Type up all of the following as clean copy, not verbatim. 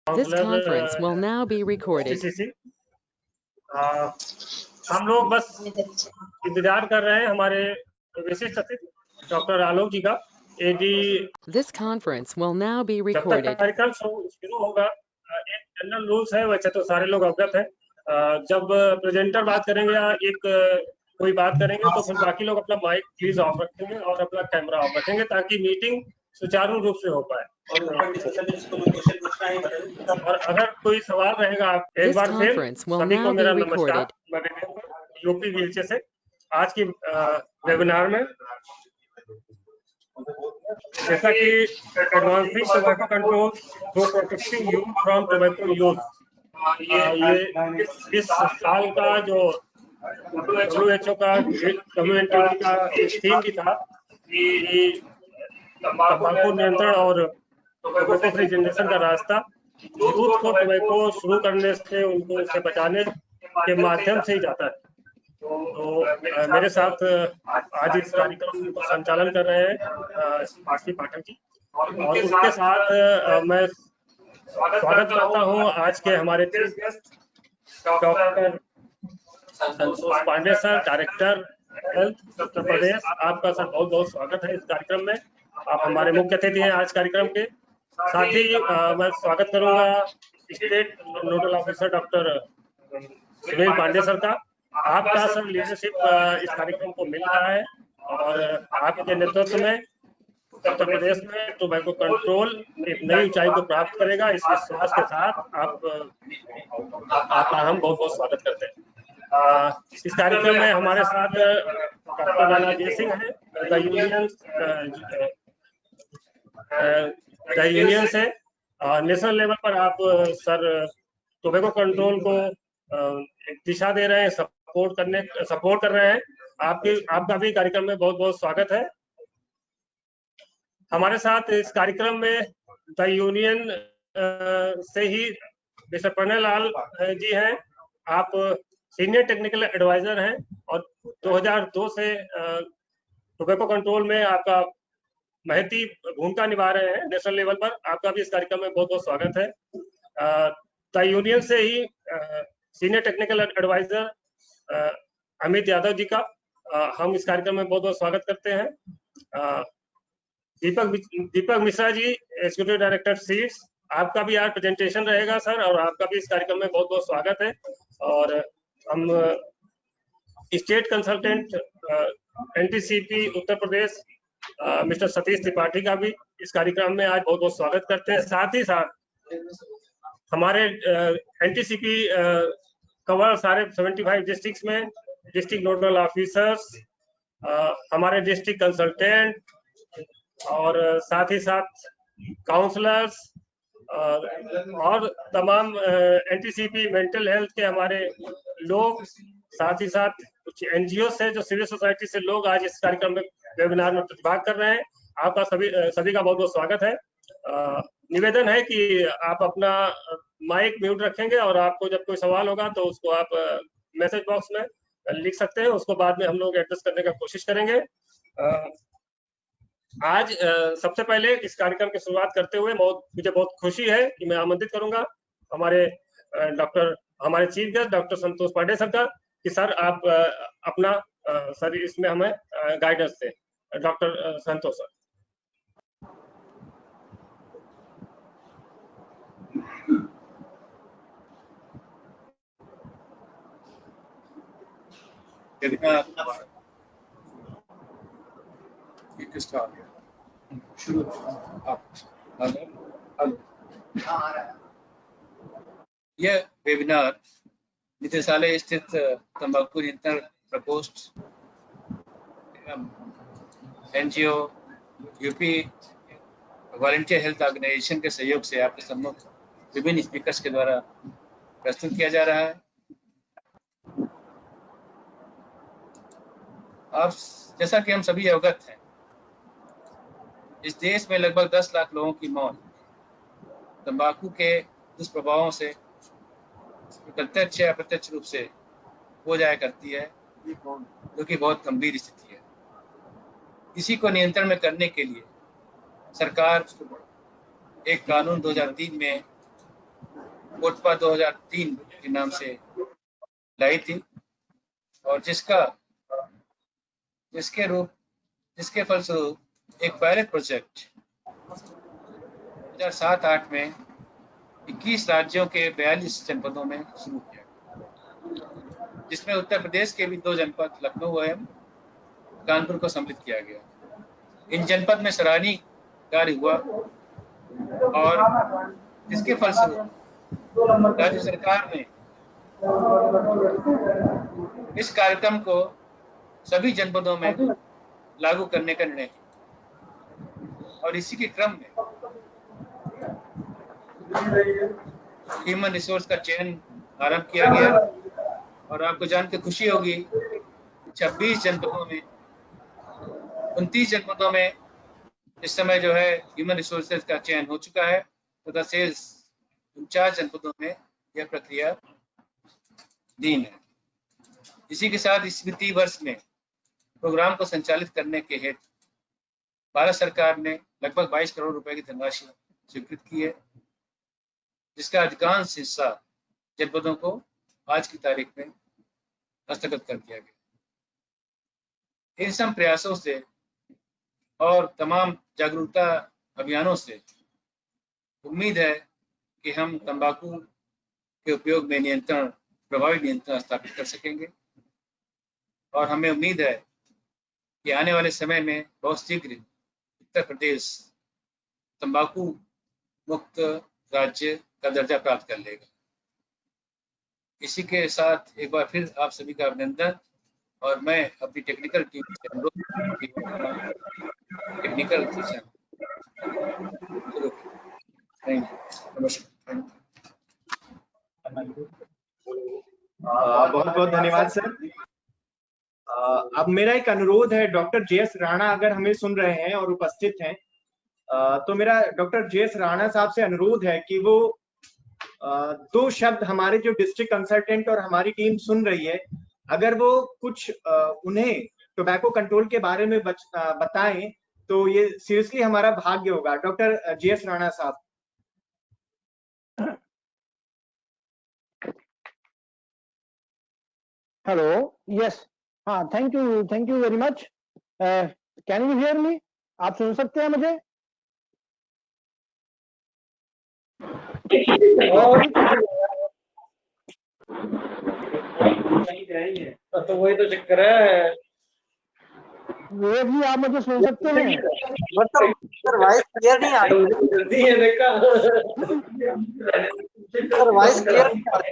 This conference will now be recorded. हम लोग बस इंतजार कर रहे हैं हमारे विशिष्ट अतिथि डॉक्टर आलोक जी का AD. This conference will now be जब तक recorded. कार्यक्रम शुरू होगा, एक जनरल रूल्स है, वैसे तो सारे लोग अवगत हैं। जब प्रेजेंटर बात करेंगे या कोई बात करेंगे तो फिर बाकी लोग अपना माइक प्लीज ऑफ रखेंगे और अपना कैमरा ऑफ रखेंगे ताकि मीटिंग सुचारू रूप से हो पाए। और अगर कोई सवाल रहेगा, आप एक This बार फिर conference will सभी को now be मेरा recorded. नमस्कार। मैं यूपी व्हीलचेयर से आज की वेबिनार में, जैसा कि advancing tobacco control through protecting youth from tobacco use, ये इस साल का जो WHO का WNTD का थीम भी था कि तंबाकू नियंत्रण और टोबैको फ्री जनरेशन का रास्ता यूथ को टोबैको शुरू करने से, उनको उससे बचाने के माध्यम से ही जाता है। तो मेरे साथ आज इस कार्यक्रम को संचालन कर रहे हैं आरसी पाठक जी, और उसके साथ मैं स्वागत करता हूं आज के हमारे doctor Santosh Pandey sir, director health Uttar Pradesh. आपका सर बहुत बहुत स्वागत है इस कार्यक्रम में। आप हमारे मुख्य अतिथि हैं आज कार्यक्रम के। साथ ही मैं स्वागत करूंगा state nodal officer doctor Sunil Pandey sir का। आपका सर लीडरशिप इस कार्यक्रम को मिल रहा है और आपके नेतृत्व में उत्तर प्रदेश में टोबैको कंट्रोल एक नई ऊंचाई को प्राप्त करेगा। इस विश्वास के साथ आपका हम बहुत बहुत स्वागत करते हैं। इस कार्यक्रम में हमारे साथ डॉक्टर राणा जय सिंह है, द यूनियन से नेशनल लेवल पर आप सर टोबैको कंट्रोल को एक दिशा दे रहे हैं, सपोर्ट कर रहे हैं। आपका भी कार्यक्रम में बहुत बहुत स्वागत है। हमारे साथ इस कार्यक्रम में द यूनियन से ही मिस्टर प्रणयलाल जी हैं। आप सीनियर टेक्निकल एडवाइजर हैं और 2002 से टोबैको कंट्रोल में आपका महती भूमिका निभा रहे हैं नेशनल लेवल पर। आपका भी इस कार्यक्रम में बहुत बहुत स्वागत है। द यूनियन से ही senior technical adviser Amit Yadav ji का हम इस कार्यक्रम में बहुत बहुत स्वागत करते हैं। दीपक Mishra ji, executive director seeds, आपका भी आज प्रेजेंटेशन रहेगा सर, और आपका भी इस कार्यक्रम में बहुत बहुत स्वागत है। और हम state consultant एनटीसीपी Uttar Pradesh mister Satish Tripathi का भी इस कार्यक्रम में आज बहुत बहुत स्वागत करते हैं। साथ ही साथ हमारे एनटीसीपी कवर सारे 75 डिस्ट्रिक्ट्स में डिस्ट्रिक्ट नोडल ऑफिसर्स, हमारे डिस्ट्रिक्ट कंसल्टेंट और साथ ही साथ काउंसलर्स और तमाम एनटीसीपी मेंटल हेल्थ के हमारे लोग, साथ ही साथ कुछ एनजीओ से, जो सिविल सोसाइटी से लोग आज इस कार्यक्रम में वेबिनार में प्रतिभाग कर रहे हैं। आपका सभी का बहुत बहुत स्वागत है। निवेदन है कि आप अपना माइक म्यूट रखेंगे और आपको जब कोई सवाल होगा तो उसको आप मैसेज बॉक्स में लिख सकते हैं, उसको बाद में हम लोग एड्रेस करने का कोशिश करेंगे। आज सबसे पहले इस कार्यक्रम की शुरुआत करते हुए मुझे बहुत खुशी है कि मैं आमंत्रित करूंगा हमारे chief guest doctor Santosh Pandey sir का, कि सर आप अपना सर इसमें हमें गाइडेंस दें। Doctor Santosh sir. यह वेबिनार निदेशालय स्थित तंबाकू नियंत्रण प्रकोष्ठ, NGO, UP volunteer health organisation के सहयोग से आपके सम्मुख विभिन्न स्पीकर्स के द्वारा प्रस्तुत किया जा रहा है। और जैसा कि हम सभी अवगत हैं, इस देश में लगभग 10 लाख लोगों की मौत तंबाकू के दुष्प्रभावों से प्रत्यक्ष या अप्रत्यक्ष रूप से हो जाया करती है, जो कि बहुत गंभीर स्थिति है। इसी को नियंत्रण में करने के लिए सरकार एक कानून 2003 में कोटपा 2003 के नाम से लाई थी, और जिसके फलस्वरूप एक पायलट प्रोजेक्ट 2007-8 में 21 राज्यों के 42 जनपदों में शुरू किया, जिसमें उत्तर प्रदेश के भी 2 जनपद लखनऊ एवं कानपुर को सम्मिलित किया गया। इन जनपद में सराहनीय कार्य हुआ और इसके फलस्वरूप राज्य सरकार ने इस कार्यक्रम को सभी जनपदों में लागू करने का निर्णय लिया, और इसी के क्रम में ह्यूमन रिसोर्स का चयन आरंभ किया गया। और आपको जानकर खुशी होगी 26 जनपदों में 29 जनपदों में इस समय जो है ह्यूमन रिसोर्सेज का चयन हो चुका है, तथा शेष 49 जनपदों में यह प्रक्रिया दीन है। इसी के साथ इस वित्तीय वर्ष में प्रोग्राम को संचालित करने के हेतु भारत सरकार ने लगभग 22 करोड़ रुपए की धनराशि स्वीकृत की है, जिसका अधिकांश हिस्सा जनपदों को आज की तारीख में हस्तगत कर दिया गया। इन सब प्रयासों से और तमाम जागरूकता अभियानों से उम्मीद है कि हम तंबाकू के उपयोग में प्रभावी नियंत्रण स्थापित कर सकेंगे, और हमें उम्मीद है कि आने वाले समय में बहुत शीघ्र उत्तर प्रदेश तंबाकू मुक्त राज्य का दर्जा प्राप्त कर लेगा। इसी के साथ एक बार फिर आप सभी का अभिनंदन, और मैं अपनी टेक्निकल टीम से अनुरोध टेक्निकल सेशन नमस्कार। बहुत बहुत धन्यवाद सर। अब मेरा एक अनुरोध है, डॉक्टर JS राणा अगर हमें सुन रहे हैं और उपस्थित हैं, तो मेरा डॉक्टर JS राणा साहब से अनुरोध है कि वो 2 शब्द हमारे जो डिस्ट्रिक्ट कंसल्टेंट और हमारी टीम सुन रही है, अगर वो कुछ उन्हें टोबैको कंट्रोल के बारे में बताएं तो ये सीरियसली हमारा भाग्य होगा। डॉक्टर JS राणा साहब। Hello. Yes. Thank you very much. Can you hear me? आप सुन सकते हैं मुझे? तो वही तो चक्कर है। ये भी आप मुझे सुन सकते हैं? सर वॉइस क्लियर नहीं आ रही। जल्दी है देखा। सर वॉइस क्लियर नहीं आ रही।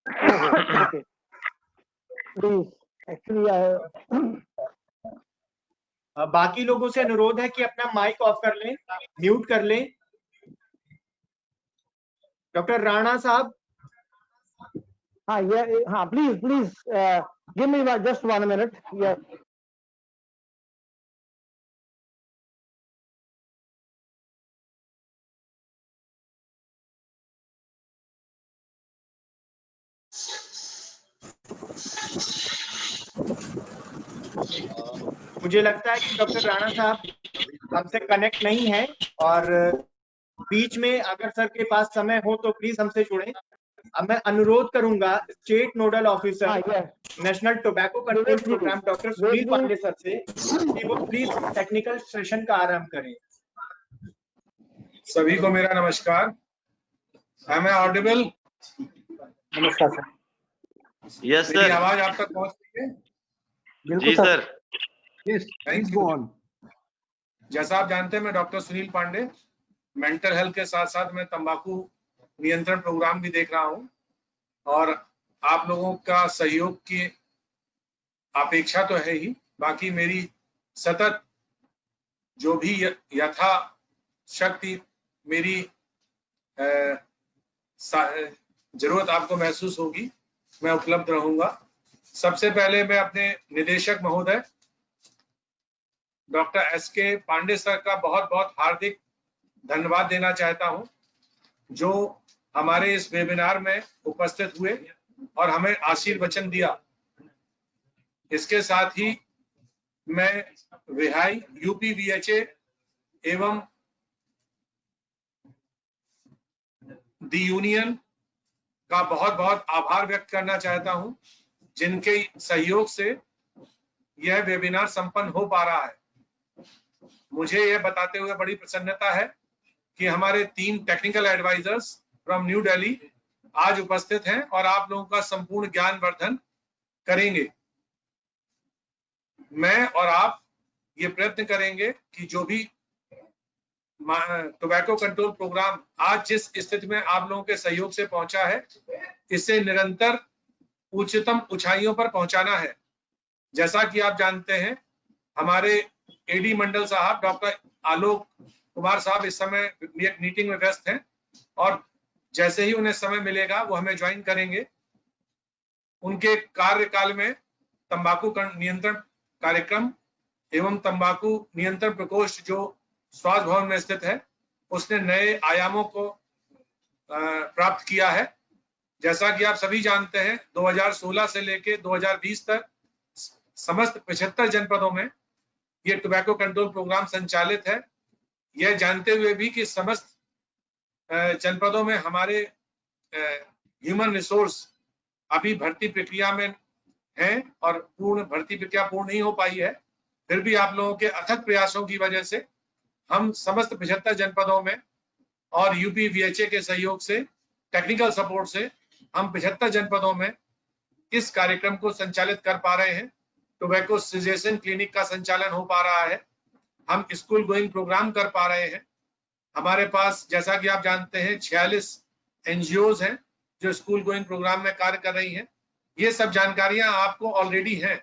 Okay. Please, actually बाकी लोगों से अनुरोध है कि अपना माइक ऑफ कर लें, म्यूट कर लें। डॉक्टर राणा साहब। please give me just 1 minute. Yeah. मुझे लगता है कि डॉक्टर राणा साहब हमसे कनेक्ट नहीं है, और बीच में अगर सर के पास समय हो तो प्लीज हमसे जुड़ें। अब मैं अनुरोध करूंगा state nodal officer national tobacco control programme doctor Sunil Pandey sir से कि वो प्लीज टेक्निकल सेशन का आरंभ करें। सभी को मेरा नमस्कार। Am I audible? नमस्कार सर। यस मेरी सर। आवाज आप तक पहुंच रही है? जी सर। Yes, thank you. जैसा आप जानते हैं, मैं doctor Sunil Pandey mental health के साथ साथ मैं तंबाकू नियंत्रण प्रोग्राम भी देख रहा हूं, और आप लोगों का सहयोग की अपेक्षा तो है ही। बाकी मेरी सतत जो भी यथा शक्ति मेरी जरूरत आपको महसूस होगी, मैं उपलब्ध रहूंगा। सबसे पहले मैं अपने निदेशक महोदय डॉक्टर SK पांडे सर का बहुत बहुत हार्दिक धन्यवाद देना चाहता हूं, जो हमारे इस वेबिनार में उपस्थित हुए और हमें आशीर्वचन दिया। इसके साथ ही मैं विहाई UP VHA एवं दी यूनियन का बहुत बहुत आभार व्यक्त करना चाहता हूं, जिनके सहयोग से यह वेबिनार संपन्न हो पा रहा है। मुझे यह बताते हुए बड़ी प्रसन्नता है कि हमारे 3 technical advisers from New Delhi आज उपस्थित हैं और आप लोगों का संपूर्ण ज्ञान वर्धन करेंगे। मैं और आप ये प्रयत्न करेंगे कि जो भी टोबैको कंट्रोल प्रोग्राम आज जिस स्थिति में आप लोगों के सहयोग से पहुंचा है, इसे निरंतर उच्चतम ऊंचाइयों पर पहुंचाना है। जैसा कि आप जानते हैं, हमारे एडी मंडल साहब डॉक्टर आलोक कुमार साहब इस समय एक मीटिंग में व्यस्त हैं और जैसे ही उन्हें समय मिलेगा वो हमें ज्वाइन करेंगे। उनके कार्यकाल में तंबाकू नियंत्रण कार्यक्रम एवं तंबाकू नियंत्रण प्रकोष्ठ जो स्वास्थ्य भवन में स्थित है, उसने नए आयामों को प्राप्त किया है। जैसा कि आप सभी जानते हैं, 2016 से लेकर 2020 तक समस्त 75 जनपदों में ये टोबैको कंट्रोल प्रोग्राम संचालित है। यह जानते हुए भी कि समस्त जनपदों में हमारे ह्यूमन रिसोर्स अभी भर्ती प्रक्रिया में है और पूर्ण भर्ती प्रक्रिया पूर्ण नहीं हो पाई है, फिर भी आप लोगों के अथक प्रयासों की वजह से हम समस्त 75 जनपदों में और यूपी VHA के सहयोग से, टेक्निकल सपोर्ट से हम 75 जनपदों में इस कार्यक्रम को संचालित कर पा रहे हैं। टोबैको सिजेशन क्लिनिक का संचालन हो पा रहा है, हम स्कूल गोइंग प्रोग्राम कर पा रहे हैं। हमारे पास जैसा कि आप जानते हैं 46 NGOs हैं जो स्कूल गोइंग प्रोग्राम में कार्य कर रही हैं। ये सब जानकारियां आपको ऑलरेडी हैं।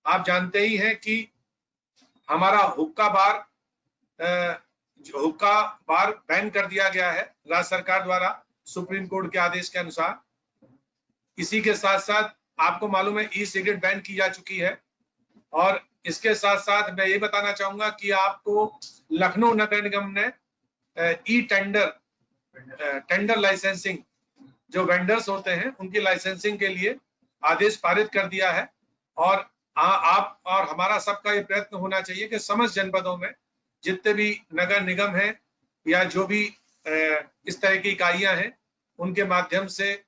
आप जानते ही हैं कि हमारा हुक्का बार बैन कर दिया गया है राज्य सरकार द्वारा सुप्रीम कोर्ट के आदेश के अनुसार। इसी के साथ साथ आपको मालूम है ई-सिगरेट बैन की जा चुकी है और इसके साथ साथ मैं ये बताना चाहूंगा कि आपको लखनऊ नगर निगम ने टेंडर लाइसेंसिंग जो वेंडर्स होते हैं उनकी लाइसेंसिंग के लिए आदेश पारित कर दिया है। और आप और हमारा सबका ये प्रयत्न होना चाहिए कि समस्त जनपदों में जितने भी नगर निगम हैं या जो भी इस तरह की इकाइयां हैं, उनके माध्यम से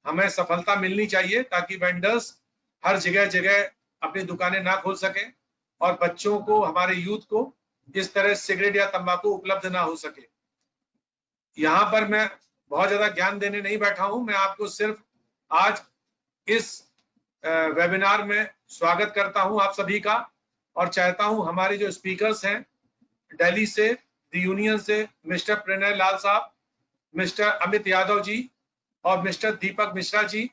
हमें सफलता मिलनी चाहिए ताकि वेंडर्स हर जगह जगह अपनी दुकानें ना खोल सकें और बच्चों को, हमारे यूथ को इस तरह सिगरेट या तंबाकू उपलब्ध ना हो सके। यहाँ पर मैं बहुत ज्यादा ज्ञान देने नहीं बैठा हूं, मैं आपको सिर्फ आज इस वेबिनार में स्वागत करता हूं आप सभी का और चाहता हूं हमारे जो स्पीकर्स हैं दिल्ली से, दी यूनियन से, मिस्टर प्रणय लाल साहब, मिस्टर अमित यादव जी और मिस्टर दीपक मिश्रा जी,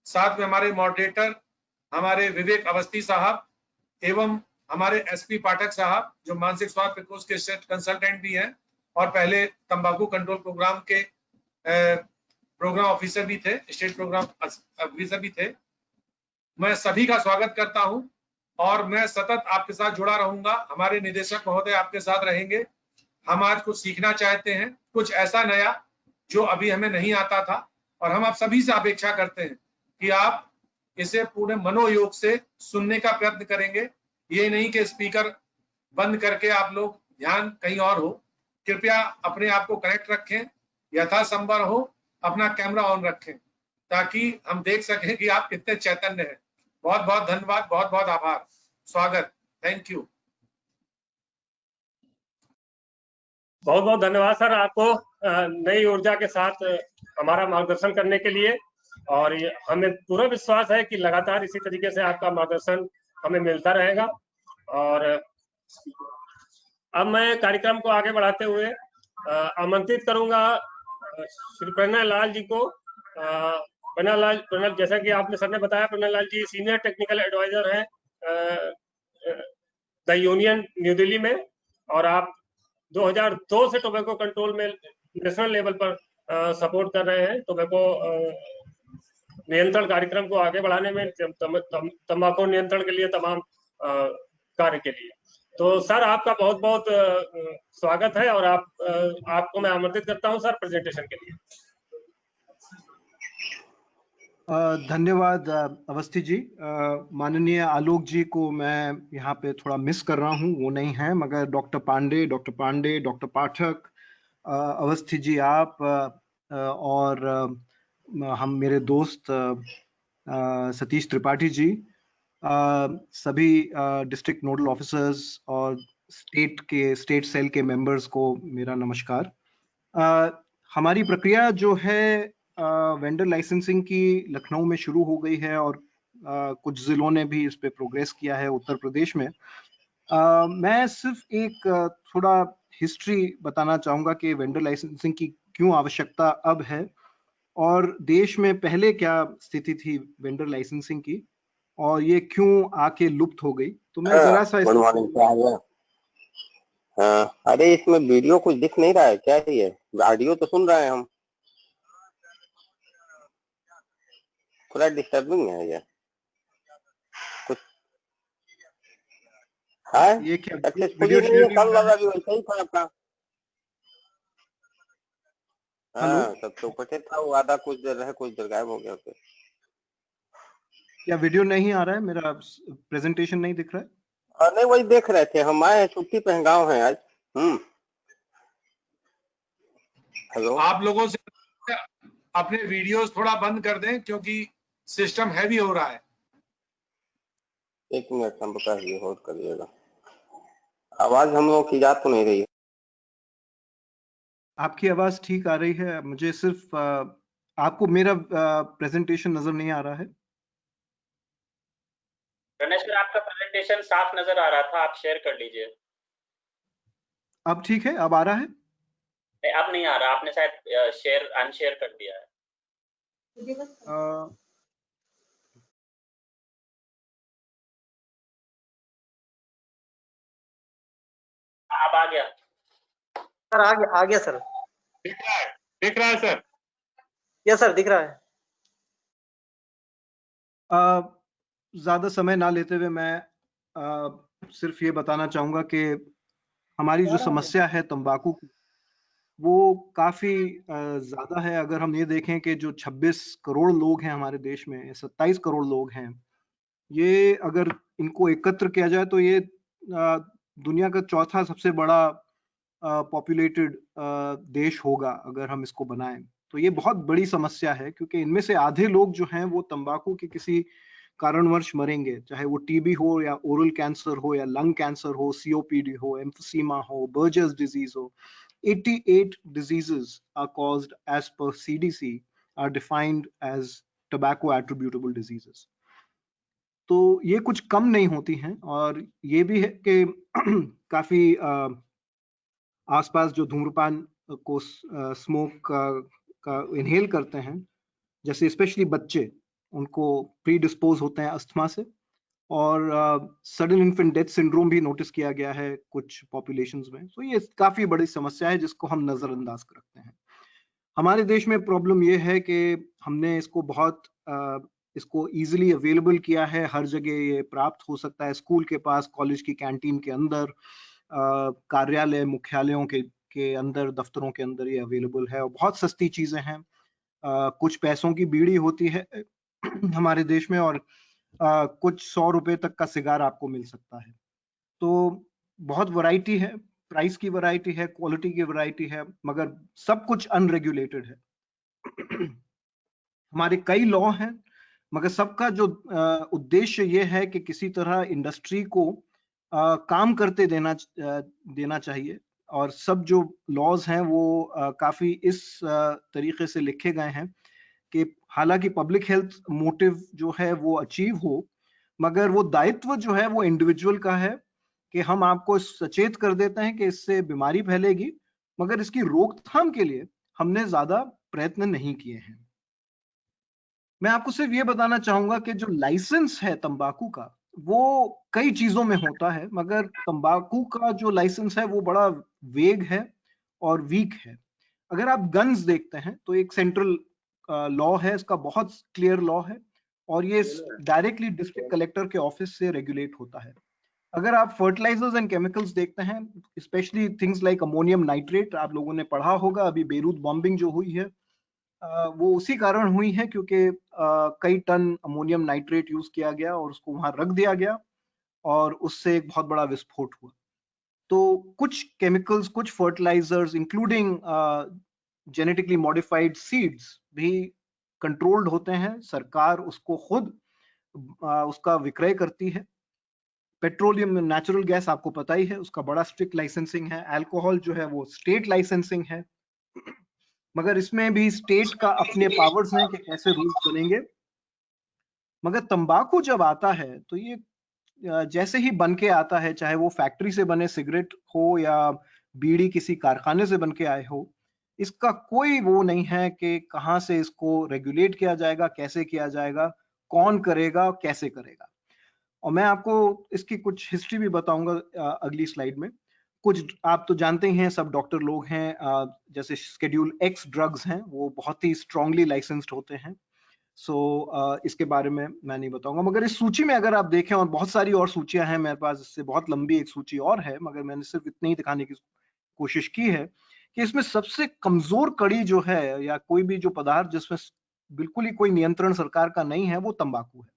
साथ में हमारे मॉडरेटर हमारे विवेक अवस्थी साहब एवं हमारे SP पाठक साहब जो मानसिक स्वास्थ्य प्रकोष्ठ के स्टेट कंसल्टेंट भी हैं और पहले तंबाकू कंट्रोल प्रोग्राम के प्रोग्राम ऑफिसर भी थे, स्टेट प्रोग्राम ऑफिसर भी थे। मैं सभी का स्वागत करता हूं और मैं सतत आपके साथ जुड़ा रहूंगा। हमारे निदेशक महोदय आपके साथ रहेंगे। हम आज कुछ सीखना चाहते हैं, कुछ ऐसा नया जो अभी हमें नहीं आता था और हम आप सभी से अपेक्षा करते हैं कि आप इसे पूरे मनोयोग से सुनने का प्रयत्न करेंगे। ये नहीं कि स्पीकर बंद करके आप लोग ध्यान कहीं और हो। कृपया अपने आप को कनेक्ट रखें, यथासंभव हो अपना कैमरा ऑन रखें ताकि हम देख सकें कि आप कितने चैतन्य हैं। बहुत बहुत धन्यवाद, बहुत बहुत आभार, स्वागत, थैंक यू। बहुत बहुत धन्यवाद सर आपको नई ऊर्जा के साथ हमारा मार्गदर्शन करने के लिए। और हमें पूरा विश्वास है कि लगातार इसी तरीके से आपका मार्गदर्शन हमें मिलता रहेगा। और अब मैं कार्यक्रम को आगे बढ़ाते हुए आमंत्रित करूंगा श्री प्रणय लाल जी को। प्रणय, जैसा कि आपने सर ने बताया, Pranay Lal ji senior technical adviser हैं द यूनियन न्यू दिल्ली में और आप 2002 से टोबैको कंट्रोल में नेशनल लेवल पर सपोर्ट कर रहे हैं टोबैको नियंत्रण कार्यक्रम को आगे बढ़ाने में, तंबाकू नियंत्रण के लिए तमाम कार्य के लिए। तो सर आपका बहुत बहुत स्वागत है और आपको मैं आमंत्रित करता हूं सर प्रेजेंटेशन के लिए। धन्यवाद अवस्थी जी। माननीय आलोक जी को मैं यहाँ पे थोड़ा मिस कर रहा हूँ, वो नहीं है, मगर डॉक्टर पांडे, डॉक्टर पाठक, अवस्थी जी आप, और हम मेरे दोस्त सतीश त्रिपाठी जी, सभी डिस्ट्रिक्ट नोडल ऑफिसर्स और स्टेट सेल के मेंबर्स को मेरा नमस्कार। हमारी प्रक्रिया जो है वेंडर लाइसेंसिंग की लखनऊ में शुरू हो गई है और कुछ जिलों ने भी इस पे प्रोग्रेस किया है उत्तर प्रदेश में। मैं सिर्फ एक थोड़ा हिस्ट्री बताना चाहूंगा कि वेंडर लाइसेंसिंग की क्यों आवश्यकता अब है और देश में पहले क्या स्थिति थी वेंडर लाइसेंसिंग की और ये क्यों आके लुप्त हो गई। तो मैं जरा सा गुड मॉर्निंग, क्या हाल है? हाँ, अरे इसमें वीडियो कुछ दिख नहीं रहा है क्या? ये ऑडियो तो सुन रहे हैं हम, थोड़ा डिस्टर्बिंग है ये कुछ। हाँ, ये क्या सक्सेसफुली वीडियो नहीं शेयर है, नहीं कल हो रहा वाला है? भी वैसा ही था आपका। हाँ, सब तो उपस्थित था, वो आधा कुछ देर रहे, कुछ देर गायब हो गया। फिर क्या वीडियो नहीं आ रहा है? मेरा प्रेजेंटेशन नहीं दिख रहा है? नहीं, वही देख रहे थे, हम आए हैं छुट्टी पे, गाँव है आज। हेलो, आप लोगों से अपने वीडियोस थोड़ा बंद कर दें क्योंकि सिस्टम हैवी हो रहा है। एक मिनट हम बता दिए, होल्ड करिएगा। आवाज हम लोग की जा तो नहीं रही है? आपकी आवाज ठीक आ रही है, मुझे सिर्फ आपको मेरा प्रेजेंटेशन नजर नहीं आ रहा है। गणेश सर, आपका प्रेजेंटेशन साफ नजर आ रहा था, आप शेयर कर लीजिए। अब ठीक है? अब आ रहा है? नहीं, अब नहीं आ रहा, आपने शायद शेयर अनशेयर कर दिया है। अब आ गया सर, आ गया सर। दिख रहा है सर? यस सर, दिख रहा है। ज्यादा समय ना लेते हुए मैं सिर्फ ये बताना चाहूंगा कि हमारी जो समस्या है तंबाकू की, वो काफी ज्यादा है। अगर हम ये देखें कि जो 26 करोड़ लोग हैं हमारे देश में, 27 करोड़ लोग हैं, ये अगर इनको एकत्र किया जाए तो ये दुनिया का चौथा सबसे बड़ा पॉपुलेटेड देश होगा अगर हम इसको बनाएं। तो ये बहुत बड़ी समस्या है क्योंकि इनमें से आधे लोग जो हैं वो तंबाकू के किसी कारणवश मरेंगे, चाहे वो टीबी हो या ओरल कैंसर हो या लंग कैंसर हो, सीओपीडी हो, एम्फीसीमा हो, बर्जर्स डिजीज हो। 88 diseases are caused as per CDC are defined as tobacco attributable diseases. तो ये कुछ कम नहीं होती हैं और ये भी है कि काफी आसपास जो धूम्रपान को स्मोक का इनहेल करते हैं, जैसे स्पेशली बच्चे, उनको प्री डिस्पोज होते हैं अस्थमा से और सडन इन्फेंट डेथ सिंड्रोम भी नोटिस किया गया है कुछ पॉपुलेशंस में। तो ये काफी बड़ी समस्या है जिसको हम नजरअंदाज रखते हैं। हमारे देश में प्रॉब्लम ये है कि हमने इसको बहुत इसको इजीली अवेलेबल किया है, हर जगह ये प्राप्त हो सकता है, स्कूल के पास, कॉलेज की कैंटीन के अंदर, कार्यालय मुख्यालयों के अंदर, दफ्तरों के अंदर ये अवेलेबल है और बहुत सस्ती चीजें हैं। कुछ पैसों की बीड़ी होती है हमारे देश में और कुछ 100 रुपए तक का सिगार आपको मिल सकता है। तो बहुत वैरायटी है, प्राइस की वैरायटी है, क्वालिटी की वैरायटी है, मगर सब कुछ अनरेगुलेटेड है। हमारे कई लॉ हैं मगर सबका जो उद्देश्य ये है कि किसी तरह इंडस्ट्री को काम करते देना चाहिए और सब जो लॉज हैं वो काफी इस तरीके से लिखे गए हैं कि हालांकि पब्लिक हेल्थ मोटिव जो है वो अचीव हो, मगर वो दायित्व जो है वो इंडिविजुअल का है कि हम आपको सचेत कर देते हैं कि इससे बीमारी फैलेगी, मगर इसकी रोकथाम के लिए हमने ज्यादा प्रयत्न नहीं किए हैं। मैं आपको सिर्फ ये बताना चाहूंगा कि जो लाइसेंस है तंबाकू का वो कई चीजों में होता है, मगर तंबाकू का जो लाइसेंस है वो बड़ा वेग है और वीक है। अगर आप गन्स देखते हैं तो एक सेंट्रल लॉ है, इसका बहुत क्लियर लॉ है और ये डायरेक्टली डिस्ट्रिक्ट कलेक्टर के ऑफिस से रेगुलेट होता है। अगर आप फर्टिलाइजर्स एंड केमिकल्स देखते हैं, specially things like ammonium nitrate, आप लोगों ने पढ़ा होगा, अभी बेरूत बॉम्बिंग जो हुई है वो उसी कारण हुई है क्योंकि कई टन अमोनियम नाइट्रेट यूज किया गया और उसको वहां रख दिया गया और उससे एक बहुत बड़ा विस्फोट हुआ। तो कुछ केमिकल्स, कुछ fertilisers including genetically modified seeds भी कंट्रोल्ड होते हैं, सरकार उसको खुद उसका विक्रय करती है। पेट्रोलियम नेचुरल गैस आपको पता ही है, उसका बड़ा स्ट्रिक्ट लाइसेंसिंग है। अल्कोहल जो है वो स्टेट लाइसेंसिंग है, मगर इसमें भी स्टेट का अपने पावर्स हैं कि कैसे रूल्स बनेंगे। मगर तंबाकू जब आता है तो ये जैसे ही बन के आता है, चाहे वो फैक्ट्री से बने सिगरेट हो या बीड़ी किसी कारखाने से बन के आए हो, इसका कोई वो नहीं है कि कहाँ से इसको रेगुलेट किया जाएगा, कैसे किया जाएगा, कौन करेगा, कैसे करेगा। और मैं आपको इसकी कुछ हिस्ट्री भी बताऊंगा अगली स्लाइड में। कुछ आप तो जानते ही हैं, सब डॉक्टर लोग हैं, जैसे शेड्यूल एक्स ड्रग्स हैं वो बहुत ही स्ट्रांगली लाइसेंस्ड होते हैं। इसके बारे में मैं नहीं बताऊंगा, मगर इस सूची में अगर आप देखें, और बहुत सारी और सूचियां हैं मेरे पास, इससे बहुत लंबी एक सूची और है, मगर मैंने सिर्फ इतनी ही दिखाने की कोशिश की है कि इसमें सबसे कमजोर कड़ी जो है, या कोई भी जो पदार्थ जिसमें बिल्कुल ही कोई नियंत्रण सरकार का नहीं है, वो तंबाकू है।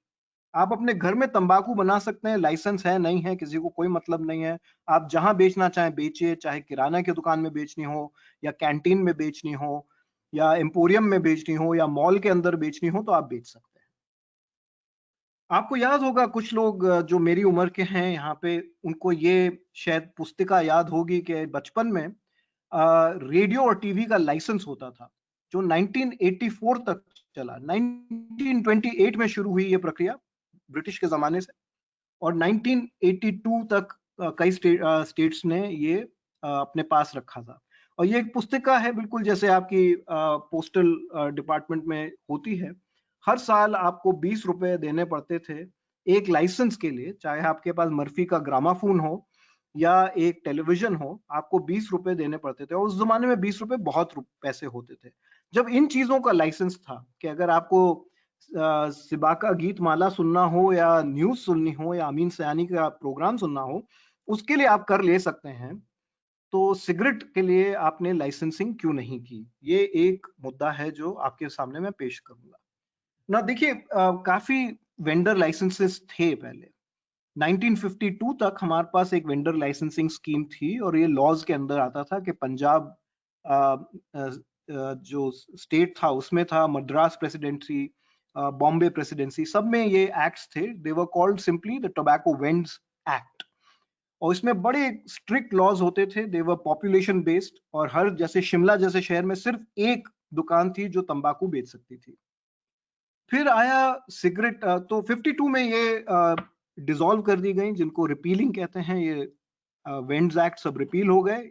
आप अपने घर में तंबाकू बना सकते हैं, लाइसेंस है नहीं है किसी को कोई मतलब नहीं है। आप जहां बेचना चाहें बेचिए, चाहे किराना की दुकान में बेचनी हो या कैंटीन में बेचनी हो या एम्पोरियम में बेचनी हो या मॉल के अंदर बेचनी हो, तो आप बेच सकते हैं। आपको याद होगा, कुछ लोग जो मेरी उम्र के हैं यहाँ पे, उनको ये शायद पुस्तिका याद होगी कि बचपन में रेडियो और टीवी का लाइसेंस होता था जो 1984 तक चला। 1928 में शुरू हुई ये प्रक्रिया ब्रिटिश के जमाने से, और 1982 तक कई स्टेट्स ने ये अपने पास रखा था। और ये एक पुस्तिका है, बिल्कुल जैसे आपकी पोस्टल डिपार्टमेंट में होती है। हर साल आपको 20 रुपए देने पड़ते थे एक लाइसेंस के लिए, चाहे आपके पास मर्फी का ग्रामाफोन हो या एक टेलीविजन हो, आपको 20 रुपए देने पड़ते थे। और उस जमाने में 20 रुपए बहुत पैसे होते थे। जब इन चीजों का लाइसेंस था कि अगर आपको सिबा का गीत माला सुनना हो या न्यूज सुननी हो या अमीन सयानी का प्रोग्राम सुनना हो, उसके लिए आप कर ले सकते हैं, तो सिगरेट के लिए आपने लाइसेंसिंग क्यों नहीं की? ये एक मुद्दा है जो आपके सामने मैं पेश करूंगा ना। देखिए, काफी वेंडर लाइसेंसेस थे पहले। 1952 तक हमारे पास एक वेंडर लाइसेंसिंग स्कीम थी, और ये लॉज के अंदर आता था कि पंजाब जो स्टेट था उसमें था, मद्रास प्रेसिडेंसी, बॉम्बे प्रेसिडेंसी, सब में ये एक्ट्स थे। They were called simply the tobacco vends act, और इसमें बड़े स्ट्रिक्ट लॉज होते थे। दे वर पॉपुलेशन बेस्ड, और हर, जैसे शिमला जैसे शहर में सिर्फ एक दुकान थी जो तंबाकू बेच सकती थी। फिर आया सिगरेट, तो 52 में ये डिसॉल्व कर दी गई, जिनको रिपीलिंग कहते हैं। ये वेंड्स एक्ट सब रिपील हो गए।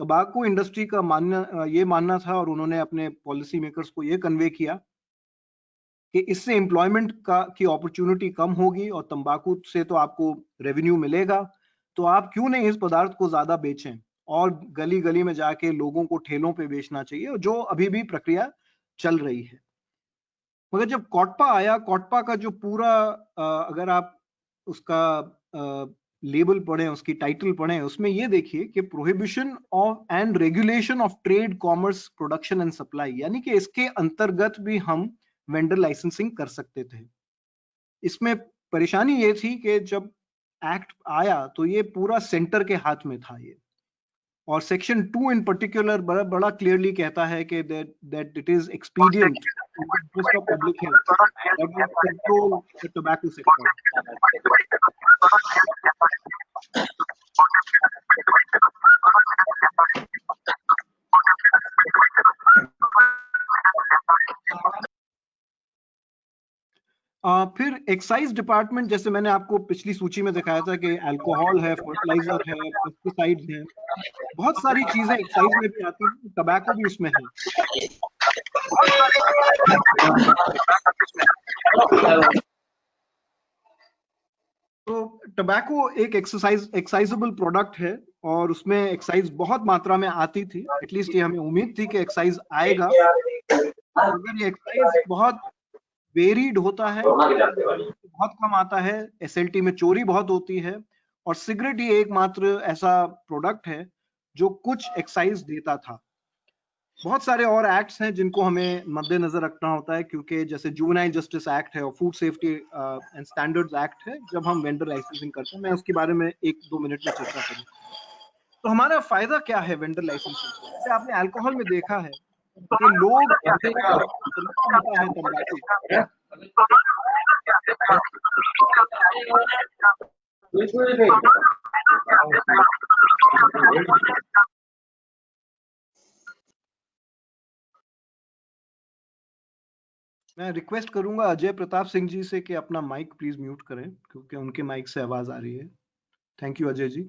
तंबाकू इंडस्ट्री का ये मानना था, और उन्होंने अपने पॉलिसी मेकर्स को ये कन्वे किया कि इससे एम्प्लॉयमेंट की अपॉर्चुनिटी कम होगी, और तंबाकू से तो आपको रेवेन्यू मिलेगा, तो आप क्यों नहीं इस पदार्थ को ज्यादा बेचें, और गली गली में जाके लोगों को ठेलों पे बेचना चाहिए, जो अभी भी प्रक्रिया चल रही है। मगर जब कोटपा आया, कोटपा का जो पूरा अगर आप उसका लेबल पढ़ें, उसकी टाइटल पढ़ें, उसमें ये देखिए कि prohibition of and regulation of trade, commerce, production and supply, यानी कि इसके अंतर्गत भी हम वेंडर लाइसेंसिंग कर सकते थे। इसमें परेशानी ये थी कि जब एक्ट आया तो ये पूरा सेंटर के हाथ में था ये, और सेक्शन 2 इन पर्टिकुलर बड़ा क्लियरली कहता है कि that it is expedient in the interest of public health that we control the tobacco sector. फिर एक्साइज डिपार्टमेंट, जैसे मैंने आपको पिछली सूची में दिखाया था कि अल्कोहल है, फर्टिलाइजर है, पेस्टिसाइड्स हैं, बहुत सारी चीजें एक्साइज में भी आती हैं, टबैको भी उसमें है। तो टबैको एक एक्साइजेबल प्रोडक्ट है, और उसमें एक्साइज बहुत मात्रा में आती थी। एटलीस्ट ये हमें उम्मीद थी कि एक्साइज आएगा। अगर ये एक्साइज बहुत वेरीड होता है, बहुत कम आता है, एसएलटी में चोरी बहुत होती है, और सिगरेट ही एकमात्र ऐसा प्रोडक्ट है जो कुछ एक्साइज देता था। बहुत सारे और एक्ट्स हैं जिनको हमें मद्देनजर रखना होता है, क्योंकि जैसे जुवेनाइल जस्टिस एक्ट है और food safety and standards act है, जब हम वेंडर लाइसेंसिंग करते हैं। मैं उसके बारे में 1-2 मिनट में चर्चा करूँ। तो हमारा फायदा क्या है वेंडर लाइसेंसिंग से? जैसे आपने अल्कोहल में देखा है कि लोग तरीका होता है तंबाकू। मैं रिक्वेस्ट करूंगा अजय प्रताप सिंह जी से कि अपना माइक प्लीज म्यूट करें, क्योंकि उनके माइक से आवाज आ रही है। Thank you Ajay ji.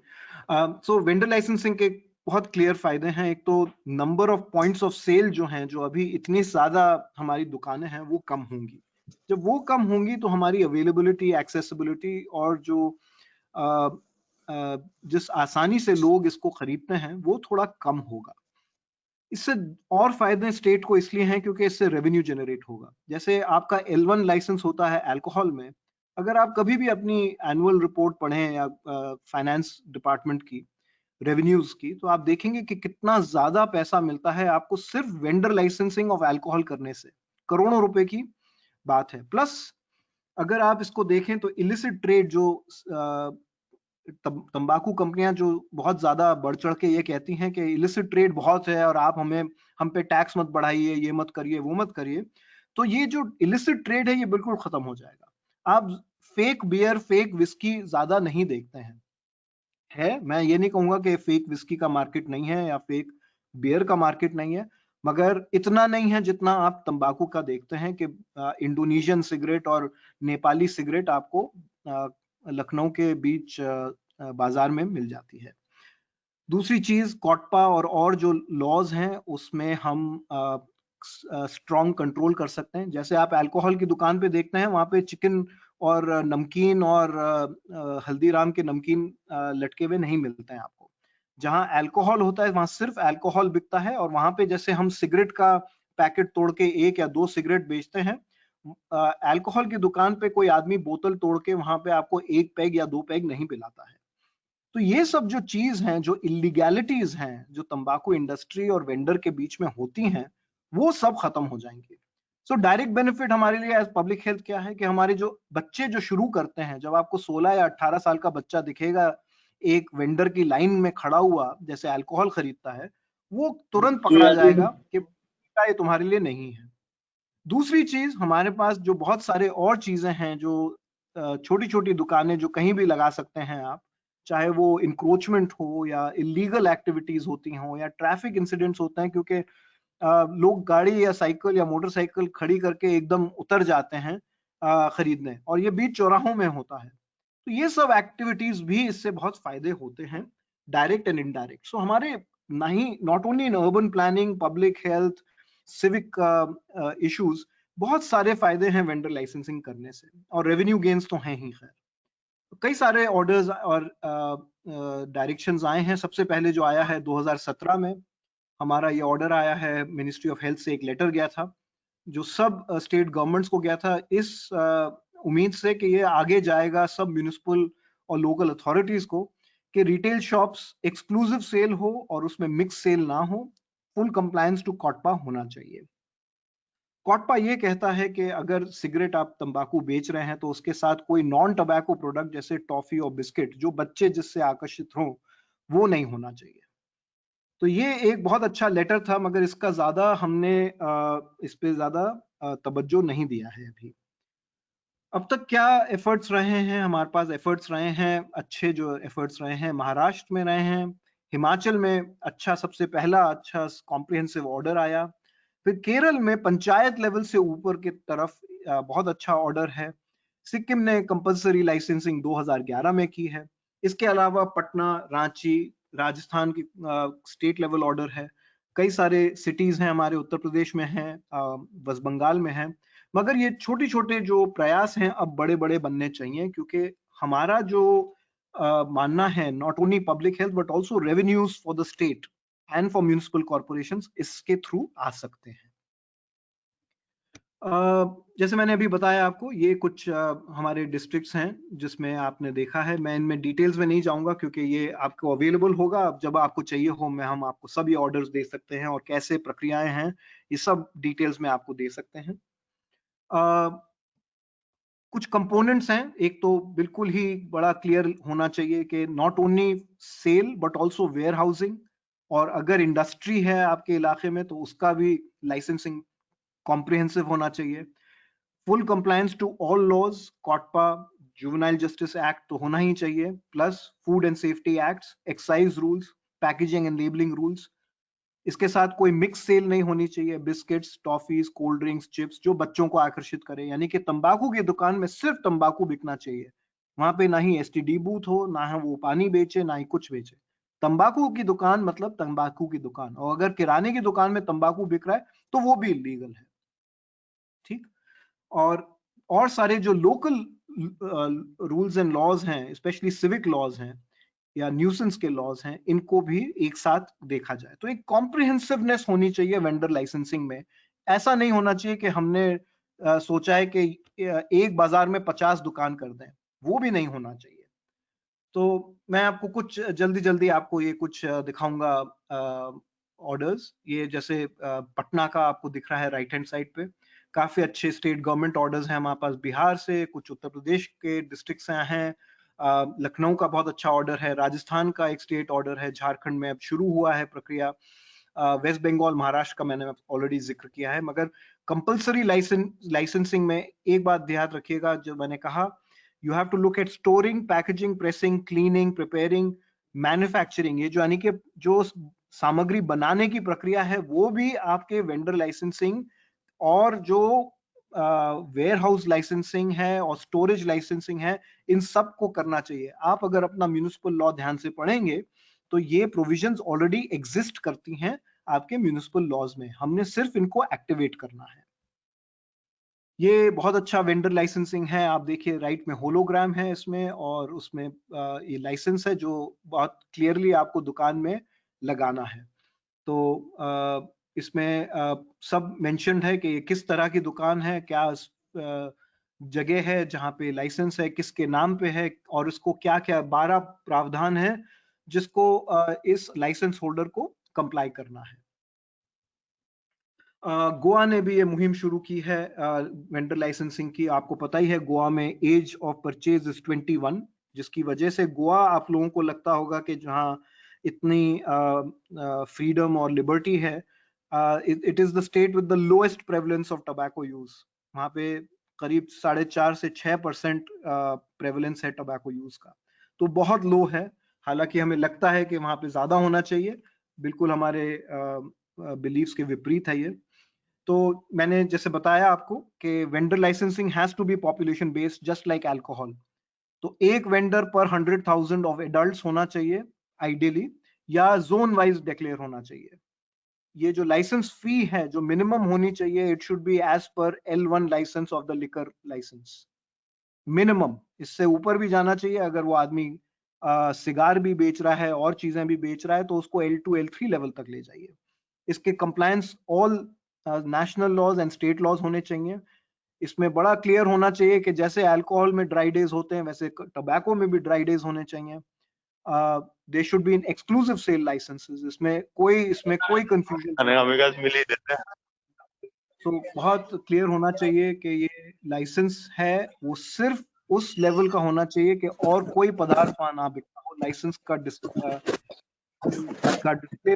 So vendor licensing के बहुत क्लियर फायदे हैं। एक तो number of points of sale जो हैं, जो अभी इतनी ज्यादा हमारी दुकानें हैं, वो कम होंगी। जब वो कम होंगी तो हमारी अवेलेबिलिटी, एक्सेसिबिलिटी और जो जिस आसानी से लोग इसको खरीदते हैं वो थोड़ा कम होगा। इससे और फायदे स्टेट को इसलिए हैं क्योंकि इससे रेवेन्यू जनरेट होगा। जैसे आपका L1 लाइसेंस होता है अल्कोहल में, अगर आप कभी भी अपनी एनुअल रिपोर्ट पढ़ें या फाइनेंस डिपार्टमेंट की रेवेन्यूज की, तो आप देखेंगे कि कितना ज्यादा पैसा मिलता है आपको सिर्फ वेंडर लाइसेंसिंग ऑफ अल्कोहल करने से। करोड़ों रुपए की बात है। प्लस अगर आप इसको देखें तो इलिसिट ट्रेड जो तंबाकू कंपनियां जो बहुत ज्यादा बढ़ चढ़ के ये कहती हैं कि इलिसिट ट्रेड बहुत है और आप हम पे टैक्स मत बढ़ाइए, ये मत करिए, वो मत करिए, तो ये जो इलिसिट ट्रेड है ये बिल्कुल खत्म हो जाएगा। आप फेक बियर, फेक विस्की ज्यादा नहीं देखते हैं। मैं ये नहीं कहूंगा कि फेक विस्की का मार्केट नहीं है या फेक बियर का मार्केट नहीं है, मगर इतना नहीं है जितना आप तंबाकू का देखते हैं कि इंडोनेशियन सिगरेट और नेपाली सिगरेट आपको लखनऊ के बीच बाजार में मिल जाती है। दूसरी चीज, कॉटपा और जो लॉज हैं उसमें हम स्ट्रॉन्ग कंट्रोल कर सकते हैं। जैसे आप अल्कोहल की दुकान पे देखते हैं, वहां पे चिकन और नमकीन और हल्दीराम के नमकीन लटके हुए नहीं मिलते हैं आपको। जहां अल्कोहल होता है वहां सिर्फ अल्कोहल बिकता है, और वहां पे जैसे हम सिगरेट का पैकेट तोड़ के 1 या 2 सिगरेट बेचते हैं, अल्कोहल की दुकान पे कोई आदमी बोतल तोड़ के वहां पे आपको 1 पैग या 2 पैग नहीं पिलाता है। तो ये सब जो चीज हैं, जो इलीगैलिटीज हैं, जो तंबाकू इंडस्ट्री और वेंडर के बीच में होती हैं, वो सब खत्म हो जाएंगे। सो डायरेक्ट बेनिफिट हमारे लिए एज पब्लिक हेल्थ क्या है कि हमारे जो बच्चे जो शुरू करते हैं, जब आपको 16 या 18 साल का बच्चा दिखेगा एक वेंडर की लाइन में खड़ा हुआ जैसे अल्कोहल खरीदता है, वो तुरंत पकड़ा जाएगा कि ये तुम्हारे लिए नहीं है। दूसरी चीज, हमारे पास जो बहुत सारे और चीजें हैं, जो छोटी छोटी दुकानें जो कहीं भी लगा सकते हैं आप, चाहे वो इंक्रोचमेंट हो या इलीगल एक्टिविटीज होती हो या ट्रैफिक इंसिडेंट्स होते हैं, क्योंकि लोग गाड़ी या साइकिल या मोटरसाइकिल खड़ी करके एकदम उतर जाते हैं खरीदने, और ये बीच चौराहों में होता है। तो ये सब एक्टिविटीज भी इससे बहुत फायदे होते हैं, डायरेक्ट एंड इनडायरेक्ट। सो हमारे not only in urban planning, public health, civic issues, बहुत सारे फायदे हैं वेंडर लाइसेंसिंग करने से, और रेवेन्यू गेन्स तो हैं ही। खैर, कई सारे ऑर्डर्स और डायरेक्शंस आए हैं। सबसे पहले जो आया है 2017 में, हमारा ये ऑर्डर आया है, मिनिस्ट्री ऑफ हेल्थ से एक लेटर गया था जो सब स्टेट गवर्नमेंट्स को गया था, इस उम्मीद से कि ये आगे जाएगा सब म्यूनिसिपल और लोकल अथॉरिटीज को कि रिटेल शॉप्स एक्सक्लूसिव सेल हो और उसमें मिक्स सेल ना हो, फुल कंप्लायंस टू कॉटपा होना चाहिए। कॉटपा ये कहता है कि अगर सिगरेट आप तंबाकू बेच रहे हैं तो उसके साथ कोई नॉन टबैको प्रोडक्ट जैसे टॉफी और बिस्किट, जो बच्चे जिससे आकर्षित हों, वो नहीं होना चाहिए। तो ये एक बहुत अच्छा लेटर था, मगर इसका ज्यादा हमने इस पे ज्यादा तवज्जो नहीं दिया है अभी। अब तक क्या एफर्ट्स रहे हैं हमारे पास? एफर्ट्स रहे हैं अच्छे, जो एफर्ट्स रहे हैं महाराष्ट्र में रहे हैं, हिमाचल में अच्छा, सबसे पहला अच्छा कॉम्प्रिहेंसिव ऑर्डर आया, फिर केरल में पंचायत लेवल से ऊपर की तरफ बहुत अच्छा ऑर्डर है, सिक्किम ने कंपल्सरी लाइसेंसिंग 2011 में की है, इसके अलावा पटना, रांची, राजस्थान की स्टेट लेवल ऑर्डर है, कई सारे सिटीज हैं हमारे उत्तर प्रदेश में हैं, वेस्ट बंगाल में है। मगर ये छोटे छोटे जो प्रयास हैं अब बड़े बड़े बनने चाहिए, क्योंकि हमारा जो मानना है, not only public health but also revenues for the state and for municipal corporations इसके थ्रू आ सकते हैं। जैसे मैंने अभी बताया आपको, ये कुछ हमारे डिस्ट्रिक्ट्स हैं जिसमें आपने देखा है। मैं इनमें डिटेल्स में नहीं जाऊंगा क्योंकि ये आपको अवेलेबल होगा, जब आपको चाहिए हो हम आपको सभी ऑर्डर्स दे सकते हैं, और कैसे प्रक्रियाएं हैं ये सब डिटेल्स में आपको दे सकते हैं। कुछ कंपोनेंट्स हैं, एक तो बिल्कुल ही बड़ा क्लियर होना चाहिए कि not only sale but also warehousing, और अगर इंडस्ट्री है आपके इलाके में तो उसका भी लाइसेंसिंग कॉम्प्रिहेंसिव होना चाहिए। Full compliance to all laws, COTPA, juvenile justice act तो होना ही चाहिए, plus food and safety acts, excise rules, packaging and labelling rules. इसके साथ कोई मिक्स सेल नहीं होनी चाहिए, biscuits, toffees, cold drinks, chips जो बच्चों को आकर्षित करे, यानी कि तंबाकू की दुकान में सिर्फ तंबाकू बिकना चाहिए। वहां पे ना ही एसटीडी बूथ हो, ना ही वो पानी बेचे, ना ही कुछ बेचे। तंबाकू की दुकान मतलब तंबाकू की दुकान, और अगर किराने की दुकान में तंबाकू बिक रहा है तो वो भी इलीगल है। ठीक। और सारे जो लोकल रूल्स एंड लॉज हैं, स्पेशली सिविक लॉज हैं या न्यूसेंस के लॉज हैं, इनको भी एक साथ देखा जाए। तो एक कॉम्प्रिहेंसिवनेस होनी चाहिए वेंडर लाइसेंसिंग में। ऐसा नहीं होना चाहिए कि हमने सोचा है कि एक बाजार में 50 दुकान कर दें, वो भी नहीं होना चाहिए। तो मैं आपको कुछ जल्दी आपको ये कुछ दिखाऊंगा ऑर्डर्स। ये जैसे पटना का आपको दिख रहा है राइट हैंड साइड पे, काफी अच्छे स्टेट गवर्नमेंट ऑर्डर्स हैं हमारे पास, बिहार से, कुछ उत्तर प्रदेश के डिस्ट्रिक्ट से हैं, लखनऊ का बहुत अच्छा ऑर्डर है, राजस्थान का एक स्टेट ऑर्डर है, झारखंड में अब शुरू हुआ है प्रक्रिया, वेस्ट बंगाल, महाराष्ट्र का मैंने ऑलरेडी जिक्र किया है। मगर कंपलसरी लाइसेंसिंग में एक बात ध्यान रखिएगा, जो मैंने कहा, you have to look at storing, packaging, pressing, cleaning, preparing, manufacturing. ये जो यानी कि जो सामग्री बनाने की प्रक्रिया है वो भी आपके वेंडर लाइसेंसिंग और जो वेयर हाउस लाइसेंसिंग है और स्टोरेज लाइसेंसिंग है, इन सब को करना चाहिए। आप अगर अपना म्यूनिसिपल लॉ ध्यान से पढ़ेंगे तो ये प्रोविजंस ऑलरेडी एग्जिस्ट करती हैं आपके म्यूनिसिपल लॉज में, हमने सिर्फ इनको एक्टिवेट करना है। ये बहुत अच्छा वेंडर लाइसेंसिंग है, आप देखिए राइट में होलोग्राम है इसमें, और उसमें ये लाइसेंस है जो बहुत क्लियरली आपको दुकान में लगाना है। तो इसमें सब मेंशन्ड है कि किस तरह की दुकान है, क्या जगह है जहाँ पे लाइसेंस है, किसके नाम पे है, और इसको क्या क्या 12 प्रावधान है जिसको इस लाइसेंस होल्डर को कंप्लाई करना है। गोवा ने भी ये मुहिम शुरू की है वेंडर लाइसेंसिंग की। आपको पता ही है गोवा में एज ऑफ परचेज इज 21, जिसकी वजह से गोवा, आप लोगों को लगता होगा कि जहाँ इतनी फ्रीडम और लिबर्टी है, it is the state with the lowest prevalence of tobacco use. वहाँ पे करीब 4.5 से 6% प्रेवलेंस है टबैको यूज का, तो बहुत लो है। हालांकि हमें लगता है कि वहाँ पे ज्यादा होना चाहिए, बिल्कुल हमारे बिलीव्स के विपरीत है ये। तो मैंने जैसे बताया आपको कि vendor licensing has to be population based just like alcohol. तो एक वेंडर पर 100,000 ऑफ एडल्ट्स होना चाहिए आइडियली, या जोन वाइज डिक्लेयर होना चाहिए। ये जो लाइसेंस फी है जो मिनिमम होनी चाहिए, इट शुड बी एज पर L1 licence of the liquor licence minimum. इससे ऊपर भी जाना चाहिए। अगर वो आदमी सिगार भी बेच रहा है और चीजें भी बेच रहा है तो उसको L2 L3 लेवल तक ले जाइए। इसके compliance all national laws and state laws होने चाहिए। इसमें बड़ा क्लियर होना चाहिए कि जैसे अल्कोहल में ड्राई डेज होते हैं वैसे टबैको में भी ड्राई डेज होने चाहिए। They should be in exclusive sale licences. इसमें कोई कंफ्यूजन मिली देते हैं। तो बहुत क्लियर होना चाहिए कि ये लाइसेंस है वो सिर्फ उस लेवल का होना चाहिए कि और कोई पदार्थ वहां ना बिकता हो। लाइसेंस का डिस्प्ले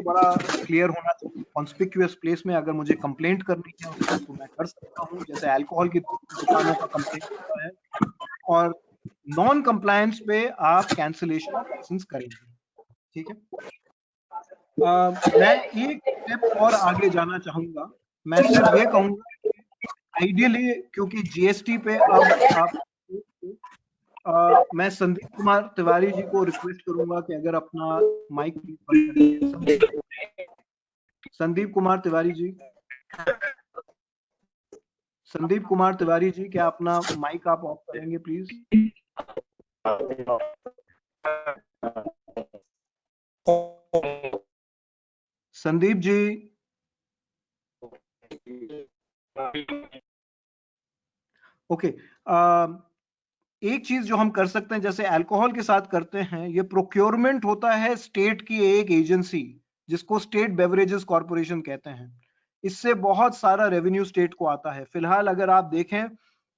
बड़ा क्लियर होना चाहिए, कॉन्स्पिक्यूअस प्लेस में। अगर मुझे कंप्लेंट करनी है उसको तो मैं कर सकता हूँ, जैसे अल्कोहल की दुकानों का कंप्लेंट होता है। और नॉन कंप्लायंस पे आप कैंसिलेशन ऑफ लाइसेंस करेंगे। ठीक है। मैं एक स्टेप और आगे जाना चाहूंगा। मैं सिर्फ ये कहूंगा आइडियली, क्योंकि जीएसटी पे अब आप मैं संदीप कुमार तिवारी जी को रिक्वेस्ट करूंगा कि अगर अपना माइक बंद करेंगे। संदीप कुमार तिवारी जी, संदीप कुमार तिवारी जी, क्या अपना माइक आप ऑफ करेंगे प्लीज? संदीप जी, ओके। एक चीज जो हम कर सकते हैं जैसे अल्कोहल के साथ करते हैं, ये प्रोक्योरमेंट होता है स्टेट की एक एजेंसी जिसको स्टेट बेवरेजेस कॉर्पोरेशन कहते हैं। इससे बहुत सारा रेवेन्यू स्टेट को आता है। फिलहाल अगर आप देखें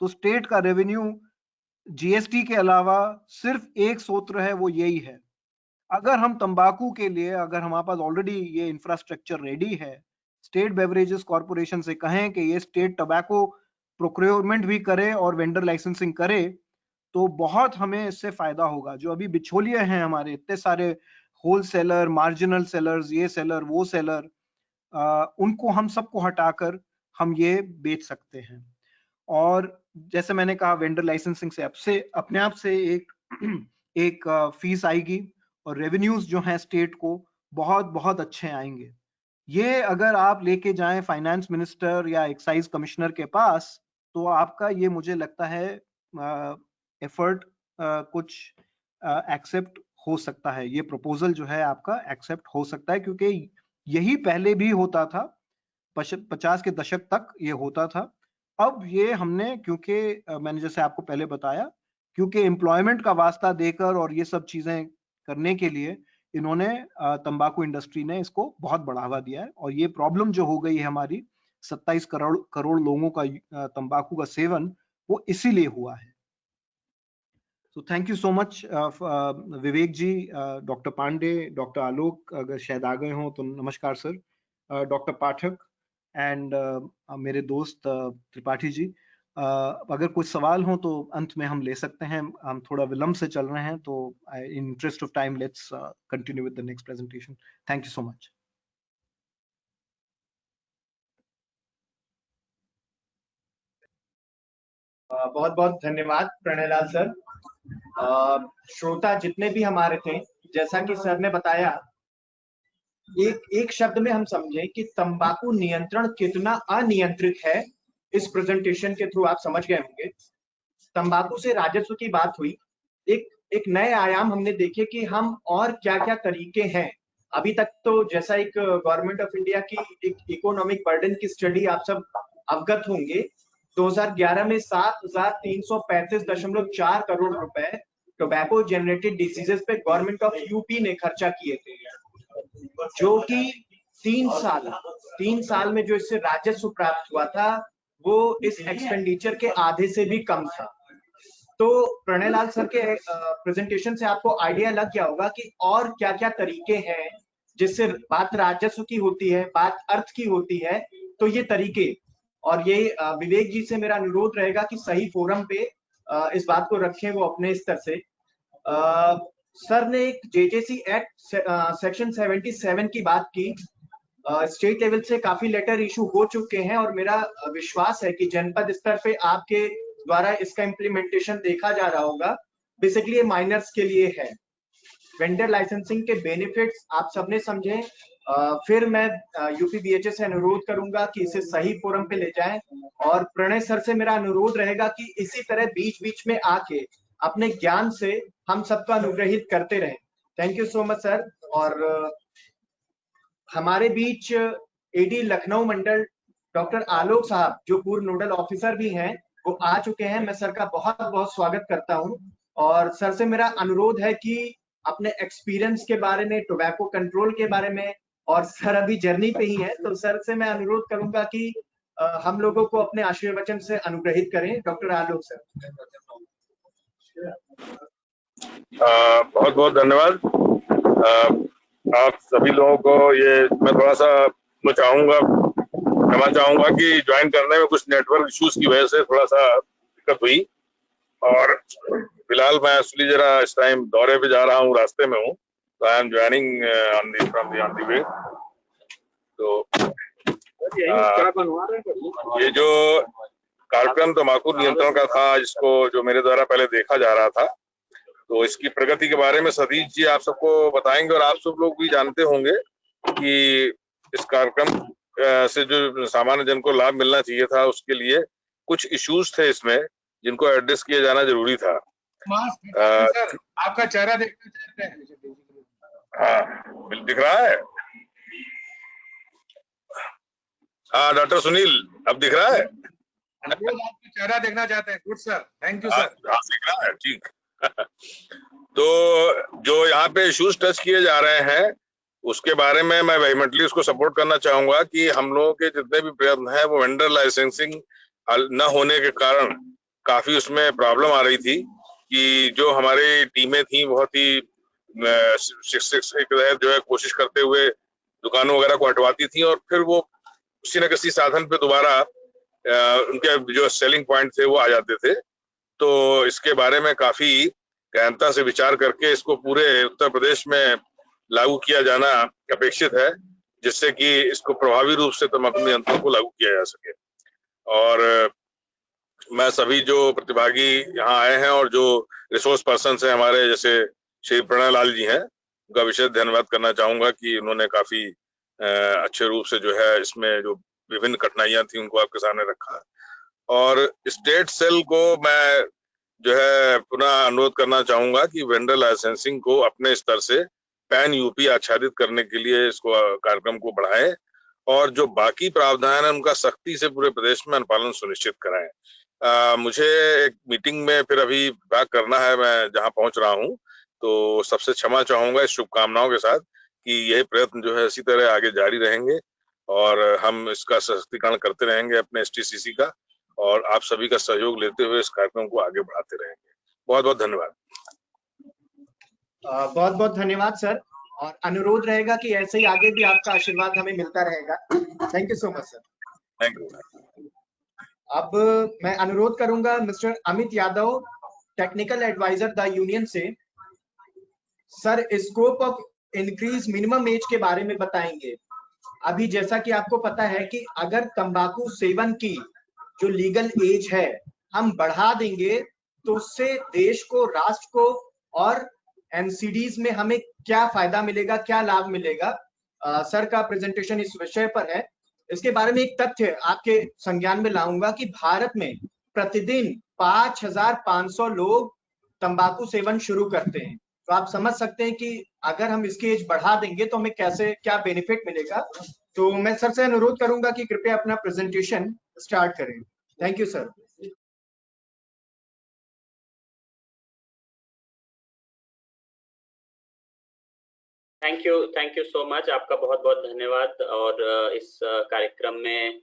तो स्टेट का रेवेन्यू जीएसटी के अलावा सिर्फ एक सूत्र है, वो यही है। अगर हम तंबाकू के लिए, अगर हमारे पास ऑलरेडी ये इंफ्रास्ट्रक्चर रेडी है, स्टेट बेवरेजेस कॉर्पोरेशन से कहें कि ये स्टेट टबैको प्रोक्योरमेंट भी करे और वेंडर लाइसेंसिंग करे, तो बहुत हमें इससे फायदा होगा। जो अभी बिचौलिए हैं हमारे, इतने सारे होल सेलर, मार्जिनल सेलर्स, ये सेलर वो सेलर, उनको हम सबको हटाकर हम ये बेच सकते हैं। और जैसे मैंने कहा, वेंडर लाइसेंसिंग से अपने आप से एक फीस आएगी और रेवेन्यूज जो हैं स्टेट को बहुत बहुत अच्छे आएंगे। ये अगर आप लेके जाएं फाइनेंस मिनिस्टर या एक्साइज कमिश्नर के पास, तो आपका ये मुझे लगता है एफर्ट कुछ एक्सेप्ट हो सकता है, ये प्रपोजल जो है आपका एक्सेप्ट हो सकता है, क्योंकि यही पहले भी होता था, 50 के दशक तक ये होता था। अब ये हमने, क्योंकि मैंने जैसे आपको पहले बताया, क्योंकि एम्प्लॉयमेंट का वास्ता देकर और ये सब चीजें करने के लिए इन्होंने तंबाकू इंडस्ट्री ने इसको बहुत बढ़ावा दिया है। और ये प्रॉब्लम जो हो गई है हमारी 27 करोड़ लोगों का तंबाकू का सेवन, वो इसीलिए हुआ है। So thank you so much Vivek ji, doctor Pandey, doctor Alok अगर शायद आ गए हों तो नमस्कार सर, डॉक्टर पाठक एंड मेरे दोस्त त्रिपाठी जी। अगर कुछ सवाल हो तो अंत में हम ले सकते हैं, हम थोड़ा विलंब से चल रहे हैं, तो इन interest of time let's continue with the next presentation. Thank you so much. बहुत बहुत धन्यवाद प्रणयलाल सर। श्रोता जितने भी हमारे थे, जैसा कि सर ने बताया, एक शब्द में हम समझे कि तंबाकू नियंत्रण कितना अनियंत्रित है, इस प्रेजेंटेशन के थ्रू आप समझ गए होंगे। तंबाकू से राजस्व की बात हुई, एक नए आयाम हमने देखे कि हम और क्या क्या तरीके हैं। अभी तक तो जैसा एक गवर्नमेंट ऑफ इंडिया की एक इकोनॉमिक बर्डन की स्टडी आप सब अवगत होंगे, 2011 में 7,335.4 करोड़ रुपए टोबैको जनरेटेड डिसीजेस पे गवर्नमेंट ऑफ यूपी ने खर्चा किए थे, जो कि 3 साल में जो इससे राजस्व प्राप्त हुआ था वो इस एक्सपेंडिचर के आधे से भी कम था। तो प्रणयलाल सर के प्रेजेंटेशन से आपको आइडिया लग गया होगा कि और क्या क्या तरीके हैं जिससे बात राजस्व की होती है, बात अर्थ की होती है। तो ये तरीके, और ये विवेक जी से मेरा अनुरोध रहेगा कि सही फोरम पे इस बात को रखें वो अपने स्तर से। सर ने एक जेजेसी एक्ट सेक्शन 77 की बात की। स्टेट लेवल से काफी लेटर इशू हो चुके हैं और मेरा विश्वास है कि जनपद स्तर पे आपके द्वारा इसका इम्प्लीमेंटेशन देखा जा रहा होगा। बेसिकली ये माइनर्स के लिए है। वेंडर लाइसेंसिंग के बेनिफिट्स आप सबने समझे। फिर मैं यूपी बीएचए से अनुरोध करूंगा कि इसे सही फोरम पे ले जाएं, और प्रणय सर से मेरा अनुरोध रहेगा कि इसी तरह बीच बीच में आके अपने ज्ञान से हम सबको अनुग्रहित करते रहें। Thank you so much sir. और हमारे बीच एडी लखनऊ मंडल डॉक्टर आलोक साहब, जो पूर्व नोडल ऑफिसर भी हैं, वो आ चुके हैं। मैं सर का बहुत बहुत स्वागत करता हूं, और सर से मेरा अनुरोध है कि अपने एक्सपीरियंस के बारे में, टोबैको कंट्रोल के बारे में, और सर अभी जर्नी पे ही है, तो सर से मैं अनुरोध करूंगा कि हम लोगों को अपने आशीर्वचन से अनुग्रहित करें। डॉक्टर आलोक सर। बहुत बहुत धन्यवाद। आप सभी लोगों को ये मैं थोड़ा सा क्षमा चाहूंगा कि ज्वाइन करने में कुछ नेटवर्क इश्यूज की वजह से थोड़ा सा दिक्कत हुई, और फिलहाल मैं एक्चुअली जरा इस टाइम दौरे पे जा रहा हूँ, रास्ते में हूँ, तो I am joining on the way. तो ये जो कार्यक्रम तंबाकू नियंत्रण का था, जिसको जो मेरे द्वारा पहले देखा जा रहा था, तो इसकी प्रगति के बारे में सतीश जी आप सबको बताएंगे, और आप सब लोग भी जानते होंगे कि इस कार्यक्रम से जो सामान्य जन को लाभ मिलना चाहिए था, उसके लिए कुछ इश्यूज थे इसमें जिनको एड्रेस किया जाना जरूरी था। सर, आपका चेहरा देखना चाहते हैं। हाँ, दिख रहा है? हाँ डॉक्टर सुनील, अब दिख रहा है? आपका चेहरा देखना चाहते हैं। Good sir, thank you sir. हाँ दिख रहा है, ठीक। तो जो यहाँ पे इश्यूज टच किए जा रहे हैं, उसके बारे में मैं वेहीमेंटली उसको सपोर्ट करना चाहूंगा कि हम लोगों के जितने भी प्रयत्न हैं, वो वेंडर लाइसेंसिंग न होने के कारण काफी उसमें प्रॉब्लम आ रही थी, कि जो हमारी टीमें थी बहुत ही 666 के तहत जो है कोशिश करते हुए दुकानों वगैरह को हटवाती थी और फिर वो किसी न किसी साधन पे दोबारा उनके जो सेलिंग पॉइंट थे वो आ जाते थे। तो इसके बारे में काफी गहनता से विचार करके इसको पूरे उत्तर प्रदेश में लागू किया जाना अपेक्षित है, जिससे कि इसको प्रभावी रूप से तंबाकू नियंत्रण को लागू किया जा सके। और मैं सभी जो प्रतिभागी यहाँ आए हैं और जो रिसोर्स पर्सन हैं हमारे, जैसे श्री प्रणय लाल जी हैं, उनका विशेष धन्यवाद करना चाहूंगा कि उन्होंने काफी अच्छे रूप से जो है इसमें जो विभिन्न कठिनाइयां थी उनको आपके सामने रखा। और स्टेट सेल को मैं जो है पुनः अनुरोध करना चाहूंगा कि वेंडर लाइसेंसिंग को अपने स्तर से पैन यूपी आच्छादित करने के लिए इसको कार्यक्रम को बढ़ाएं और जो बाकी प्रावधान है उनका सख्ती से पूरे प्रदेश में अनुपालन सुनिश्चित कराएं। मुझे एक मीटिंग में फिर अभी बैक करना है, मैं जहां पहुंच रहा हूं, तो सबसे क्षमा चाहूंगा इस शुभकामनाओं के साथ कि यह प्रयत्न जो है इसी तरह आगे जारी रहेंगे और हम इसका सशक्तिकरण करते रहेंगे अपने STCC का, और आप सभी का सहयोग लेते हुए इस कार्यक्रम को आगे बढ़ाते रहेंगे। बहुत बहुत धन्यवाद। बहुत बहुत धन्यवाद सर, और अनुरोध रहेगा कि ऐसे ही आगे भी आपका आशीर्वाद हमें मिलता रहेगा। Thank you so much sir. Thank you. अब मैं अनुरोध करूंगा mister Amit Yadav, technical adviser the union से। Sir scope of increase minimum age के बारे में बताएंगे। अभी जैसा कि आपको पता है कि अगर तंबाकू सेवन की जो लीगल एज है हम बढ़ा देंगे तो उससे देश को, राष्ट्र को और एनसीडीज में हमें क्या फायदा मिलेगा, क्या लाभ मिलेगा। सर का प्रेजेंटेशन इस विषय पर है। इसके बारे में एक तथ्य आपके संज्ञान में लाऊंगा कि भारत में प्रतिदिन 5,500 लोग तंबाकू सेवन शुरू करते हैं। तो आप समझ सकते हैं कि अगर हम इसकी एज बढ़ा देंगे तो हमें कैसे क्या बेनिफिट मिलेगा। तो मैं सर से अनुरोध करूंगा कि कृपया अपना प्रेजेंटेशन स्टार्ट करें। Thank you sir. Thank you so much. आपका बहुत बहुत धन्यवाद। और इस कार्यक्रम में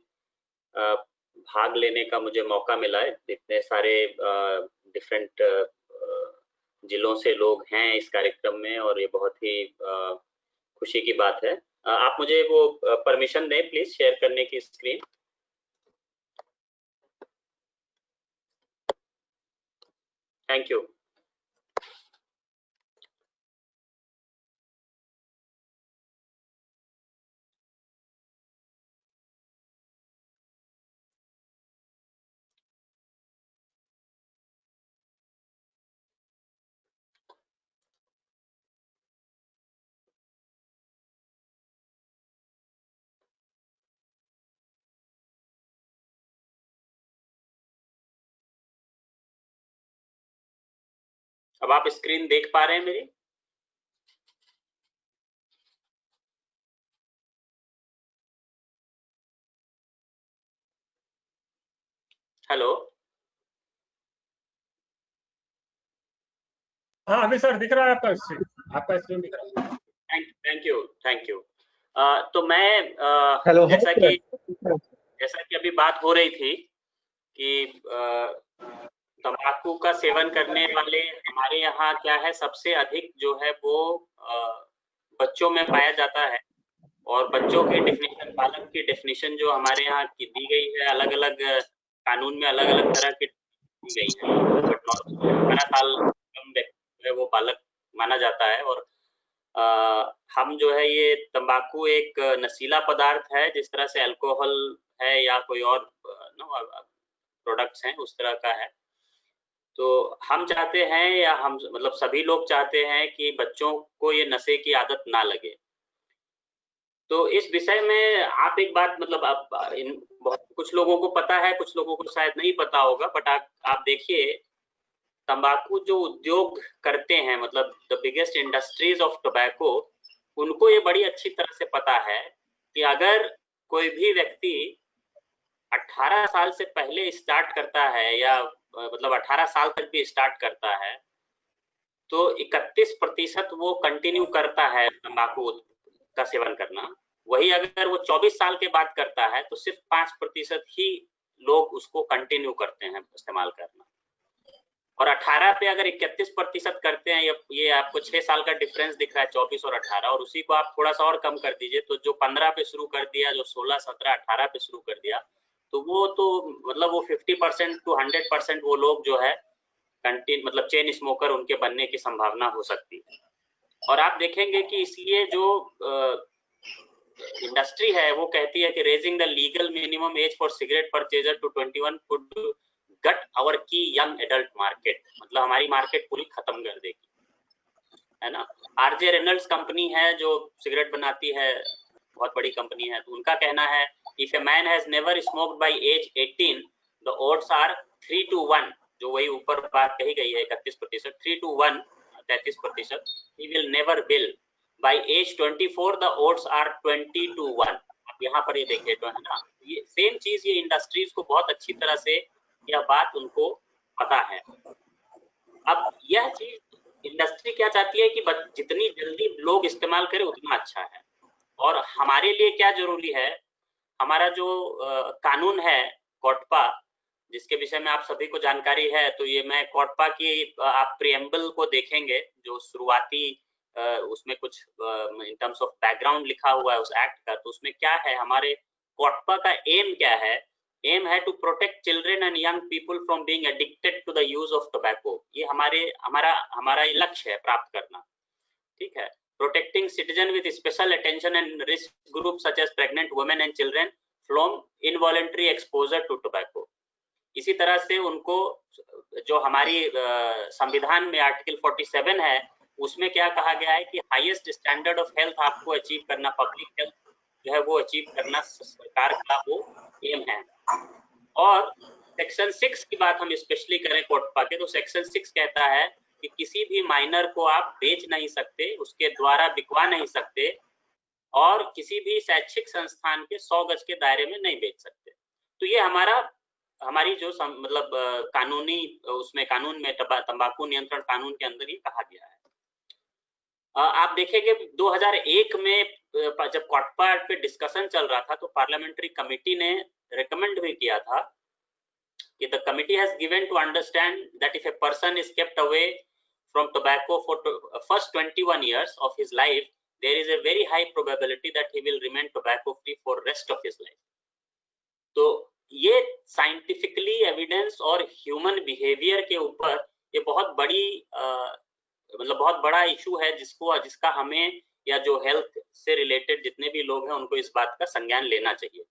भाग लेने का मुझे मौका मिला है। इतने सारे डिफरेंट जिलों से लोग हैं इस कार्यक्रम में और ये बहुत ही खुशी की बात है। आप मुझे वो परमिशन दें प्लीज शेयर करने की स्क्रीन। Thank you. अब आप स्क्रीन देख पा रहे हैं मेरी? हेलो। हाँ अभी सर दिख रहा है आपका स्क्रीन दिख रहा है। Thank you. तो मैं हेलो। जैसा कि अभी बात हो रही थी कि तंबाकू का सेवन करने वाले हमारे यहाँ क्या है, सबसे अधिक जो है वो बच्चों में पाया जाता है। और बच्चों की डेफिनेशन, बालक की डेफिनेशन जो हमारे यहाँ की दी गई है, अलग अलग कानून में अलग अलग तरह की दी गई है। बट 18 साल कम व्यक्ति है वो बालक माना जाता है। और हम जो है ये तंबाकू एक नशीला पदार्थ है, जिस तरह से अल्कोहल है या कोई और प्रोडक्ट्स हैं उस तरह का है। तो हम चाहते हैं, या हम मतलब सभी लोग चाहते हैं कि बच्चों को ये नशे की आदत ना लगे। तो इस विषय में आप एक बात, मतलब आप बहुत कुछ लोगों को पता है, कुछ लोगों को शायद नहीं पता होगा, बट आप देखिए तंबाकू जो उद्योग करते हैं, मतलब the biggest industries of tobacco, उनको ये बड़ी अच्छी तरह से पता है कि अगर कोई भी व्यक्ति 18 साल से पहले स्टार्ट करता है या मतलब 18 साल तक भी स्टार्ट करता है तो 31% वो कंटिन्यू करता है तंबाकू का सेवन करना। वही अगर वो 24 साल के बाद करता है तो सिर्फ 5% ही लोग उसको कंटिन्यू करते हैं इस्तेमाल करना। और 18 पे अगर 31% करते हैं, ये आपको 6 साल का डिफरेंस दिख रहा है 24 और 18, और उसी को आप थोड़ा सा और कम कर दीजिए तो जो 15 पे शुरू कर दिया, जो 16, 17, 18 पे शुरू कर दिया, तो वो तो मतलब वो 50% टू 100% वो लोग जो है मतलब चेन स्मोकर उनके बनने की संभावना हो सकती है। और आप देखेंगे कि इसलिए जो इंडस्ट्री है वो कहती है कि raising the legal minimum age for cigarette purchaser to 21 could gut our key young adult market, मतलब हमारी मार्केट पूरी खत्म कर देगी, है ना। आरजे रेनल्ड्स कंपनी है जो सिगरेट बनाती है, बहुत बड़ी कंपनी है, तो उनका कहना है if a man has never smoked by age 18 the odds are 3 to 1, जो वही ऊपर बात कही गई है 31%, 3 to 1 33%, he will never will by age 24 the odds are 20 to 1। आप यहाँ पर ये देखिए तो, है ना, ये सेम चीज ये इंडस्ट्रीज को बहुत अच्छी तरह से यह बात उनको पता है। अब यह चीज इंडस्ट्री क्या चाहती है कि जितनी जल्दी लोग इस्तेमाल करें उतना अच्छा है, और हमारे लिए क्या जरूरी है, हमारा जो कानून है कोटपा, जिसके विषय में आप सभी को जानकारी है, तो ये मैं कोटपा की आप प्रीएम्बल को देखेंगे जो शुरुआती उसमें कुछ इन टर्म्स ऑफ बैकग्राउंड लिखा हुआ है उस एक्ट का, तो उसमें क्या है, हमारे कोटपा का एम क्या है, एम है to protect children and young people from being addicted to the use of tobacco. ये हमारा लक्ष्य है प्राप्त करना, ठीक है। Protecting citizen with special attention and risk group such as pregnant women and children from involuntary exposure to tobacco. इसी तरह से उनको जो हमारी संविधान में आर्टिकल 47 है उसमें क्या कहा गया है कि हाईएस्ट स्टैंडर्ड ऑफ हेल्थ आपको अचीव करना, पब्लिक हेल्थ जो है वो अचीव करना सरकार का वो एम है। और सेक्शन 6 की बात हम स्पेशली करें कोटपा के, तो सेक्शन 6 कहता है कि किसी भी माइनर को आप बेच नहीं सकते, उसके द्वारा बिकवा नहीं सकते, और किसी भी शैक्षिक संस्थान के 100 गज के दायरे में नहीं बेच सकते। तो ये हमारी जो मतलब कानूनी उसमें कानून में तंबाकू नियंत्रण कानून के अंदर ही कहा गया है। आप देखेंगे 2001 में जब कोटपा पे डिस्कशन चल रहा था तो पार्लियामेंट्री कमेटी ने रिकमेंड भी किया था कि the committee has given to understand that if a person is kept away from tobacco for first 21 years of his life, there is a very high probability that he will remain tobacco free for rest of his life। तो ये scientifically evidence और human behaviour के ऊपर ये बहुत बड़ी मतलब बहुत बड़ा इशू है जिसका हमें या जो हेल्थ से रिलेटेड जितने भी लोग हैं उनको इस बात का संज्ञान लेना चाहिए।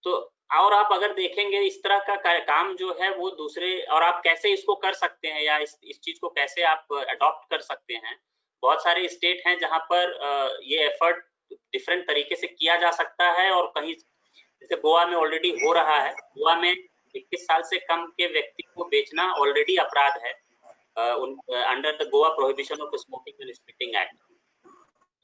तो और आप अगर देखेंगे इस तरह का काम जो है वो दूसरे, और आप कैसे इसको कर सकते हैं या इस चीज को कैसे आप अडॉप्ट कर सकते हैं। बहुत सारे स्टेट हैं जहां पर ये एफर्ट डिफरेंट तरीके से किया जा सकता है, और कहीं जैसे गोवा में ऑलरेडी हो रहा है। गोवा में 21 साल से कम के व्यक्ति को बेचना ऑलरेडी अपराध है under the Goa prohibition of smoking and spitting act.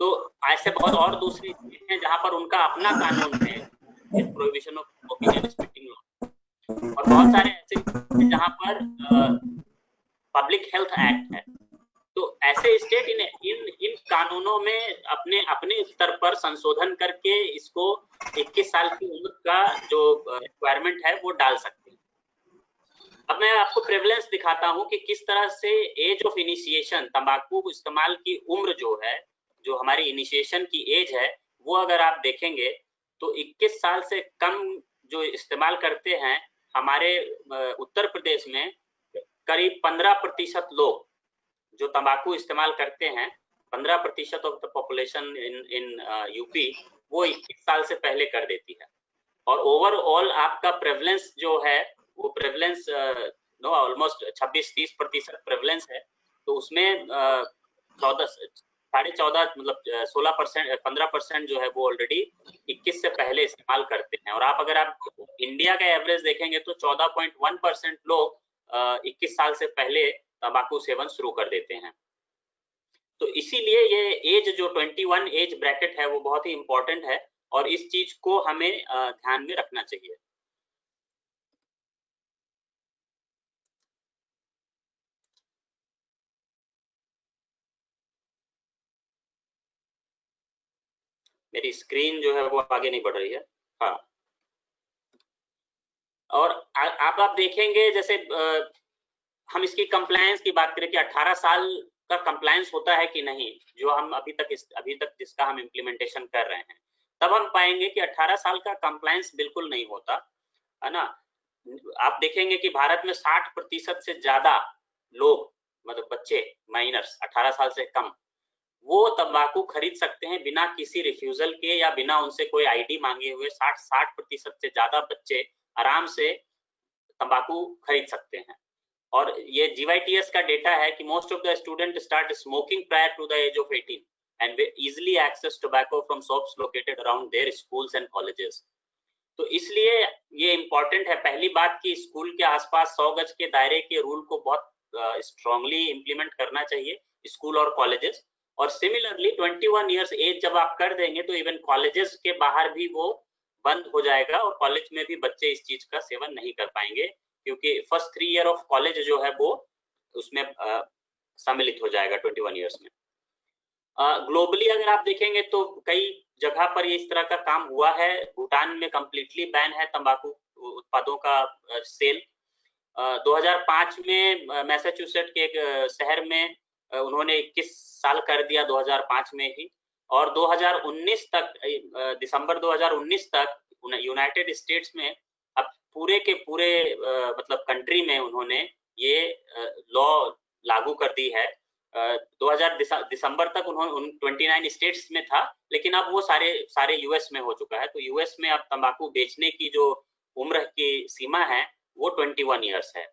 तो ऐसे बहुत और दूसरी स्टेट हैं जहां पर उनका अपना कानून है prohibition of smoking and spitting law, और बहुत सारे ऐसे जहां पर पब्लिक हेल्थ एक्ट है। तो ऐसे स्टेट इन कानूनों में अपने स्तर पर संशोधन करके इसको 21 साल की उम्र का जो रिक्वायरमेंट है वो डाल सकते हैं। अब मैं आपको प्रेवलेंस दिखाता हूं कि किस तरह से एज ऑफ इनिशिएशन, तंबाकू इस्तेमाल की उम्र जो है, जो हमारी इनिशिएशन की एज है, वो अगर आप देखेंगे तो 21 साल से कम जो इस्तेमाल करते हैं हमारे उत्तर प्रदेश में करीब 15% लोग जो तंबाकू इस्तेमाल करते हैं, 15% of the population in UP वो 21 साल से पहले कर देती है। और ओवरऑल आपका प्रेवलेंस जो है वो प्रेवलेंस ऑलमोस्ट 26-30% प्रेवलेंस है। तो उसमें 14.5 मतलब 16% 15% जो है वो ऑलरेडी 21 से पहले इस्तेमाल करते हैं। और अगर आप इंडिया का एवरेज देखेंगे तो 14.1% लोग 21 साल से पहले तंबाकू सेवन शुरू कर देते हैं। तो इसीलिए ये एज जो 21 एज ब्रैकेट है वो बहुत ही इंपॉर्टेंट है, और इस चीज को हमें ध्यान में रखना चाहिए। मेरी स्क्रीन जो है वो आगे नहीं बढ़ रही है। हाँ, और आप देखेंगे जैसे हम इसकी कंप्लायंस की बात करें कि 18 साल का कंप्लायंस होता है कि नहीं, जो हम अभी तक जिसका हम इम्प्लीमेंटेशन कर रहे हैं, तब हम पाएंगे कि 18 साल का कंप्लायंस बिल्कुल नहीं होता है ना। आप देखेंगे कि भारत में 60% से ज्यादा लोग, मतलब बच्चे माइनर्स 18 साल से कम, वो तंबाकू खरीद सकते हैं बिना किसी रिफ्यूजल के या बिना उनसे कोई आईडी मांगे हुए। 60% से ज्यादा बच्चे आराम से तंबाकू खरीद सकते हैं। और ये GYTS का डेटा है कि most of the student start smoking prior to the age of 18 and easily access tobacco from shops located around their schools and colleges. तो इसलिए ये इम्पोर्टेंट है, पहली बात कि स्कूल के आसपास 100 गज के दायरे के रूल को बहुत स्ट्रांगली इंप्लीमेंट करना चाहिए स्कूल और कॉलेजेस। और सिमिलरली 21 इयर्स एज जब आप कर देंगे तो इवन कॉलेजेस के बाहर भी वो बंद हो जाएगा और कॉलेज में भी बच्चे इस चीज का सेवन नहीं कर पाएंगे, क्योंकि फर्स्ट 3 ईयर ऑफ कॉलेज जो है वो उसमें सम्मिलित हो जाएगा 21 इयर्स में। ग्लोबली अगर आप देखेंगे तो कई जगह पर ये इस तरह का काम हुआ है। भूटान में कंप्लीटली बैन है तंबाकू उत्पादों का सेल। 2005 में मैसाचुसेट्स के एक शहर में उन्होंने 21 साल कर दिया 2005 में ही, और 2019 तक दिसंबर 2019 तक यूनाइटेड स्टेट्स में अब पूरे के पूरे मतलब कंट्री में उन्होंने ये लॉ लागू कर दी है। 2000 दिसंबर तक उन्होंने 29 स्टेट्स में था, लेकिन अब वो सारे यूएस में हो चुका है। तो यूएस में अब तंबाकू बेचने की जो उम्र की सीमा है वो 21 इयर्स है।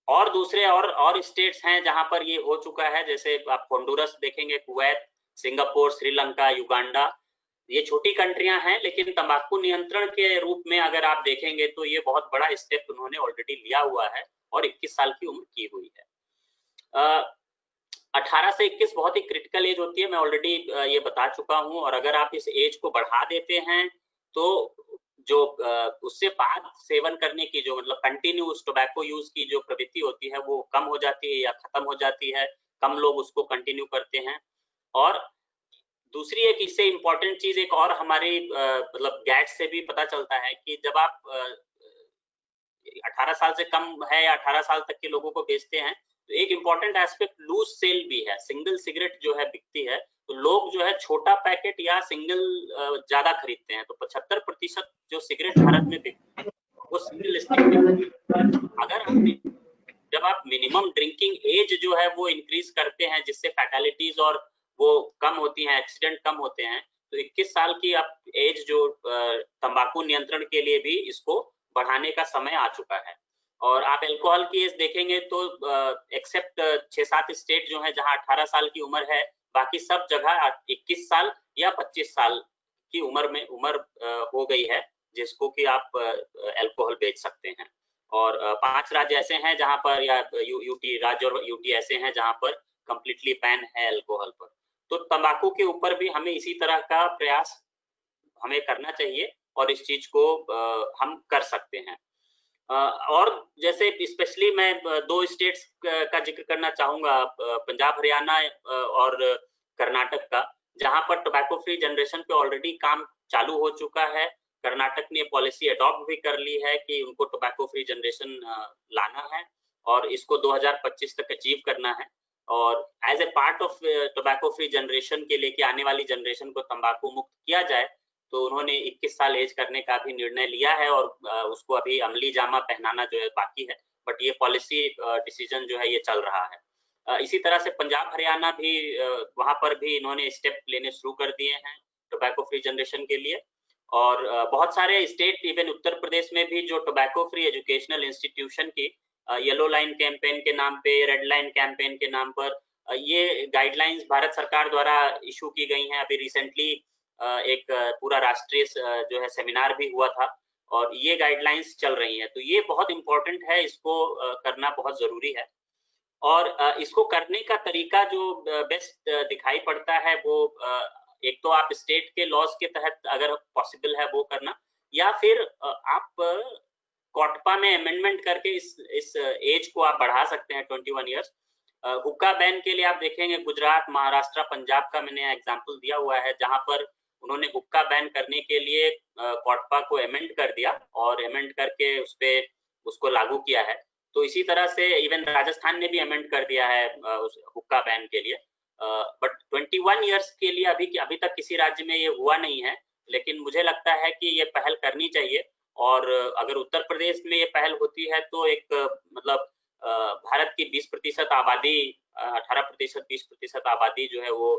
और दूसरे और स्टेट्स हैं जहां पर ये हो चुका है, जैसे आप होंडुरस देखेंगे, कुवैत, सिंगापुर, श्रीलंका, युगांडा। ये छोटी कंट्रियां हैं, लेकिन तंबाकू नियंत्रण के रूप में अगर आप देखेंगे तो ये बहुत बड़ा स्टेप उन्होंने ऑलरेडी लिया हुआ है और 21 साल की उम्र की हुई है। 18 से 21 बहुत ही क्रिटिकल एज होती है, मैं ऑलरेडी ये बता चुका हूं। और अगर आप इस एज को बढ़ा देते हैं तो जो उससे बाद सेवन करने की जो मतलब कंटिन्यूस टोबैको यूज की जो प्रवृत्ति होती है वो कम हो जाती है या खत्म हो जाती है, कम लोग उसको कंटिन्यू करते हैं। और दूसरी एक इससे इम्पोर्टेंट चीज एक और हमारी मतलब गैट से भी पता चलता है कि जब आप 18 साल से कम है या 18 साल तक के लोगों को बेचते हैं तो एक इम्पोर्टेंट एस्पेक्ट लूज सेल भी है। सिंगल सिगरेट जो है बिकती है तो लोग जो है छोटा पैकेट या सिंगल ज्यादा खरीदते हैं। तो 75% जो सिगरेट भारत में बिकती है वो सिंगल स्टिक। अगर जब आप मिनिमम ड्रिंकिंग एज जो है वो इंक्रीज करते हैं जिससे फैटेलिटीज और वो कम होती हैं, एक्सीडेंट कम होते हैं, तो 21 साल की आप एज जो तंबाकू नियंत्रण के लिए भी इसको बढ़ाने का समय आ चुका है। और आप अल्कोहल की एज देखेंगे तो एक्सेप्ट 6-7 स्टेट जो है जहां 18 साल की उम्र है, बाकी सब जगह 21 साल या 25 साल की उम्र हो गई है जिसको कि आप अल्कोहल बेच सकते हैं। और 5 राज्य ऐसे हैं जहां पर, या यूटी राज्य और यूटी ऐसे हैं जहां पर कंप्लीटली बैन है अल्कोहल पर। तो तंबाकू के ऊपर भी हमें इसी तरह का प्रयास हमें करना चाहिए और इस चीज को हम कर सकते हैं। और जैसे स्पेशली मैं 2 स्टेट्स का जिक्र करना चाहूंगा, पंजाब, हरियाणा और कर्नाटक का, जहां पर टोबैको फ्री जनरेशन पे ऑलरेडी काम चालू हो चुका है। कर्नाटक ने पॉलिसी अडॉप्ट भी कर ली है कि उनको टोबैको फ्री जनरेशन लाना है और इसको 2025 तक अचीव करना है। और as a part of tobacco free generation के लिए कि आने वाली जनरेशन को तंबाकू मुक्त किया जाए, तो उन्होंने 21 साल एज करने का भी निर्णय लिया है और उसको अभी अमली जामा पहनाना जो है बाकी है, बट ये पॉलिसी डिसीजन जो है ये चल रहा है। इसी तरह से पंजाब, हरियाणा भी वहां पर भी इन्होंने स्टेप लेने शुरू कर दिए हैं टोबैको फ्री जनरेशन के लिए। और बहुत सारे स्टेट, इवन उत्तर प्रदेश में भी जो टोबैको फ्री एजुकेशनल इंस्टीट्यूशन की येलो लाइन कैंपेन के नाम पे, रेड लाइन कैंपेन के नाम पर ये गाइडलाइंस भारत सरकार द्वारा इशू की गई हैं। अभी रिसेंटली एक पूरा राष्ट्रीय जो है सेमिनार भी हुआ था और ये गाइडलाइंस चल रही हैं। तो ये बहुत इंपॉर्टेंट है, इसको करना बहुत जरूरी है। और इसको करने का तरीका जो बेस्ट दिखाई पड़ता है वो एक तो आप स्टेट के लॉज के तहत अगर पॉसिबल है वो करना, या फिर आप कोटपा में अमेंडमेंट करके इस एज को आप बढ़ा सकते हैं 21 इयर्स। हुक्का बैन के लिए आप देखेंगे गुजरात, महाराष्ट्र, पंजाब का मैंने एग्जांपल दिया हुआ है जहां पर उन्होंने हुक्का बैन करने के लिए कोटपा को अमेंड कर दिया और अमेंड करके उसको लागू किया है। तो इसी तरह से इवन राजस्थान ने भी अमेंड कर दिया है उस हुक्का बैन के लिए। बट 21 इयर्स के लिए अभी तक किसी राज्य में ये हुआ नहीं है, लेकिन मुझे लगता है कि ये पहल करनी चाहिए। और अगर उत्तर प्रदेश में ये पहल होती है तो एक मतलब भारत की 20% आबादी, 18% 20% आबादी जो है वो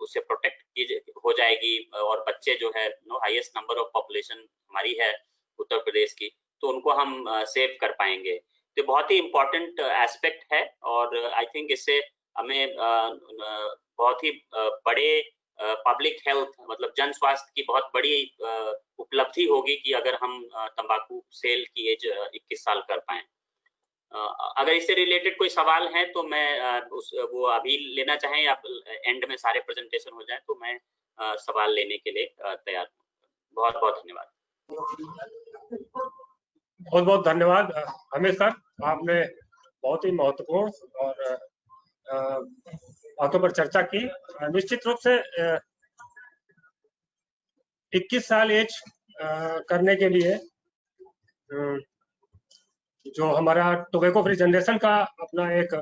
उससे प्रोटेक्ट हो जाएगी, और बच्चे जो है हाईएस्ट नंबर ऑफ पॉपुलेशन हमारी है उत्तर प्रदेश की, तो उनको हम सेव कर पाएंगे। तो बहुत ही इम्पोर्टेंट एस्पेक्ट है, और आई थिंक इससे हमें बहुत ही बड़े पब्लिक हेल्थ मतलब जन स्वास्थ्य की बहुत बड़ी उपलब्धि होगी कि अगर हम तंबाकू सेल की एज 21 साल कर पाए। अगर इससे रिलेटेड कोई सवाल है तो मैं वो अभी लेना चाहें या एंड में सारे प्रेजेंटेशन हो जाए तो मैं सवाल लेने के लिए तैयार हूँ। बहुत बहुत धन्यवाद। बहुत बहुत धन्यवाद अमित सर, आपने बहुत ही महत्वपूर्ण और बातों पर चर्चा की। निश्चित रूप से 21 साल एज करने के लिए जो हमारा टोबैको फ्री जनरेशन का अपना एक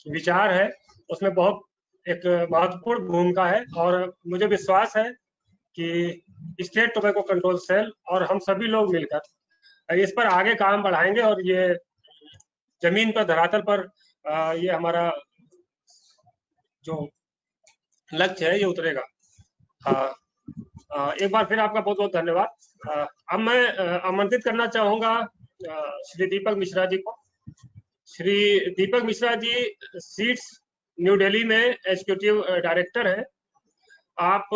विचार है, उसमें बहुत एक महत्वपूर्ण भूमिका है, और मुझे विश्वास है कि स्टेट टोबैको कंट्रोल सेल और हम सभी लोग मिलकर इस पर आगे काम बढ़ाएंगे, और ये जमीन पर धरातल पर ये हमारा जो लक्ष्य है ये उतरेगा। एक बार फिर आपका बहुत बहुत धन्यवाद। अब मैं आमंत्रित करना चाहूंगा श्री दीपक मिश्रा जी को। श्री दीपक मिश्रा जी सीड्स न्यू दिल्ली में एग्जीक्यूटिव डायरेक्टर हैं। आप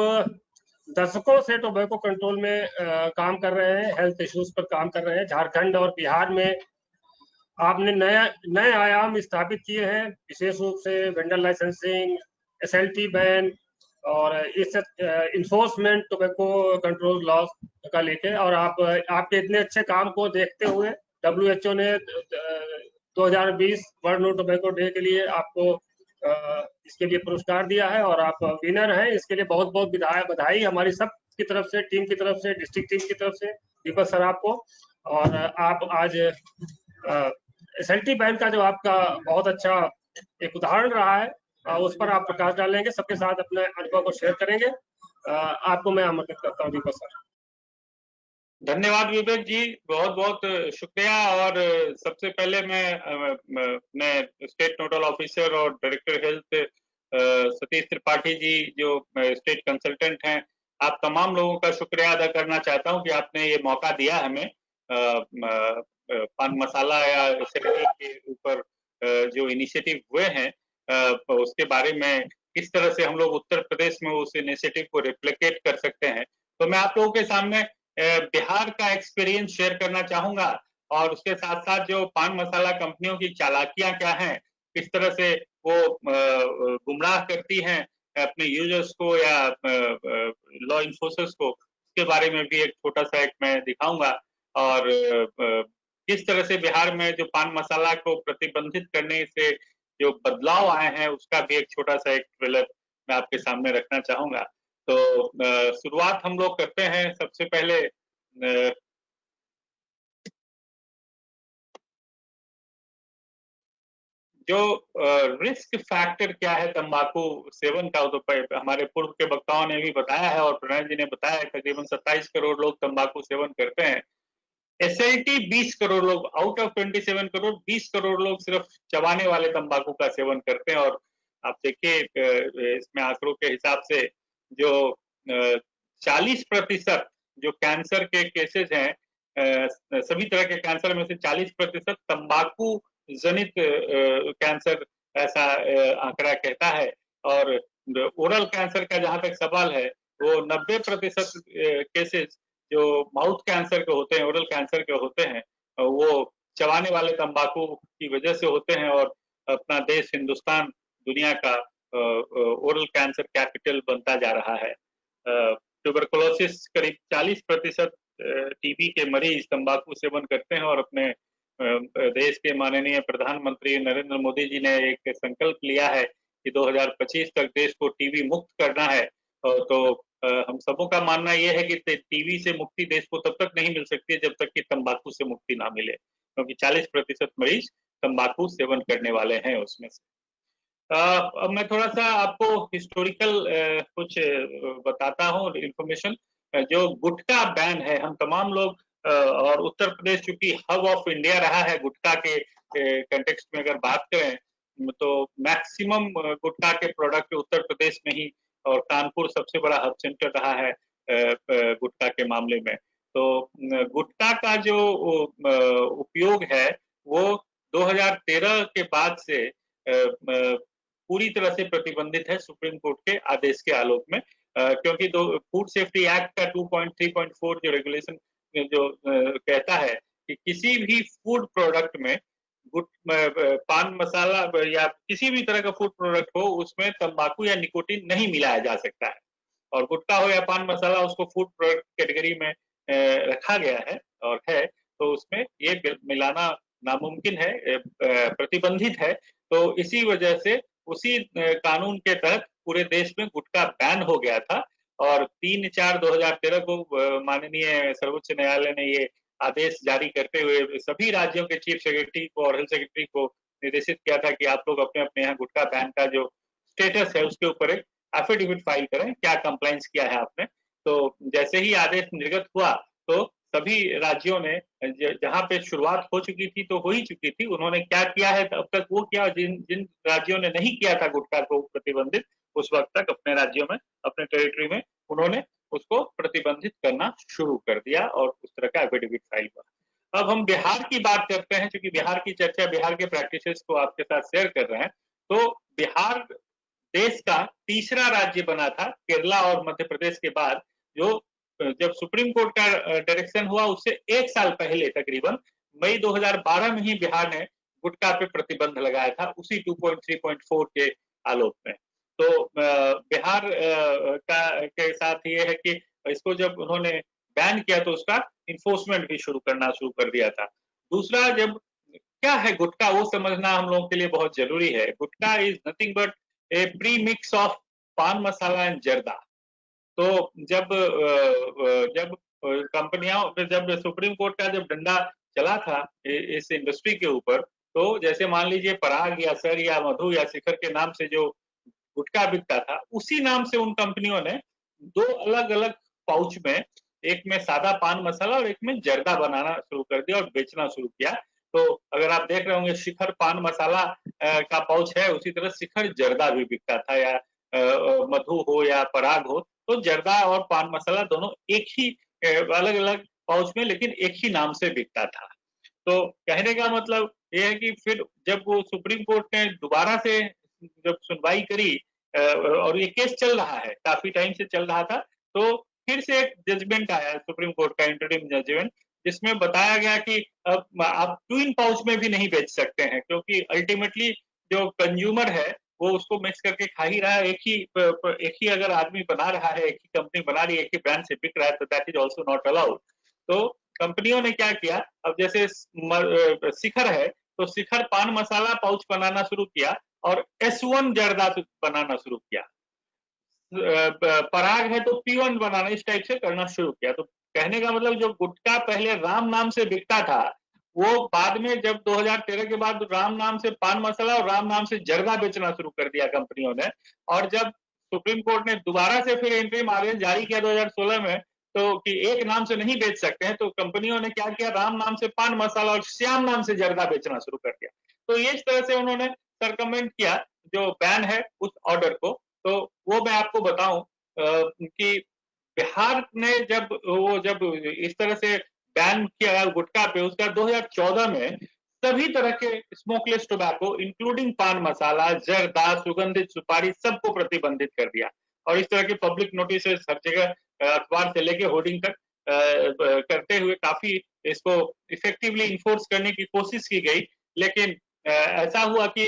दशकों से टोबैको कंट्रोल में काम कर रहे हैं, हेल्थ इश्यूज पर काम कर रहे हैं। झारखंड और बिहार में आपने नए आयाम स्थापित किए हैं, विशेष रूप से वेंडर लाइसेंसिंग, SLT बैन और इस इन्फोर्समेंट टोबैको कंट्रोल लॉ का लेके। और आपके इतने अच्छे काम को देखते हुए WHO ने 2020 वर्ल्ड नो टोबैको डे के लिए आपको इसके लिए पुरस्कार दिया है, और आप विनर हैं। इसके लिए बहुत बहुत बधाई हमारी सब की तरफ से, टीम की तरफ से, डिस्ट्रिक्ट टीम की तरफ से, दीपक सर आपको। और आप आज SLT बैन का जो आपका बहुत अच्छा एक उदाहरण रहा है, उस पर आप प्रकाश डालेंगे, सबके साथ अपने अनुभव को शेयर करेंगे। आपको मैं आमंत्रित करता हूँ दीपक सर। धन्यवाद विवेक जी, बहुत बहुत शुक्रिया। और सबसे पहले मैं स्टेट नोडल ऑफिसर और डायरेक्टर हेल्थ सतीश त्रिपाठी जी जो स्टेट कंसल्टेंट हैं, आप तमाम लोगों का शुक्रिया अदा करना चाहता हूं कि आपने ये मौका दिया हमें पान मसाला या SLT के ऊपर जो इनिशिएटिव हुए हैं उसके बारे में किस तरह से हम लोग उत्तर प्रदेश में उस इनिशिएटिव को रिप्लिकेट कर सकते हैं। तो मैं आप लोगों के सामने बिहार का एक्सपीरियंस शेयर करना चाहूंगा, और उसके साथ साथ जो पान मसाला कंपनियों की चालाकियां क्या हैं, किस तरह से वो गुमराह करती हैं अपने यूजर्स को या लॉ इन्फोर्सर्स को, उसके बारे में भी एक छोटा सा एक मैं दिखाऊंगा। और किस तरह से बिहार में जो पान मसाला को प्रतिबंधित करने से जो बदलाव आए हैं उसका भी एक छोटा सा एक ट्रेलर मैं आपके सामने रखना चाहूंगा। तो शुरुआत हम लोग करते हैं। सबसे पहले जो रिस्क फैक्टर क्या है तंबाकू सेवन का, तो हमारे पूर्व के वक्ताओं ने भी बताया है और प्रणय जी ने बताया है, तकरीबन 27 करोड़ लोग तंबाकू सेवन करते हैं। SLT 20 करोड़ लोग, आउट ऑफ 27 करोड़ 20 करोड़ लोग सिर्फ चबाने वाले तंबाकू का सेवन करते हैं। और आप देखिए इसमें आंकड़ों के हिसाब से जो 40% जो कैंसर के केसेस हैं, सभी तरह के कैंसर में से 40% तंबाकू जनित कैंसर, ऐसा आंकड़ा कहता है। और ओरल कैंसर का जहां तक सवाल है, वो 90% केसेस जो माउथ कैंसर के होते हैं, ओरल कैंसर के होते हैं, वो चबाने वाले तंबाकू की वजह से होते हैं। और अपना देश हिंदुस्तान दुनिया का ओरल कैंसर कैपिटल बनता जा रहा है। ट्यूबरकुलोसिस करीब 40% TB के मरीज तंबाकू सेवन करते हैं। और अपने देश के माननीय प्रधानमंत्री नरेंद्र मोदी जी ने एक संकल्प लिया है कि 2025 तक देश को TB मुक्त करना है। तो हम सबों का मानना यह है कि टीबी से मुक्ति देश को तब तक नहीं मिल सकती है जब तक कि तंबाकू से मुक्ति ना मिले, क्योंकि 40% मरीज तंबाकू सेवन करने वाले हैं उसमें से। अब मैं थोड़ा सा आपको हिस्टोरिकल कुछ बताता हूँ इंफॉर्मेशन। जो गुटखा बैन है, हम तमाम लोग और उत्तर प्रदेश चूंकि हब ऑफ इंडिया रहा है गुटखा के कंटेक्स्ट में अगर बात करें, तो मैक्सिमम गुटखा के प्रोडक्ट उत्तर प्रदेश में ही, और कानपुर सबसे बड़ा हब सेंटर रहा है गुटखा के मामले में। तो गुटखा का जो उपयोग है वो 2013 के बाद से पूरी तरह से प्रतिबंधित है सुप्रीम कोर्ट के आदेश के आलोक में, क्योंकि फूड सेफ्टी एक्ट का 2.3.4 जो रेगुलेशन जो कहता है कि किसी भी फूड प्रोडक्ट में पान मसाला या किसी भी तरह का फूड प्रोडक्ट हो उसमें तंबाकू या निकोटीन नहीं मिलाया जा सकता है, और गुटखा हो या पान मसाला उसको फूड प्रोडक्ट कैटेगरी में रखा गया है और है, तो उसमें ये मिलाना नामुमकिन है, प्रतिबंधित है। तो इसी वजह से उसी कानून के तहत पूरे देश में गुटखा बैन हो गया था, और 3/4/2013 को माननीय सर्वोच्च न्यायालय ने ये आदेश जारी करते हुए सभी राज्यों के चीफ सेक्रेटरी को और हेल्थ सेक्रेटरी को निर्देशित किया था कि आप लोग अपने अपने यहाँ गुटखा बैन का जो स्टेटस है उसके ऊपर एक एफिडेविट फाइल करें, क्या कंप्लाइंस किया है आपने। तो जैसे ही आदेश निर्गत हुआ तो सभी राज्यों ने जहां पे शुरुआत हो चुकी थी तो हो ही चुकी थी, उन्होंने क्या किया है अब तक वो किया, जिन राज्यों ने नहीं किया था गुटखा को प्रतिबंधित उस वक्त तक अपने राज्यों में अपने टेरिटरी में उन्होंने उसको प्रतिबंधित करना शुरू कर दिया और उस तरह का एफिडेविट फाइल हुआ। अब हम बिहार की बात करते हैं, क्योंकि बिहार की चर्चा बिहार के प्रैक्टिसेस को आपके साथ शेयर कर रहे हैं। तो बिहार देश का तीसरा राज्य बना था केरला और मध्य प्रदेश के बाद, जो जब सुप्रीम कोर्ट का डायरेक्शन हुआ उससे 1 साल पहले तकरीबन मई 2012 में ही बिहार ने गुटखा पे प्रतिबंध लगाया था उसी 2.3.4 के आलोक में। तो बिहार के साथ ये है कि इसको जब उन्होंने बैन किया तो उसका इन्फोर्समेंट भी शुरू कर दिया था। दूसरा, जब क्या है गुटखा वो समझना हम लोगों के लिए बहुत जरूरी है। Gutkha is nothing but a premix of paan masala and जर्दा। तो जब कंपनियां जब सुप्रीम कोर्ट का जब डंडा चला था इस इंडस्ट्री के ऊपर, तो जैसे मान लीजिए पराग या सर या मधु या शिखर के नाम से जो गुटखा बिकता था, उसी नाम से उन कंपनियों ने 2 अलग अलग पाउच में, एक में सादा पान मसाला और एक में जर्दा बनाना शुरू कर दिया और बेचना शुरू किया। तो अगर आप देख रहे होंगे शिखर पान मसाला का पाउच है, उसी तरह शिखर जर्दा भी बिकता था, या मधु हो या पराग हो, तो जर्दा और पान मसाला दोनों एक ही अलग अलग पाउच में लेकिन एक ही नाम से बिकता था। तो कहने का मतलब ये है कि फिर जब वो सुप्रीम कोर्ट ने दोबारा से जब सुनवाई करी और ये केस चल रहा है, काफी टाइम से चल रहा था, तो फिर से एक जजमेंट आया सुप्रीम कोर्ट का, इंटरिम जजमेंट, जिसमें बताया गया कि अब आप ट्विन पाउच में भी नहीं बेच सकते हैं, क्योंकि अल्टीमेटली जो कंज्यूमर है वो उसको मिक्स करके खा ही रहा है। एक ही अगर आदमी बना रहा है, एक ही कंपनी बना रही है, एक ही ब्रांड से बिक रहा है, तो that is also not allowed. तो कंपनियों ने क्या किया, अब जैसे शिखर है तो शिखर पान मसाला पाउच बनाना शुरू किया और S1 जर्दा बनाना शुरू किया। पराग है तो P1 बनाना, इस टाइप से करना शुरू किया। तो कहने का मतलब जो गुटखा पहले राम नाम से बिकता था, वो बाद में जब 2013 के बाद राम नाम से पान मसाला और राम नाम से जर्दा बेचना शुरू कर दिया कंपनियों ने। और जब सुप्रीम कोर्ट ने दोबारा से फिर इंटरिम आदेश जारी किया 2016 में, तो कि एक नाम से नहीं बेच सकते हैं, तो कंपनियों ने क्या किया, राम नाम से पान मसाला और श्याम नाम से जर्दा बेचना शुरू कर दिया। तो ये इस तरह से उन्होंने सरकमेंट किया जो बैन है उस ऑर्डर को। तो वो मैं आपको बताऊं कि बिहार ने जब इस तरह से बैन किया गुटखा पे, उसका 2014 में सभी तरह के स्मोकलेस टोबैको इंक्लूडिंग पान मसाला, जर्दा, सुगंधित सुपारी सबको प्रतिबंधित कर दिया। और इस तरह के पब्लिक नोटिस हर जगह अखबार से लेके होर्डिंग तक करते हुए काफी इसको इफेक्टिवली इन्फोर्स करने की कोशिश की गई। लेकिन ऐसा हुआ कि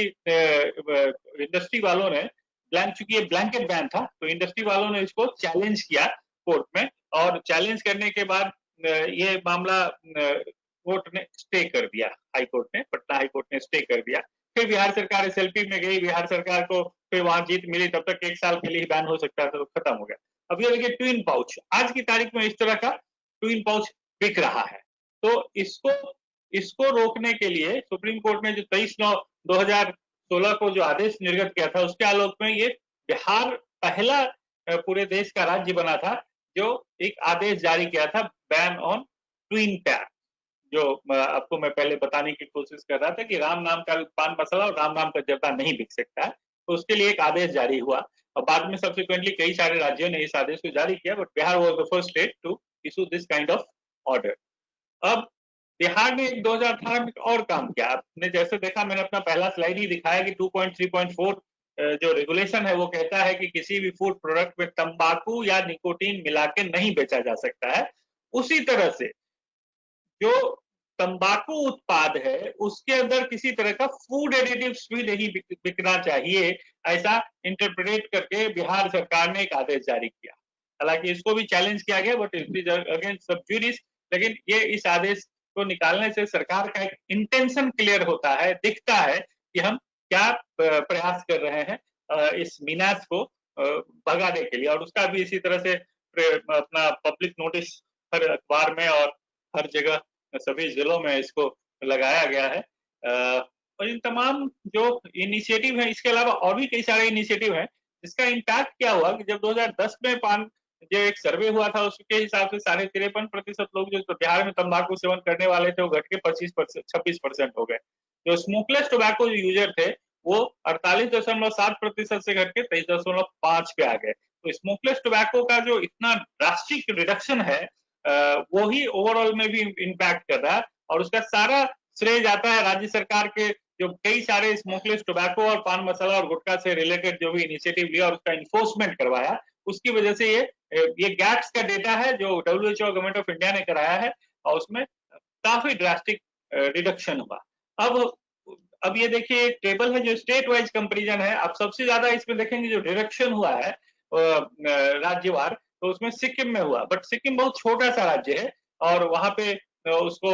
इंडस्ट्री वालों ने चूंकि ये ब्लैंकेट बैन था, तो इंडस्ट्री वालों ने इसको चैलेंज किया कोर्ट में, और चैलेंज करने के बाद ये मामला कोर्ट ने स्टे कर दिया, हाई कोर्ट ने, पटना हाई कोर्ट ने स्टे कर दिया। फिर बिहार सरकार SLP में गई, बिहार सरकार को फिर वहां जीत मिली, तब तक 1 साल के लिए बैन हो सकता था, तो खत्म हो गया। अब ये देखिए ट्विन पाउच, आज की तारीख में इस तरह का ट्विन पाउच बिक रहा है। तो इसको रोकने के लिए सुप्रीम कोर्ट ने जो 23/9/2016 को जो आदेश निर्गत किया था, उसके आलोक में ये बिहार पहला पूरे देश का राज्य बना था जो एक आदेश जारी किया था बैन ऑन ट्विन पैक, जो आपको मैं पहले बताने की कोशिश कर रहा था कि राम नाम का पान मसाला और राम नाम का जर्दा नहीं बिक सकता है। तो उसके लिए एक आदेश जारी हुआ और बाद में सब्सिक्वेंटली कई सारे राज्यों ने इस आदेश को जारी किया, but Bihar was the first state to issue this kind of order. अब बिहार ने 2018 में और काम किया। आपने जैसे देखा, मैंने अपना पहला स्लाइड ही दिखाया कि 2.3.4 जो रेगुलेशन है वो कहता है कि किसी भी फूड प्रोडक्ट में तंबाकू या निकोटीन मिला के नहीं बेचा जा सकता है। उसी तरह से जो तंबाकू उत्पाद है उसके अंदर किसी तरह का फूड एडिटिव्स भी नहीं बिकना चाहिए, ऐसा इंटरप्रेट करके बिहार सरकार ने एक आदेश जारी किया। हालांकि इसको भी चैलेंज किया गया, बट इट इज अगेंस्ट सब ज्यूरिस, लेकिन ये इस आदेश को निकालने से सरकार का एक इंटेंशन क्लियर होता है, दिखता है कि हम क्या प्रयास कर रहे हैं इस मीनास को भगाने के लिए। और उसका भी इसी तरह से अपना पब्लिक नोटिस हर अखबार में और हर जगह सभी जिलों में इसको लगाया गया है। और इन तमाम जो इनिशिएटिव है, इसके अलावा और भी कई सारे इनिशिएटिव हैं जिसका इम्पैक्ट क्या हुआ कि जब 2010 में पान जो एक सर्वे हुआ था उसके हिसाब से 53.5% लोग जो बिहार में तंबाकू सेवन करने वाले थे वो घट के 26% हो गए। जो स्मोकलेस टोबैको यूजर थे वो 48.7% से घट के 23.5 पे आ गए। तो स्मोकलेस टोबैको का जो इतना ड्रास्टिक रिडक्शन है वो ही ओवरऑल में भी इम्पैक्ट कर रहा है, और उसका सारा श्रेय जाता है राज्य सरकार के जो कई सारे स्मोकलेस टोबैको और पान मसाला और गुटखा से रिलेटेड जो भी इनिशिएटिव लिया और उसका इन्फोर्समेंट करवाया, उसकी वजह से ये गैट्स का डेटा है जो WHO गवर्नमेंट ऑफ इंडिया ने कराया है और उसमें काफी ड्रास्टिक रिडक्शन हुआ। अब ये देखिए एक टेबल है जो स्टेट वाइज कंपैरिजन है। आप सबसे ज्यादा इसमें देखेंगे जो रिडक्शन हुआ है राज्यवार, तो उसमें सिक्किम में हुआ, बट सिक्किम बहुत छोटा सा राज्य है और वहां पे उसको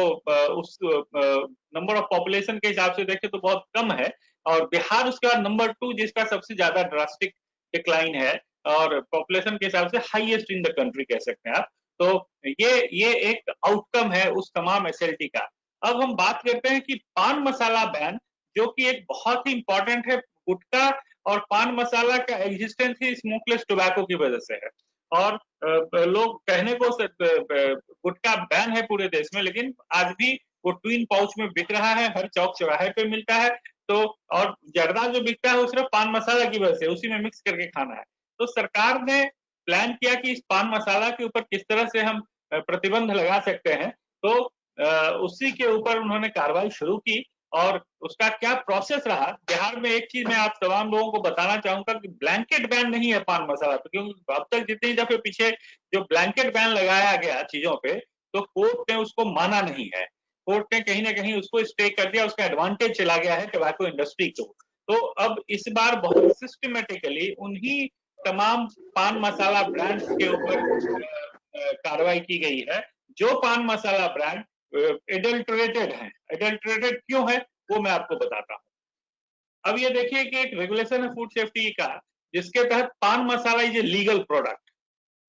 उस नंबर ऑफ पॉपुलेशन के हिसाब से देखें तो बहुत कम है, और बिहार उसका नंबर 2 जिसका सबसे ज्यादा ड्रास्टिक डिक्लाइन है और पॉपुलेशन के हिसाब से हाईएस्ट इन द कंट्री कह सकते हैं आप। तो ये एक आउटकम है उस तमाम एसएलटी का। अब हम बात करते हैं कि पान मसाला बैन, जो कि एक बहुत ही इंपॉर्टेंट है। गुटखा और पान मसाला का एग्जिस्टेंस ही स्मोकलेस टोबैको की वजह से है, और लोग कहने को गुटखा बैन है पूरे देश में, लेकिन आज भी वो ट्विन पाउच में बिक रहा है, हर चौक चौराहे पे मिलता है। तो और जर्दा जो बिकता है वो सिर्फ पान मसाला की वजह से, उसी में मिक्स करके खाना है। तो सरकार ने प्लान किया कि इस पान मसाला के ऊपर किस तरह से हम प्रतिबंध लगा सकते हैं, तो उसी के ऊपर उन्होंने कार्रवाई शुरू की और उसका क्या प्रोसेस रहा। बिहार में एक चीज मैं आप तमाम लोगों को बताना चाहूंगा कि ब्लैंकेट बैन नहीं है पान मसाला पे, क्योंकि अब तक जितनी दफे पीछे जो ब्लैंकेट बैन लगाया गया चीजों पे, तो कोर्ट ने उसको माना नहीं है। कोर्ट ने कहीं ना कहीं उसको स्टे कर दिया, उसका एडवांटेज चला गया है टोबैको इंडस्ट्री को। तो अब इस बार बहुत सिस्टमेटिकली उन्हीं तमाम पान मसाला ब्रांड के ऊपर कार्रवाई की गई है जो पान मसाला ब्रांड एडल्टरेटेड है। एडल्टरेटेड क्यों है वो मैं आपको बताता हूं। अब ये देखिए कि एक रेगुलेशन है फूड सेफ्टी का जिसके तहत पान मसाला इज ए लीगल प्रोडक्ट,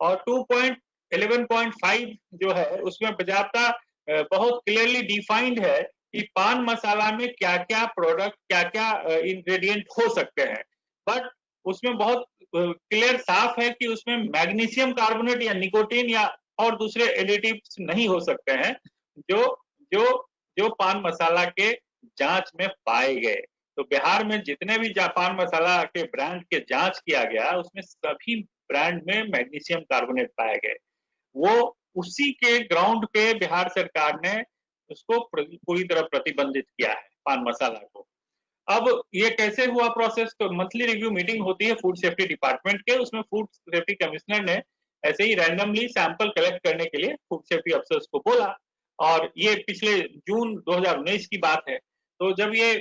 और 2.11.5 जो है उसमें बजाबता बहुत क्लियरली डिफाइंड है कि पान मसाला में क्या क्या प्रोडक्ट, क्या क्या इंग्रेडिएंट हो सकते हैं। बट उसमें बहुत क्लियर साफ है कि उसमें मैग्नीशियम कार्बोनेट या निकोटीन या और दूसरे एडिटिव्स नहीं हो सकते हैं जो जो जो पान मसाला के जांच में पाए गए। तो बिहार में जितने भी पान मसाला के ब्रांड के जांच किया गया उसमें सभी ब्रांड में मैग्नीशियम कार्बोनेट पाए गए। वो उसी के ग्राउंड पे बिहार सरकार ने उसको पूरी तरह प्रतिबंधित किया है पान मसाला को। अब ये कैसे हुआ प्रोसेस, तो मंथली रिव्यू मीटिंग होती है फूड सेफ्टी डिपार्टमेंट के, उसमें फूड सेफ्टी कमिश्नर ने ऐसे ही रैंडमली सैंपल कलेक्ट करने के लिए फूड सेफ्टी अफसर्स को बोला, और ये पिछले जून 2019 की बात है। तो जब ये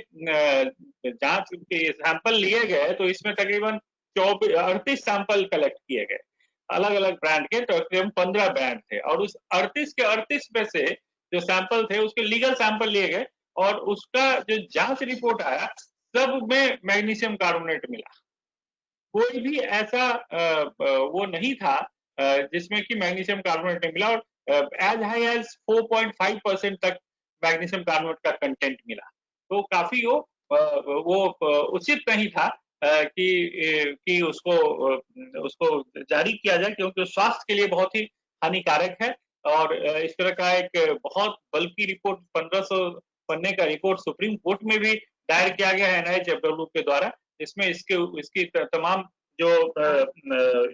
जांच के सैंपल लिए गए तो इसमें तकरीबन 38 सैंपल कलेक्ट किए गए अलग अलग ब्रांड के, तो तकरीबन 15 ब्रांड थे, और उस 38 के 38 में से जो सैंपल थे उसके लीगल सैंपल लिए गए और उसका जो जांच रिपोर्ट आया सब में मैग्नीशियम कार्बोनेट मिला। कोई भी ऐसा वो नहीं था जिसमें कि मैग्नीशियम कार्बोनेट नहीं मिला, और एज हाई एज 4.5% तक मैग्नीशियम कार्बोनेट का कंटेंट मिला। तो काफी वो उचित नहीं था कि उसको जारी किया जाए, क्योंकि स्वास्थ्य के लिए बहुत ही हानिकारक है। और इस तरह का एक बहुत बल्कि रिपोर्ट 1500 पन्ने का रिपोर्ट सुप्रीम कोर्ट में भी दायर किया गया है NIHFW के द्वारा, जिसमें इसकी तमाम जो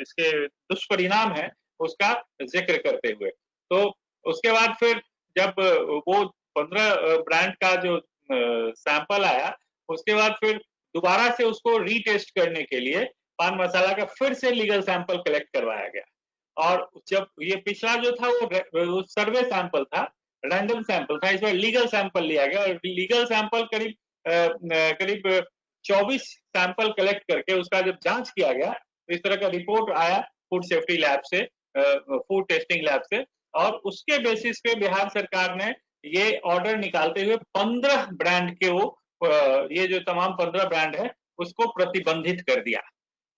इसके दुष्परिणाम है उसका जिक्र करते हुए। तो उसके बाद फिर जब वो 15 ब्रांड का जो सैंपल आया, उसके बाद फिर दोबारा से उसको रीटेस्ट करने के लिए पान मसाला का फिर से लीगल सैंपल कलेक्ट करवाया गया। और जब ये पिछला जो था वो सर्वे सैंपल था, रैंडम सैंपल था, इस बार लीगल सैंपल लिया गया, और लीगल सैंपल करीब 24 सैंपल कलेक्ट करके उसका जब जांच किया गया तो इस तरह का रिपोर्ट आया फूड सेफ्टी लैब से, फूड टेस्टिंग लैब से, और उसके बेसिस पे बिहार सरकार ने ये ऑर्डर निकालते हुए 15 ब्रांड के ये जो तमाम 15 ब्रांड है उसको प्रतिबंधित कर दिया।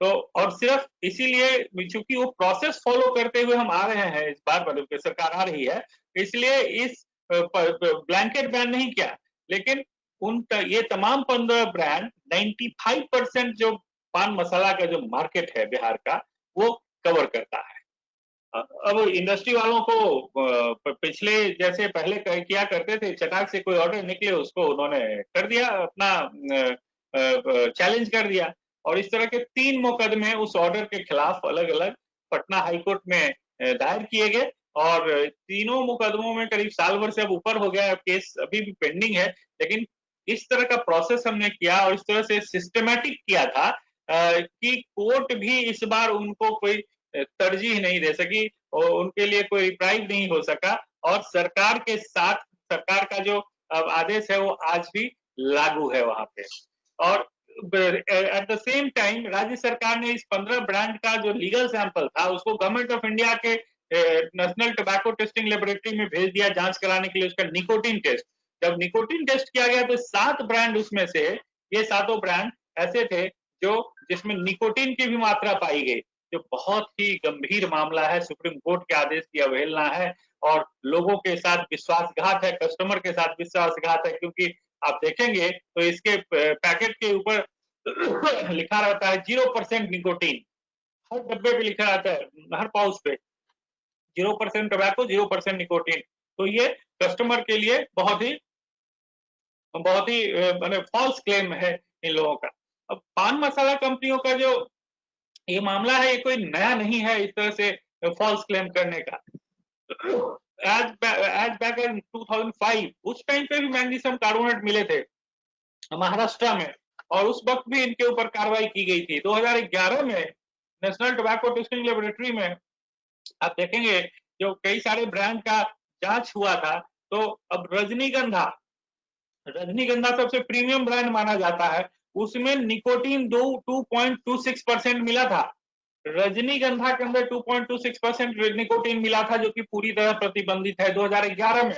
तो और सिर्फ इसीलिए चूंकि वो प्रोसेस फॉलो करते हुए हम आ रहे हैं, इस बार सरकार आ रही है, इसलिए इस ब्लैंकेट बैन नहीं किया, लेकिन ये तमाम 15 ब्रांड 95% जो पान मसाला का जो मार्केट है बिहार का वो कवर करता है। अब इंडस्ट्री वालों को पिछले जैसे पहले किया करते थे, चटाक से कोई ऑर्डर निकले उसको उन्होंने कर दिया, अपना चैलेंज कर दिया, और इस तरह के 3 मुकदमे उस ऑर्डर के खिलाफ अलग अलग पटना हाईकोर्ट में दायर किए गए, और तीनों मुकदमों में करीब साल भर से अब ऊपर हो गया, केस अभी भी पेंडिंग है। लेकिन इस तरह का प्रोसेस हमने किया और इस तरह से सिस्टमैटिक किया था कि कोर्ट भी इस बार उनको कोई तरजीह नहीं दे सकी और उनके लिए कोई रिप्राइव नहीं हो सका, और सरकार के साथ सरकार का जो आदेश है वो आज भी लागू है वहां पे। और एट द सेम टाइम राज्य सरकार ने इस 15 ब्रांड का जो लीगल सैंपल था उसको गवर्नमेंट ऑफ इंडिया के नेशनल टोबैको टेस्टिंग लेबोरेटरी में भेज दिया जांच कराने के लिए उसका निकोटीन टेस्ट। जब निकोटीन टेस्ट किया गया तो 7 ब्रांड उसमें से, ये 7 ब्रांड ऐसे थे जिसमें निकोटीन की भी मात्रा पाई गई, जो बहुत ही गंभीर मामला है, सुप्रीम कोर्ट के आदेश की अवहेलना है और लोगों के साथ विश्वासघात है, कस्टमर के साथ विश्वासघात है। क्योंकि आप देखेंगे तो इसके पैकेट के ऊपर लिखा रहता है 0% निकोटीन, हर डब्बे पे लिखा रहता है, हर पाउच पे 0% टोबैको 0% निकोटीन। तो ये कस्टमर के लिए बहुत ही मैंने फॉल्स क्लेम है इन लोगों का। अब पान मसाला कंपनियों का जो ये मामला है ये कोई नया नहीं है इस तरह से फॉल्स क्लेम करने का। एज बैक इन 2005 उस टाइम पे भी मैग्नीशियम कार्बोनेट मिले थे महाराष्ट्र में, और उस वक्त भी इनके ऊपर कार्रवाई की गई थी। 2011 में नेशनल टोबैको टेस्टिंग लेबोरेटरी में आप देखेंगे जो कई सारे ब्रांड का जांच हुआ था, तो अब रजनीगंधा सबसे प्रीमियम ब्रांड माना जाता है, उसमें निकोटीन 2.26% मिला था। रजनीगंधा के अंदर 2.26% निकोटीन मिला था, जो कि पूरी तरह प्रतिबंधित है 2011 में।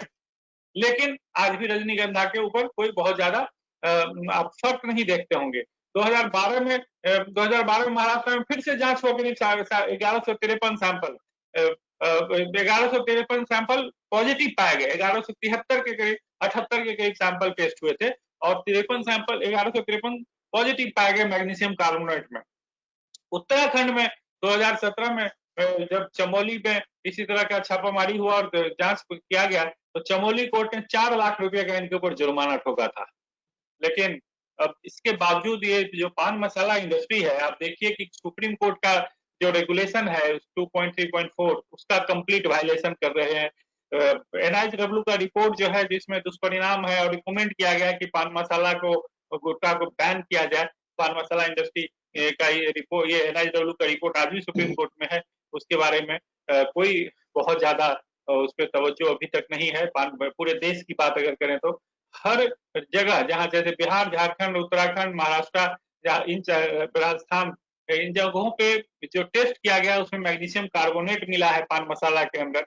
लेकिन आज भी रजनीगंधा के ऊपर कोई बहुत ज्यादा आप फर्क नहीं देखते होंगे। 2012 में महाराष्ट्र में फिर से जांच हो गई, 1153 सैंपल पॉजिटिव पाए गए। 1173 के करीब 78 के करीब सैंपल टेस्ट हुए थे और 1153 पॉजिटिव पाए गए मैग्नीशियम कार्बोनेट में। उत्तराखंड में 2017 में जब चमोली में इसी तरह का छापामारी हुआ और जांच किया गया तो चमोली कोर्ट ने 4 लाख रुपए का इनके ऊपर जुर्माना ठोका था। लेकिन अब इसके बावजूद ये जो पान मसाला इंडस्ट्री है, आप देखिए कि सुप्रीम कोर्ट का जो रेगुलेशन है 2.3.4 उसका कंप्लीट वायलेशन कर रहे हैं। NIHW का रिपोर्ट जो है जिसमें दुष्परिणाम है और रिकमेंड किया गया कि पान मसाला को गुटखा को बैन किया जाए। पान मसाला इंडस्ट्री का ये रिपोर्ट, ये NIHW का रिपोर्ट आज भी सुप्रीम कोर्ट में है, उसके बारे में कोई बहुत ज्यादा उस पर तवज्जो अभी तक नहीं है। पूरे देश की बात अगर करें तो हर जगह जहां जैसे बिहार, झारखंड, उत्तराखंड, महाराष्ट्र, राजस्थान, इन जगहों पे जो टेस्ट किया गया उसमें मैग्नीशियम कार्बोनेट मिला है पान मसाला के अंदर।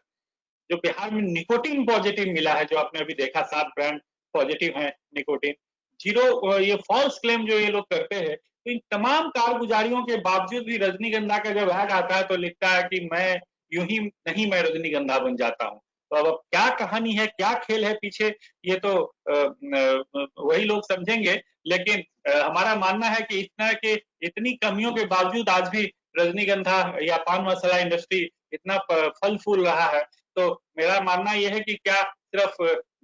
जो बिहार में निकोटीन पॉजिटिव मिला है, जो आपने अभी देखा 7 ब्रांड पॉजिटिव है निकोटीन, 0 ये फॉल्स क्लेम जो ये लोग करते हैं। तो इन तमाम कारगुजारियों के बावजूद भी रजनीगंधा का जब ऐड आता है तो लिखता है कि मैं यूं ही नहीं मैं रजनीगंधा बन जाता हूँ। तो अब क्या कहानी है, क्या खेल है पीछे, ये तो वही लोग समझेंगे। लेकिन हमारा मानना है कि इतनी कमियों के बावजूद आज भी रजनीगंधा या पान मसाला इंडस्ट्री इतना फल फूल रहा है। तो मेरा मानना यह है कि क्या सिर्फ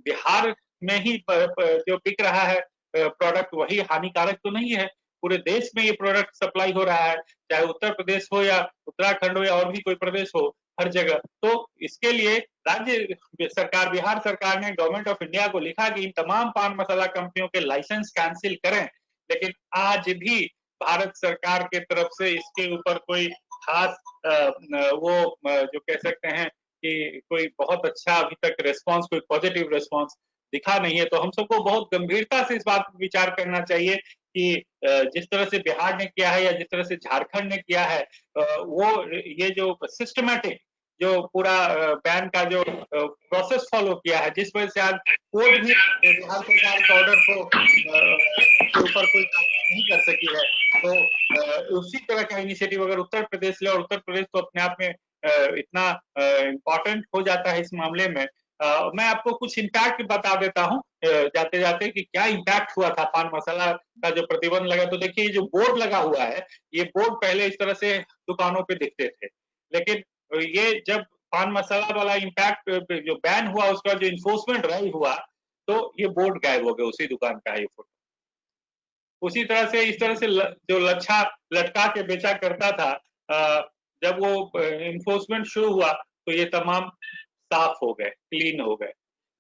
बिहार में ही जो बिक रहा है प्रोडक्ट वही हानिकारक तो नहीं है, पूरे देश में ये प्रोडक्ट सप्लाई हो रहा है, चाहे उत्तर प्रदेश हो या उत्तराखंड हो या और भी कोई प्रदेश हो, हर जगह। तो इसके लिए राज्य सरकार, बिहार सरकार ने गवर्नमेंट ऑफ इंडिया को लिखा कि इन तमाम पान मसाला कंपनियों के लाइसेंस कैंसिल करें, लेकिन आज भी भारत सरकार के तरफ से इसके ऊपर कोई खास जो कह सकते हैं कि कोई बहुत अच्छा अभी तक रेस्पॉन्स, कोई पॉजिटिव रेस्पॉन्स दिखा नहीं है। तो हम सबको बहुत गंभीरता से इस बात पर विचार करना चाहिए कि जिस तरह से बिहार ने किया है या जिस तरह से झारखंड ने किया है, वो ये जो सिस्टमैटिक जो पूरा बैन का जो प्रोसेस फॉलो किया है, जिस वजह से आज कोर्ट भी बिहार सरकार के ऑर्डर को ऊपर कोई नहीं कर सकी है। तो उसी तरह का इनिशिएटिव अगर उत्तर प्रदेश ले, और उत्तर प्रदेश तो अपने आप में इतना इम्पोर्टेंट हो जाता है इस मामले में। मैं आपको कुछ इम्पैक्ट बता देता हूँ जाते जाते कि क्या इम्पैक्ट हुआ था पान मसाला का जो प्रतिबंध लगा। तो देखिए, ये जो बोर्ड लगा हुआ है, ये बोर्ड पहले इस तरह से दुकानों पे दिखते थे, लेकिन ये जब पान मसाला वाला इम्पैक्ट जो बैन हुआ, उसका जो इन्फोर्समेंट ड्राइव हुआ, तो ये बोर्ड गायब हो गया, उसी दुकान का ये फोटो। उसी तरह से इस तरह से जो लच्छा लटका के बेचा करता था, जब वो इन्फोर्समेंट शुरू हुआ तो ये तमाम साफ हो गए, क्लीन हो गए।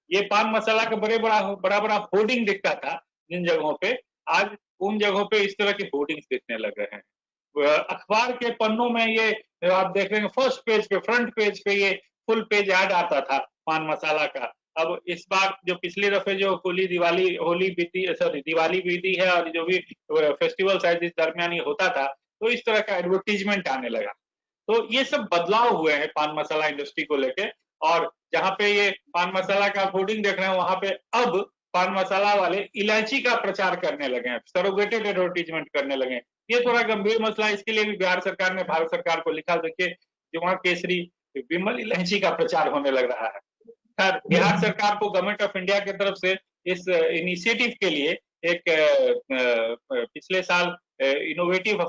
ये पान मसाला का बड़ा होर्डिंग दिखता था जिन जगहों पे, आज उन जगहों पे इस तरह के होर्डिंग्स दिखने लगे हैं। अखबार के पन्नों में ये आप देख रहे हैं, फर्स्ट पेज पे, फ्रंट पेज पे ये फुल पेज ऐड आता था पान मसाला का। अब इस बार जो पिछली दफे जो दिवाली बीती है, और जो भी फेस्टिवल है जिस दरमियान ये होता था, तो इस तरह का एडवर्टीजमेंट आने लगा। तो ये सब बदलाव हुए हैं पान मसाला इंडस्ट्री को लेके। और जहाँ पे ये पान मसाला का होर्डिंग देख रहे हैं, वहां पे अब पान मसाला वाले इलायची का प्रचार करने लगे हैं, सरोगेटेड एडवर्टीजमेंट करने लगे हैं। ये थोड़ा गंभीर मसला है, इसके लिए भी बिहार सरकार ने भारत सरकार को लिखा। देखिए, जुआ केसरी विमल इलायची का प्रचार होने लग रहा है। खैर, बिहार सरकार को गवर्नमेंट ऑफ इंडिया की तरफ से इस इनिशिएटिव के लिए एक पिछले साल इनोवेटिव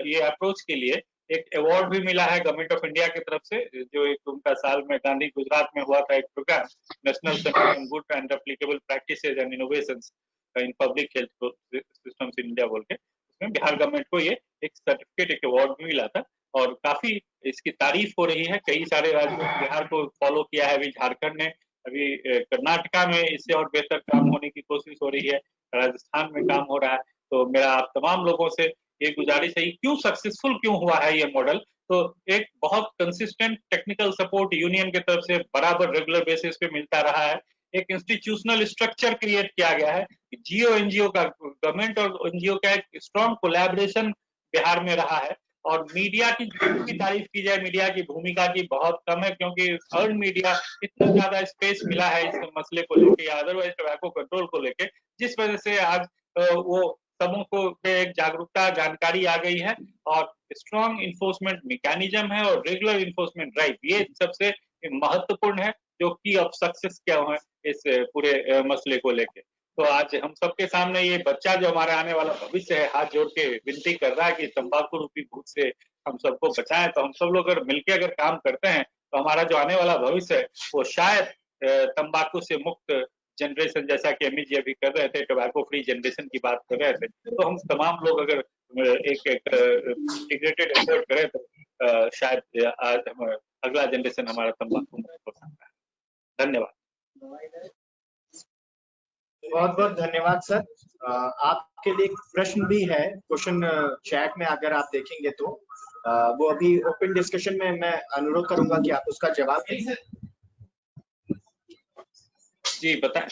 ये अप्रोच के लिए एक अवार्ड भी मिला है गवर्नमेंट ऑफ इंडिया की तरफ से, जो एक उनका साल में गांधी गुजरात में हुआ था एक programme, national centre on good and applicable practices and innovations in public health systems in India बोल के, उसमें बिहार गवर्नमेंट को ये एक सर्टिफिकेट, एक अवार्ड भी मिला था। और काफी इसकी तारीफ हो रही है, कई सारे राज्यों ने बिहार को फॉलो किया है, अभी झारखंड ने, अभी कर्नाटका में इससे और बेहतर काम होने की कोशिश हो रही है, राजस्थान में काम हो रहा है। तो मेरा आप तमाम लोगों से ये गुजारिश है, क्यों सक्सेसफुल क्यों हुआ है ये मॉडल, तो एक बहुत कंसिस्टेंट टेक्निकल सपोर्ट यूनियन की तरफ से बराबर रेगुलर बेसिस पे मिलता रहा है। एक इंस्टीट्यूशनल स्ट्रक्चर क्रिएट किया गया है, जियो एनजीओ का, गवर्नमेंट और एनजीओ का एक स्ट्रॉन्ग कोलैबोरेशन बिहार में रहा है। और मीडिया की भी तारीफ की जाए, मीडिया की भूमिका की बहुत कम है, क्योंकि अर्न मीडिया इतना ज्यादा स्पेस मिला है इस मसले को लेके या अदरवाइज टोबैको कंट्रोल को लेके, जिस वजह से आज वो समूह को एक जागरूकता, जानकारी आ गई है, और स्ट्रॉन्ग इन्फोर्समेंट मैकेनिज्म है और रेगुलर इन्फोर्समेंट ड्राइव, ये सबसे महत्वपूर्ण है जो की ऑफ सक्सेस क्या है इस पूरे मसले को लेके। तो आज हम सबके सामने ये बच्चा जो हमारा आने वाला भविष्य है, हाथ जोड़ के विनती कर रहा है कि तंबाकू रूपी भूत से हम सबको बचाएं। तो हम सब लोग अगर मिलकर अगर काम करते हैं, तो हमारा जो आने वाला भविष्य है वो शायद तंबाकू से मुक्त जनरेशन, जैसा कि अमित जी अभी कर रहे थे, टोबैको फ्री जनरेशन की बात कर रहे थे, तो हम तमाम लोग अगर एक इंटीग्रेटेड एफर्ट करें तो शायद आज अगला जनरेशन हमारा तंबाकू मुक्त हो सकता है। धन्यवाद। बहुत बहुत धन्यवाद सर। आपके लिए एक प्रश्न भी है, क्वेश्चन चैट में अगर आप देखेंगे तो वो अभी ओपन डिस्कशन में मैं अनुरोध करूंगा कि आप उसका जवाब दें। जी बताएं।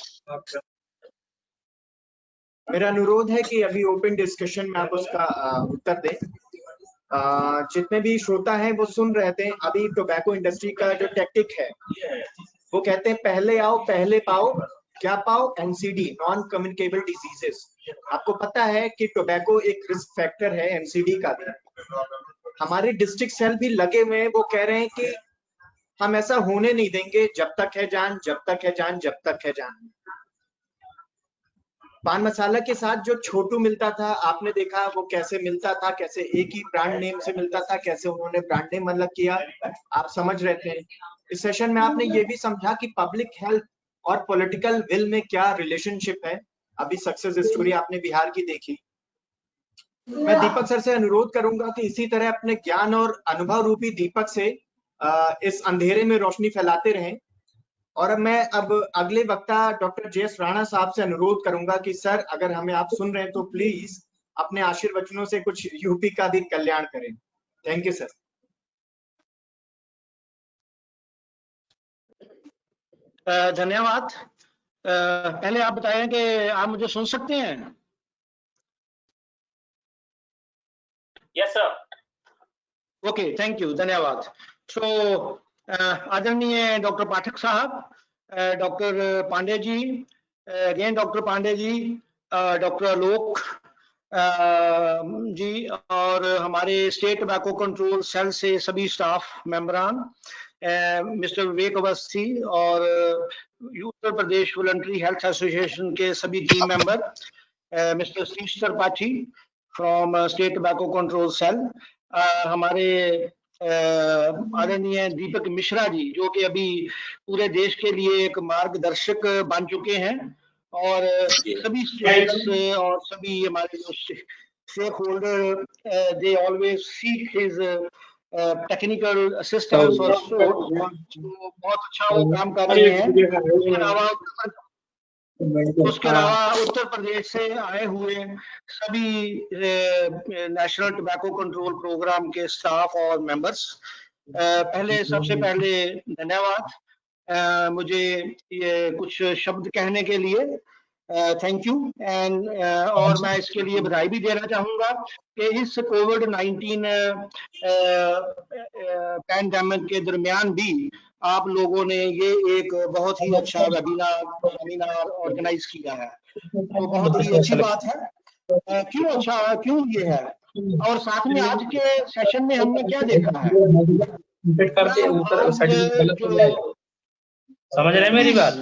मेरा अनुरोध है कि अभी ओपन डिस्कशन में आप उसका उत्तर दें। जितने भी श्रोता हैं वो सुन रहे थे, अभी टोबैको इंडस्ट्री का जो टैक्टिक है वो कहते हैं पहले आओ पहले पाओ, क्या पाओ? NCD, non communicable diseases. आपको पता है कि टोबैको एक रिस्क फैक्टर है एनसीडी का भी। हमारे डिस्ट्रिक्ट सेल भी लगे हुए हैं, वो कह रहे हैं कि हम ऐसा होने नहीं देंगे जब तक है जान, जब तक है जान, जब तक है जान। पान मसाला के साथ जो छोटू मिलता था, आपने देखा वो कैसे मिलता था, कैसे एक ही ब्रांड नेम से मिलता था, कैसे उन्होंने ब्रांड नेम अलग किया, आप समझ रहे थे। इस सेशन में आपने ये भी समझा कि पब्लिक हेल्थ और पॉलिटिकल विल में क्या रिलेशनशिप है। अभी सक्सेस स्टोरी आपने बिहार की देखी। मैं दीपक सर से अनुरोध करूंगा कि इसी तरह अपने ज्ञान और अनुभव रूपी दीपक से इस अंधेरे में रोशनी फैलाते रहें। और मैं अब अगले वक्ता डॉक्टर जेएस राणा साहब से अनुरोध करूंगा कि सर, अगर हमें आप सुन रहे हैं तो प्लीज अपने आशीर्वचनों से कुछ यूपी का भी कल्याण करें। Thank you sir. धन्यवाद। पहले आप बताएं कि आप मुझे सुन सकते हैं? Yes sir. Okay, thank you, धन्यवाद। सो आदरणीय डॉक्टर पाठक साहब, doctor Pandey ji, again doctor Pandey ji, doctor Alok ji, और हमारे स्टेट टबैको कंट्रोल सेल से सभी स्टाफ मेंबरान, मिस्टर विवेक अवस्थी और Uttar Pradesh voluntary health association के सभी team member, mister Satish Tripathi from state tobacco control cell, हमारे आदरणीय दीपक मिश्रा जी, जो कि अभी पूरे देश के लिए एक मार्गदर्शक बन चुके हैं, और सभी स्टेट्स और सभी हमारे जो stakeholder, they always seek his technical assistance और सपोर्ट, तो बहुत अच्छा वो काम कर रहे हैं। उसके अलावा उत्तर प्रदेश से आए हुए सभी नेशनल टबैको कंट्रोल प्रोग्राम के स्टाफ और मेंबर्स, सबसे पहले धन्यवाद मुझे ये कुछ शब्द कहने के लिए, थैंक यू। एंड और मैं इसके लिए बधाई भी देना चाहूंगा कि इस कोविड-19 पैंडेमिक के दरमियान भी आप लोगों ने ये एक बहुत ही अच्छा वेबिनार ऑर्गेनाइज किया है, तो बहुत ही अच्छी बात है। क्यों ये है, और साथ में आज के सेशन में हमने क्या देखा है, समझ रहे हैं मेरी बात?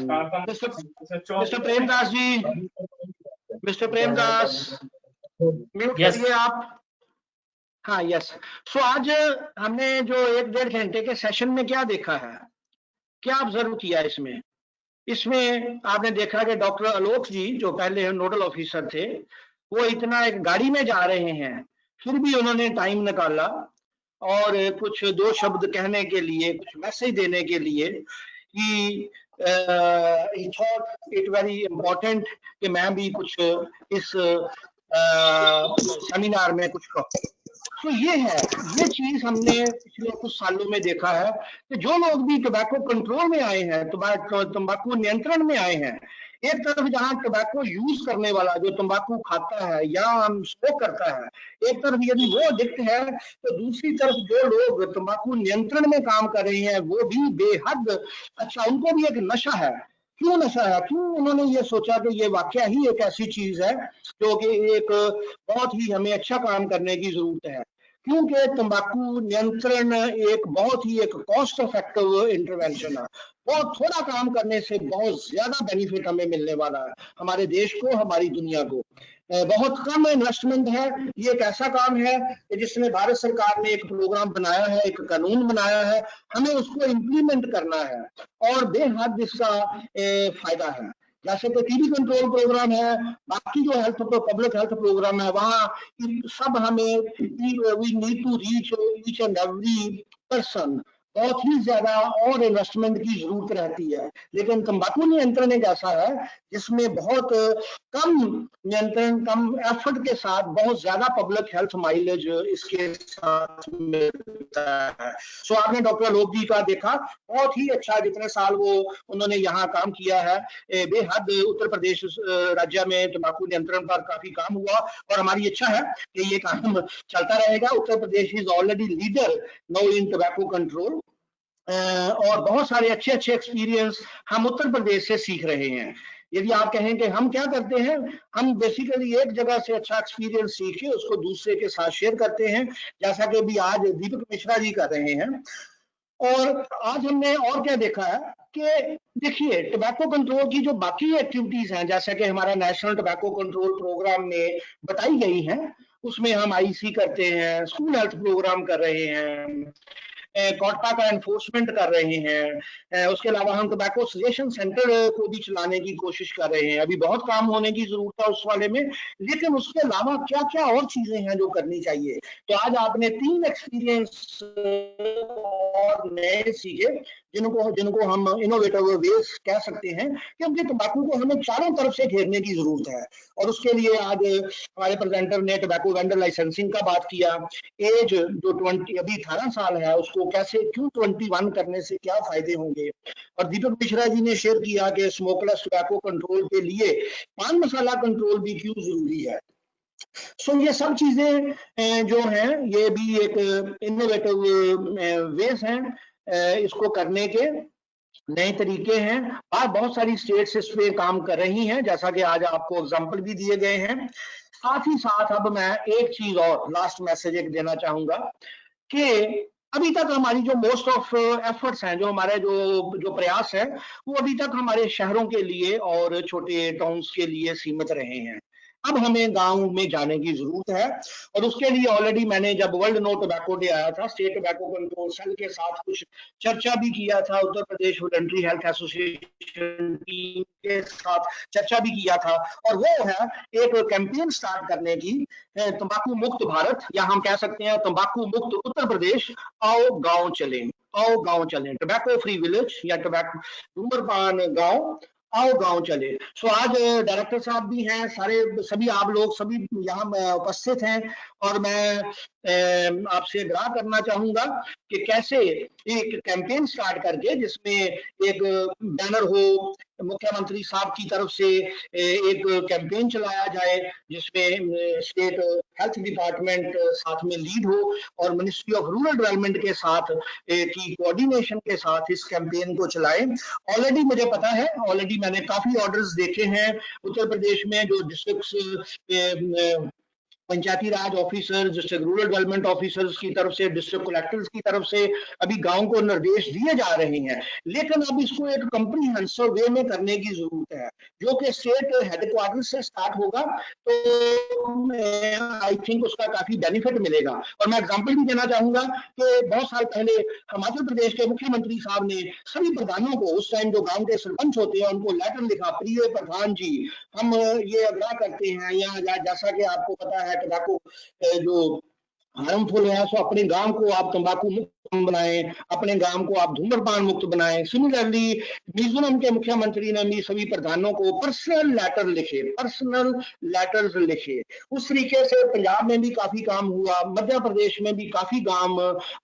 मिस्टर प्रेमदास जी, मिस्टर प्रेमदास म्यूट करिए आप। हाँ, यस। सो आज हमने जो 1-1.5 घंटे के सेशन में क्या देखा है, क्या ऑब्जर्व किया इसमें आपने देखा कि डॉक्टर आलोक जी, जो पहले नोडल ऑफिसर थे, वो इतना एक गाड़ी में जा रहे हैं, फिर भी उन्होंने टाइम निकाला और कुछ 2 शब्द कहने के लिए, कुछ मैसेज देने के लिए कि he thought it very important कि मैं भी कुछ इस सेमिनार में कुछ कहूं। तो ये चीज हमने पिछले कुछ सालों में देखा है कि जो लोग भी टबैको कंट्रोल में आए हैं, तंबाकू नियंत्रण में आए हैं, एक तरफ जहां टबैको यूज करने वाला जो तंबाकू खाता है या स्मोक करता है, एक तरफ यदि वो एडिक्ट है, तो दूसरी तरफ जो लोग तंबाकू नियंत्रण में काम कर रहे हैं वो भी बेहद अच्छा, उनको भी एक नशा है। क्यों नशा है? क्यों उन्होंने ये सोचा कि ये वाकया ही एक ऐसी चीज है जो कि एक बहुत ही हमें अच्छा काम करने की जरूरत है, क्योंकि तंबाकू नियंत्रण एक बहुत ही एक कॉस्ट इफेक्टिव इंटरवेंशन है। बहुत थोड़ा काम करने से बहुत ज्यादा बेनिफिट हमें मिलने वाला है, हमारे देश को, हमारी दुनिया को। बहुत कम इन्वेस्टमेंट है। ये एक ऐसा काम है जिसमें भारत सरकार ने एक प्रोग्राम बनाया है, एक कानून बनाया है, हमें उसको इम्प्लीमेंट करना है और बेहद इसका फायदा है। जैसे कि टीबी कंट्रोल प्रोग्राम है, बाकी जो पब्लिक हेल्थ प्रोग्राम है, वहाँ सब हमें we need to reach each and every person, बहुत ही ज्यादा और इन्वेस्टमेंट की जरूरत रहती है। लेकिन तंबाकू नियंत्रण एक ऐसा है जिसमें बहुत कम नियंत्रण, कम एफर्ट के साथ बहुत ज्यादा पब्लिक हेल्थ माइलेज इसके साथ मिलता है। सो आपने डॉक्टर आलोक जी का देखा, बहुत ही अच्छा, जितने साल उन्होंने यहाँ काम किया है, बेहद उत्तर प्रदेश राज्य में तंबाकू नियंत्रण पर काफी काम हुआ और हमारी इच्छा है कि ये काम चलता रहेगा। Uttar Pradesh is already leader now in tobacco control और बहुत सारे अच्छे एक्सपीरियंस हम उत्तर प्रदेश से सीख रहे हैं। यदि आप कहें कि हम क्या करते हैं, हम बेसिकली एक जगह से अच्छा एक्सपीरियंस सीख के उसको दूसरे के साथ शेयर करते हैं, जैसा कि अभी आज दीपक मिश्रा जी कर रहे हैं। और आज हमने और क्या देखा है कि देखिए टबैको कंट्रोल की जो बाकी एक्टिविटीज हैं, जैसा कि हमारा नेशनल टबैको कंट्रोल प्रोग्राम में बताई गई हैं, उसमें हम आईसी करते हैं, स्कूल हेल्थ प्रोग्राम कर रहे हैं, कॉटपा का एनफोर्समेंट कर रहे हैं, उसके अलावा हम टबैको सजेशन सेंटर को भी चलाने की कोशिश कर रहे हैं। अभी बहुत काम होने की जरूरत है उस वाले में, लेकिन उसके अलावा क्या क्या और चीजें हैं जो करनी चाहिए। तो आज आपने 3 एक्सपीरियंस और नए सीखे जिनको हम इनोवेटिव वेज कह सकते हैं, क्योंकि तंबाकू को हमें चारों तरफ से घेरने की जरूरत है। और उसके लिए आज हमारे प्रेजेंटर ने टबैको वेंडर लाइसेंसिंग का बात किया, एज जो 20 अभी 18 साल है उसको कैसे क्यों 21 करने से क्या फायदे होंगे। और दीपक मिश्रा जी ने शेयर किया कि स्मोकलेस टबैको कंट्रोल के लिए पान मसाला कंट्रोल भी क्यों जरूरी है। सो ये सब चीजें जो हैं ये भी एक इनोवेटिव वेज हैं, इसको करने के नए तरीके हैं। आज बहुत सारी स्टेट्स इस पे काम कर रही हैं, जैसा कि आज आपको एग्जांपल भी दिए गए हैं। साथ ही साथ अब मैं एक चीज और लास्ट मैसेज एक देना चाहूंगा कि अभी तक हमारी जो मोस्ट ऑफ एफर्ट्स हैं, जो हमारे जो प्रयास है, वो अभी तक हमारे शहरों के लिए और छोटे टाउन्स के लिए सीमित रहे हैं। अब हमें गांव में जाने की जरूरत है, और उसके लिए ऑलरेडी मैंने जब वर्ल्ड नो टबैको डे आया था, स्टेट टबैको कंट्रोल सेल के साथ कुछ चर्चा भी किया था, उत्तर Pradesh voluntary health association team के साथ चर्चा भी किया था, और वो है एक कैंपेन स्टार्ट करने की, तंबाकू मुक्त भारत, या हम कह सकते हैं तंबाकू मुक्त उत्तर प्रदेश, आओ गाँव चलें, आओ गाँव चलें, टबैको फ्री विलेज या टबैको धूम्रपान गाँव, आओ गांव चले। सो आज डायरेक्टर साहब भी हैं, सभी आप लोग सभी यहाँ उपस्थित हैं, और मैं आपसे आग्रह करना चाहूंगा कि कैसे एक कैंपेन स्टार्ट करके जिसमें एक बैनर हो, मुख्यमंत्री साहब की तरफ से एक कैंपेन चलाया जाए जिसमें स्टेट हेल्थ डिपार्टमेंट साथ में लीड हो, और मिनिस्ट्री ऑफ रूरल डेवलपमेंट के साथ की कोऑर्डिनेशन के साथ इस कैंपेन को चलाएं। ऑलरेडी मुझे पता है, ऑलरेडी मैंने काफी ऑर्डर्स देखे हैं उत्तर प्रदेश में, जो district Panchayati Raj officers, district rural development officers की तरफ से, डिस्ट्रिक्ट कलेक्टर्स की तरफ से अभी गांव को निर्देश दिए जा रहे हैं, लेकिन अब इसको एक कंप्रीहेंसिव वे में करने की जरूरत है, जो कि स्टेट हेडक्वार्टर से स्टार्ट होगा, तो आई थिंक उसका काफी बेनिफिट मिलेगा। और मैं एग्जांपल भी देना चाहूंगा कि बहुत साल पहले हिमाचल प्रदेश के मुख्यमंत्री साहब ने सभी प्रधानों को, उस टाइम जो गाँव के सरपंच होते हैं, उनको लेटर लिखा, प्रिय प्रधान जी, हम ये आग्रह करते हैं, या जैसा कि आपको पता है टबैको जो हार्मफुल है, सो अपने गांव को आप तंबाकू मुक्त बनाएं, अपने गांव को आप धूम्रपान मुक्त बनाएं। सिमिलरली मिजोरम के मुख्यमंत्री ने भी सभी प्रधानों को पर्सनल लेटर लिखे, पर्सनल लेटर्स लिखे। उस तरीके से पंजाब में भी काफी काम हुआ, मध्य प्रदेश में भी काफी गांव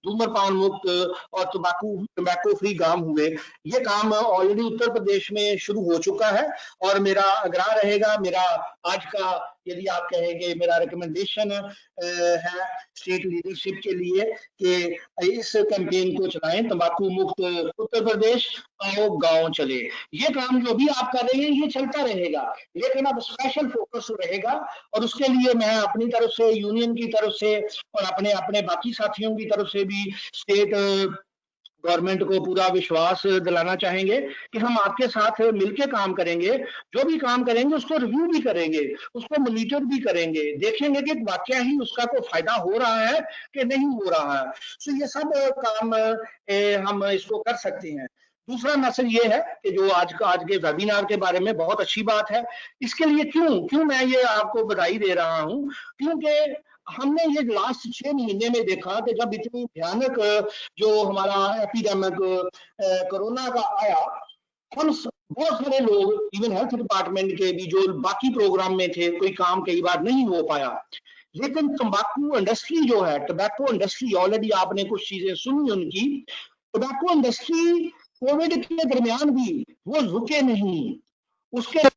धूम्रपान मुक्त और तंबाकू फ्री गांव हुए। ये काम ऑलरेडी उत्तर प्रदेश में शुरू हो चुका है, और मेरा आग्रह रहेगा, मेरा आज का यदि आप कहेंगे मेरा रिकमेंडेशन है स्टेट लीडरशिप के लिए कि इस कैंपेन को चलाएं, तंबाकू मुक्त उत्तर प्रदेश, आओ गांव चले। ये काम जो भी आप कर रहे हैं ये चलता रहेगा, लेकिन अब स्पेशल फोकस रहेगा, और उसके लिए मैं अपनी तरफ से, यूनियन की तरफ से, और अपने अपने बाकी साथियों की तरफ से भी स्टेट गवर्नमेंट को पूरा विश्वास दिलाना चाहेंगे कि हम आपके साथ मिलकर काम करेंगे, जो भी काम करेंगे उसको रिव्यू भी करेंगे, उसको मॉनिटर भी करेंगे, देखेंगे कि वाकया ही उसका कोई फायदा हो रहा है कि नहीं हो रहा है। सो ये सब काम हम इसको कर सकते हैं। दूसरा मैसेज ये है कि जो आज के वेबिनार के बारे में बहुत अच्छी बात है। इसके लिए क्यों मैं ये आपको बधाई दे रहा हूँ, क्योंकि हमने ये लास्ट 6 महीने में देखा कि जब इतनी भयानक जो हमारा एपिडेमिक कोरोना का आया, हम बहुत सारे लोग, इवन हेल्थ डिपार्टमेंट के भी जो बाकी प्रोग्राम में थे, कोई काम कई बार नहीं हो पाया। लेकिन तंबाकू इंडस्ट्री जो है, टबैको इंडस्ट्री, ऑलरेडी आपने कुछ चीजें सुनी उनकी, टबैको इंडस्ट्री कोविड के दरमियान भी वो रुके नहीं, उसके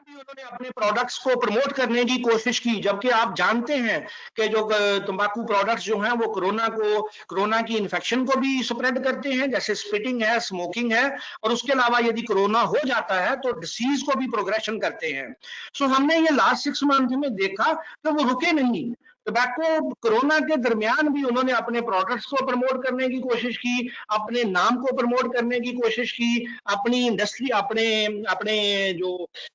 उन्होंने अपने प्रोडक्ट्स को प्रमोट करने की कोशिश की, जबकि आप जानते हैं कि जो तंबाकू प्रोडक्ट्स जो हैं वो कोरोना की इन्फेक्शन को भी स्प्रेड करते हैं, जैसे स्पिटिंग है, स्मोकिंग है, और उसके अलावा यदि कोरोना हो जाता है तो डिसीज को भी प्रोग्रेशन करते हैं। सो हमने ये लास्ट 6 मंथ में देखा कि वो रुके नहीं, टबैको कोरोना के दरमियान भी उन्होंने अपने प्रोडक्ट्स को प्रमोट करने की कोशिश की, अपने नाम को प्रमोट करने की कोशिश की, अपनी इंडस्ट्री अपने जो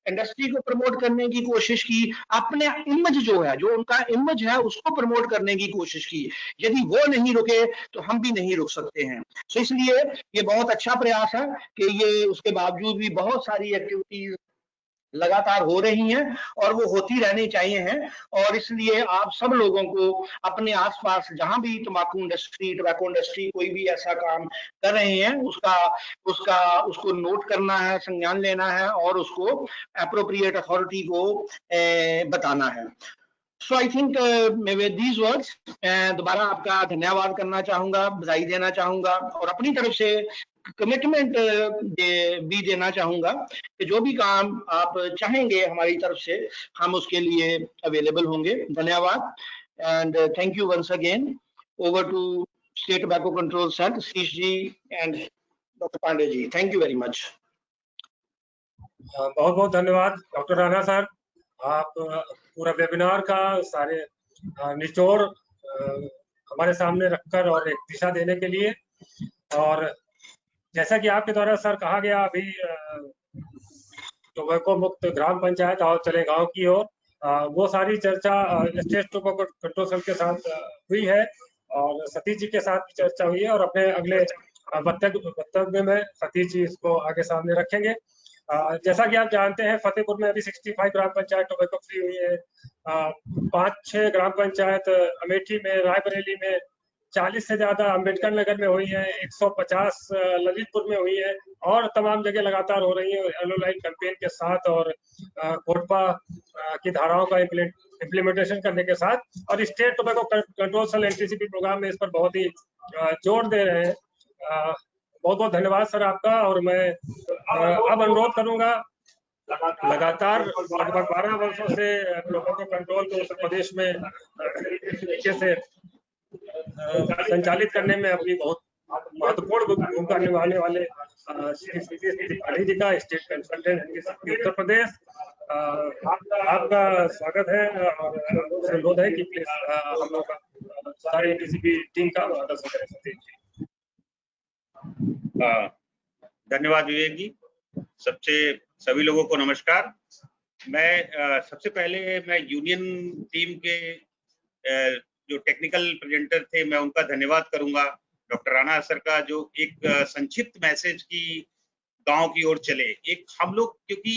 इंडस्ट्री को प्रमोट करने की कोशिश की, अपने इमेज जो है, जो उनका इमेज है उसको प्रमोट करने की कोशिश की। यदि वो नहीं रुके तो हम भी नहीं रुक सकते हैं। तो इसलिए ये बहुत अच्छा प्रयास है कि ये उसके बावजूद भी बहुत सारी एक्टिविटीज लगातार हो रही हैं और वो होती रहनी चाहिए हैं। और इसलिए आप सब लोगों को अपने आसपास जहां भी टबैको इंडस्ट्री कोई भी ऐसा काम कर रहे हैं उसको नोट करना है, संज्ञान लेना है और उसको एप्रोप्रिएट अथॉरिटी को बताना है। So I think with these words दोबारा आपका धन्यवाद करना चाहूंगा, बधाई देना चाहूंगा और अपनी तरफ से कमिटमेंट भी देना चाहूंगा कि जो भी काम आप चाहेंगे हमारी तरफ से हम उसके लिए अवेलेबल होंगे। धन्यवाद and thank you once again. Over to state tobacco control cell, Satish ji and doctor Pandey ji. Thank you very much. बहुत बहुत धन्यवाद डॉक्टर राणा सर। आप पूरा वेबिनार का सारे निचोड़ हमारे सामने रखकर और एक दिशा देने के लिए, और जैसा कि आपके द्वारा सर कहा गया अभी टोबैको मुक्त ग्राम पंचायत और चले गांव की ओर, वो सारी चर्चा स्टेट टोबैको कंट्रोल सेल के साथ हुई है और सतीश जी के साथ भी चर्चा हुई है और अपने अगले वक्तव्य में सतीश जी इसको आगे सामने रखेंगे। जैसा कि आप जानते हैं फतेहपुर में अभी 65 ग्राम पंचायत टोबैको फ्री हुई है, 5-6 ग्राम पंचायत अमेठी में, रायबरेली में, 40 से ज्यादा अम्बेडकर नगर में हुई है, 150 ललितपुर में हुई है और तमाम जगह लगातार हो रही है येलो लाइन कैंपेन के साथ और कोटपा की धाराओं का इम्प्लीमेंटेशन करने के साथ। और state tobacco control cell NTCP program में इस पर बहुत ही जोर दे रहे हैं। बहुत बहुत धन्यवाद सर आपका। और मैं अब अनुरोध करूंगा, लगातार लगभग 12 वर्षों से टोबैको कंट्रोल को उत्तर प्रदेश में तरीके से संचालित करने में अपनी बहुत महत्वपूर्ण भूमिका निभाने वाले त्रिपाठी जी का स्टेट कंसल्टेंट उत्तर प्रदेश, आपका स्वागत है और अनुरोध है कि प्लीज हम लोग सारे एनटीसीपी टीम का मार्गदर्शन करें। धन्यवाद विवेक जी। सभी लोगों को नमस्कार। मैं सबसे पहले मैं यूनियन टीम के जो टेक्निकल प्रेजेंटर थे मैं उनका धन्यवाद करूंगा। डॉक्टर राणा सर का जो एक संक्षिप्त मैसेज की गांव की ओर चले, एक हम लोग क्योंकि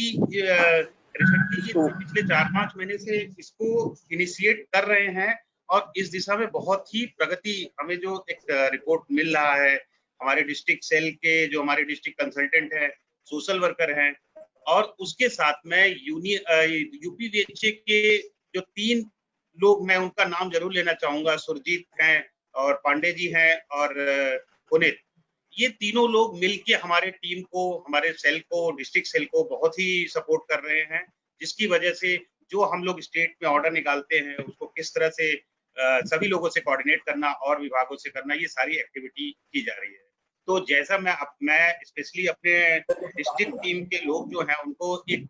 पिछले 4-5 महीने से इसको इनिशिएट कर रहे हैं और इस दिशा में बहुत ही प्रगति हमें जो एक रिपोर्ट मिल रहा है, हमारे डिस्ट्रिक्ट सेल के जो हमारे डिस्ट्रिक्ट कंसल्टेंट हैं, सोशल वर्कर हैं और उसके साथ में यूपीवीएचए के जो 3 लोग मैं उनका नाम जरूर लेना चाहूंगा, सुरजीत हैं और पांडे जी हैं और पुनीत। ये तीनों लोग मिलके हमारे टीम को, हमारे सेल को, डिस्ट्रिक्ट सेल को बहुत ही सपोर्ट कर रहे हैं, जिसकी वजह से जो हम लोग स्टेट में ऑर्डर निकालते हैं उसको किस तरह से सभी लोगों से कोऑर्डिनेट करना और विभागों से करना, ये सारी एक्टिविटी की जा रही है। तो जैसा मैं स्पेशली अपने डिस्ट्रिक्ट टीम के लोग जो हैं उनको एक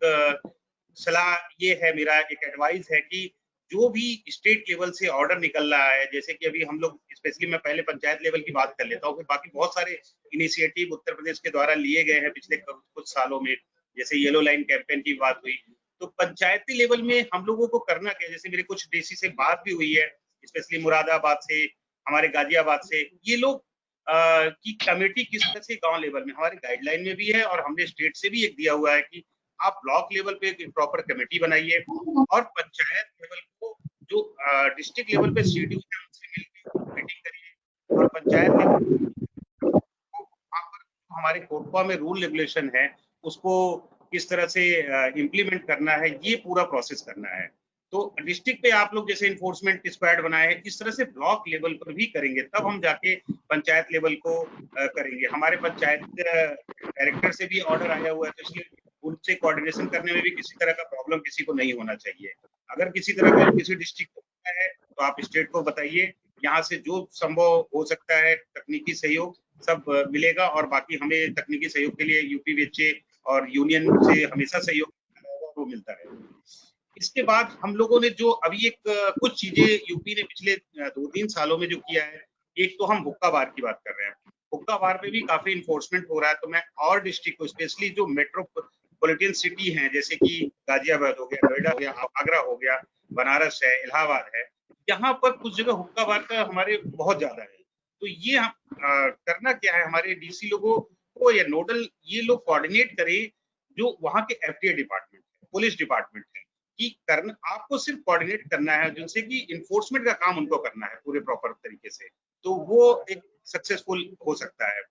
सलाह ये है, मेरा एक एडवाइस है कि जो भी स्टेट लेवल से ऑर्डर निकल रहा है, जैसे कि अभी हम लोग स्पेशली मैं पहले पंचायत लेवल की बात कर लेता हूँ, फिर बाकी बहुत सारे इनिशिएटिव उत्तर प्रदेश के द्वारा लिए गए हैं पिछले कुछ सालों में, जैसे येलो लाइन कैंपेन की बात हुई। तो पंचायती लेवल में हम लोगों को करना क्या, जैसे मेरे कुछ डीसी से बात भी हुई है, स्पेशली मुरादाबाद से, हमारे गाजियाबाद से, ये लोग की कमेटी किस तरह से गांव लेवल में, हमारे गाइडलाइन में भी है और हमने स्टेट से भी एक दिया हुआ है कि आप ब्लॉक लेवल पे एक प्रॉपर कमेटी बनाइए और पंचायत लेवल को जो डिस्ट्रिक्ट लेवल पे शेड्यूल है उनसे मिलकर मीटिंग करिए और पंचायत लेवल हमारे कोटपा में रूल रेगुलेशन है उसको किस तरह से इम्प्लीमेंट करना है, ये पूरा प्रोसेस करना है। तो डिस्ट्रिक्ट पे आप लोग जैसे इन्फोर्समेंट स्क्वाड बनाए हैं, इस तरह से ब्लॉक लेवल पर भी करेंगे, तब हम जाके पंचायत लेवल को करेंगे। हमारे पंचायत डायरेक्टर से भी ऑर्डर आया हुआ है, तो इसलिए उनसे कोऑर्डिनेशन करने में भी किसी तरह का प्रॉब्लम किसी को नहीं होना चाहिए। अगर किसी तरह का किसी डिस्ट्रिक्ट को होता है तो आप स्टेट को बताइए, यहाँ से जो संभव हो सकता है तकनीकी सहयोग सब मिलेगा और बाकी हमें तकनीकी सहयोग के लिए यूपीवीएचए और यूनियन से हमेशा सहयोग वो मिलता है। इसके बाद हम लोगों ने जो अभी एक कुछ चीजें यूपी ने पिछले 2-3 सालों में जो किया है, एक तो हम हुक्का बार की बात कर रहे हैं। हुक्का बार पे भी काफी इन्फोर्समेंट हो रहा है, तो मैं और डिस्ट्रिक्ट को, स्पेशली जो मेट्रोपॉलिटन सिटी हैं जैसे कि गाजियाबाद हो गया, नोएडा हो गया, आगरा हो गया, बनारस है, इलाहाबाद है, यहाँ पर कुछ जगह हुक्का बार का हमारे बहुत ज्यादा है। तो ये हम करना क्या है, हमारे डीसी लोगों को या नोडल ये लोग कोऑर्डिनेट करें जो वहाँ के एफटीए डिपार्टमेंट है, पुलिस डिपार्टमेंट है, कि करना आपको सिर्फ कोऑर्डिनेट करना है, जिनसे कि इन्फोर्समेंट का काम उनको करना है पूरे प्रॉपर तरीके से, तो वो एक सक्सेसफुल हो सकता है।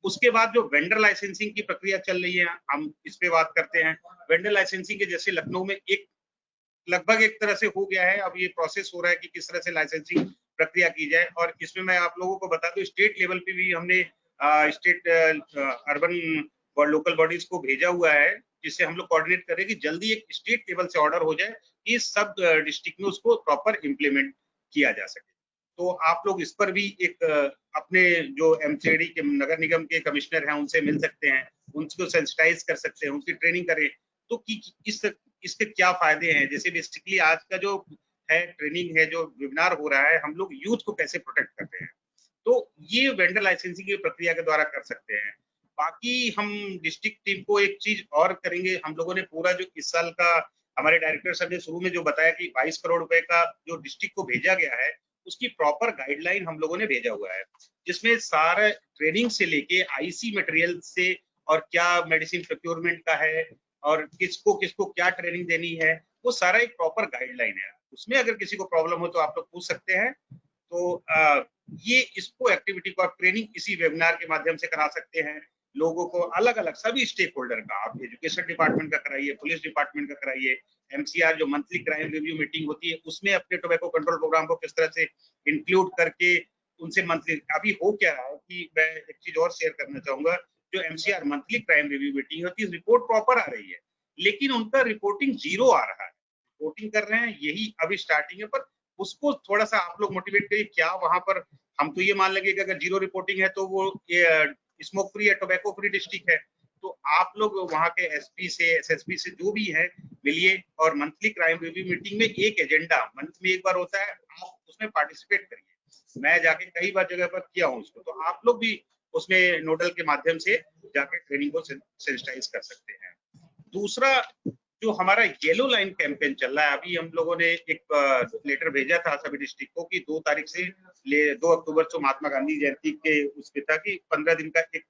उसके बाद जो वेंडर लाइसेंसिंग की प्रक्रिया चल रही है, हम इस पे बात करते हैं। वेंडर लाइसेंसिंग के जैसे लखनऊ में एक लगभग एक तरह से हो गया है, अब ये प्रोसेस हो रहा है कि किस तरह से लाइसेंसिंग प्रक्रिया की जाए। और इसमें मैं आप लोगों को बता दूं, स्टेट लेवल पे भी हमने स्टेट अर्बन और लोकल बॉडीज को भेजा हुआ है, जिससे हम लोग कोऑर्डिनेट करें कि जल्दी एक स्टेट लेवल से ऑर्डर हो जाए कि सब डिस्ट्रिक्ट में उसको प्रॉपर इम्प्लीमेंट किया जा सके। तो आप लोग इस पर भी एक अपने जो एमसीडी के नगर निगम के कमिश्नर हैं उनसे मिल सकते हैं, उनको सेंसिटाइज कर सकते हैं, उनकी ट्रेनिंग करें, तो कि इसके क्या फायदे हैं। जैसे बेसिकली आज का जो है ट्रेनिंग है, जो वेबिनार हो रहा है, हम लोग यूथ को कैसे प्रोटेक्ट करते हैं, तो ये वेंडर लाइसेंसिंग की प्रक्रिया के द्वारा कर सकते हैं। बाकी हम डिस्ट्रिक्ट टीम को एक चीज और करेंगे, हम लोगों ने पूरा जो इस साल का हमारे डायरेक्टर साहब ने शुरू में जो बताया कि 22 करोड़ रुपए का जो डिस्ट्रिक्ट को भेजा गया है, उसकी प्रॉपर गाइडलाइन हम लोगों ने भेजा हुआ है, जिसमें सारा ट्रेनिंग से लेके आईसी मटेरियल से और क्या मेडिसिन प्रोक्योरमेंट का है और किसको किसको क्या ट्रेनिंग देनी है, वो सारा एक प्रॉपर गाइडलाइन है। उसमें अगर किसी को प्रॉब्लम हो तो आप लोग पूछ सकते हैं। तो ये इसको एक्टिविटी को आप ट्रेनिंग इसी वेबिनार के माध्यम से करा सकते हैं लोगों को, अलग अलग सभी स्टेक होल्डर का। आप एजुकेशन डिपार्टमेंट का कराइए, पुलिस डिपार्टमेंट का कराइए, एमसीआर जो मंथली क्राइम रिव्यू मीटिंग होती है उसमें अपने टोबैको कंट्रोल प्रोग्राम को किस तरह से इंक्लूड करके उनसे मंथली, अभी हो क्या रहा है कि मैं एक चीज और शेयर करना चाहूंगा, जो MCR monthly crime review meeting होती है, रिपोर्ट प्रॉपर आ रही है, लेकिन उनका रिपोर्टिंग जीरो आ रहा है। रिपोर्टिंग कर रहे हैं, यही अभी स्टार्टिंग है, पर उसको थोड़ा सा आप लोग मोटिवेट करिए। क्या वहां पर हम तो ये मान लेंगे कि अगर जीरो रिपोर्टिंग है तो वो स्मोक फ्री या टोबैको फ्री डिस्ट्रिक्ट है, तो आप लोग वहां के एसपी से एसएसपी से जो भी है मिलिए, और मंथली क्राइम रिव्यू मीटिंग में एक एजेंडा मंथ में एक बार होता है, आप उसमें पार्टिसिपेट करिए। मैं जाके कई बार जगह पर किया हूँ उसको, तो आप लोग भी उसमें नोडल के माध्यम से जाके ट्रेनिंग को सेंसिटाइज कर सकते हैं। दूसरा जो हमारा येलो लाइन कैंपेन चल रहा है, अभी हम लोगों ने एक लेटर भेजा था सभी डिस्ट्रिक्ट को कि 2 तारीख से 2 अक्टूबर से महात्मा गांधी जयंती के उसके था कि 15 दिन का एक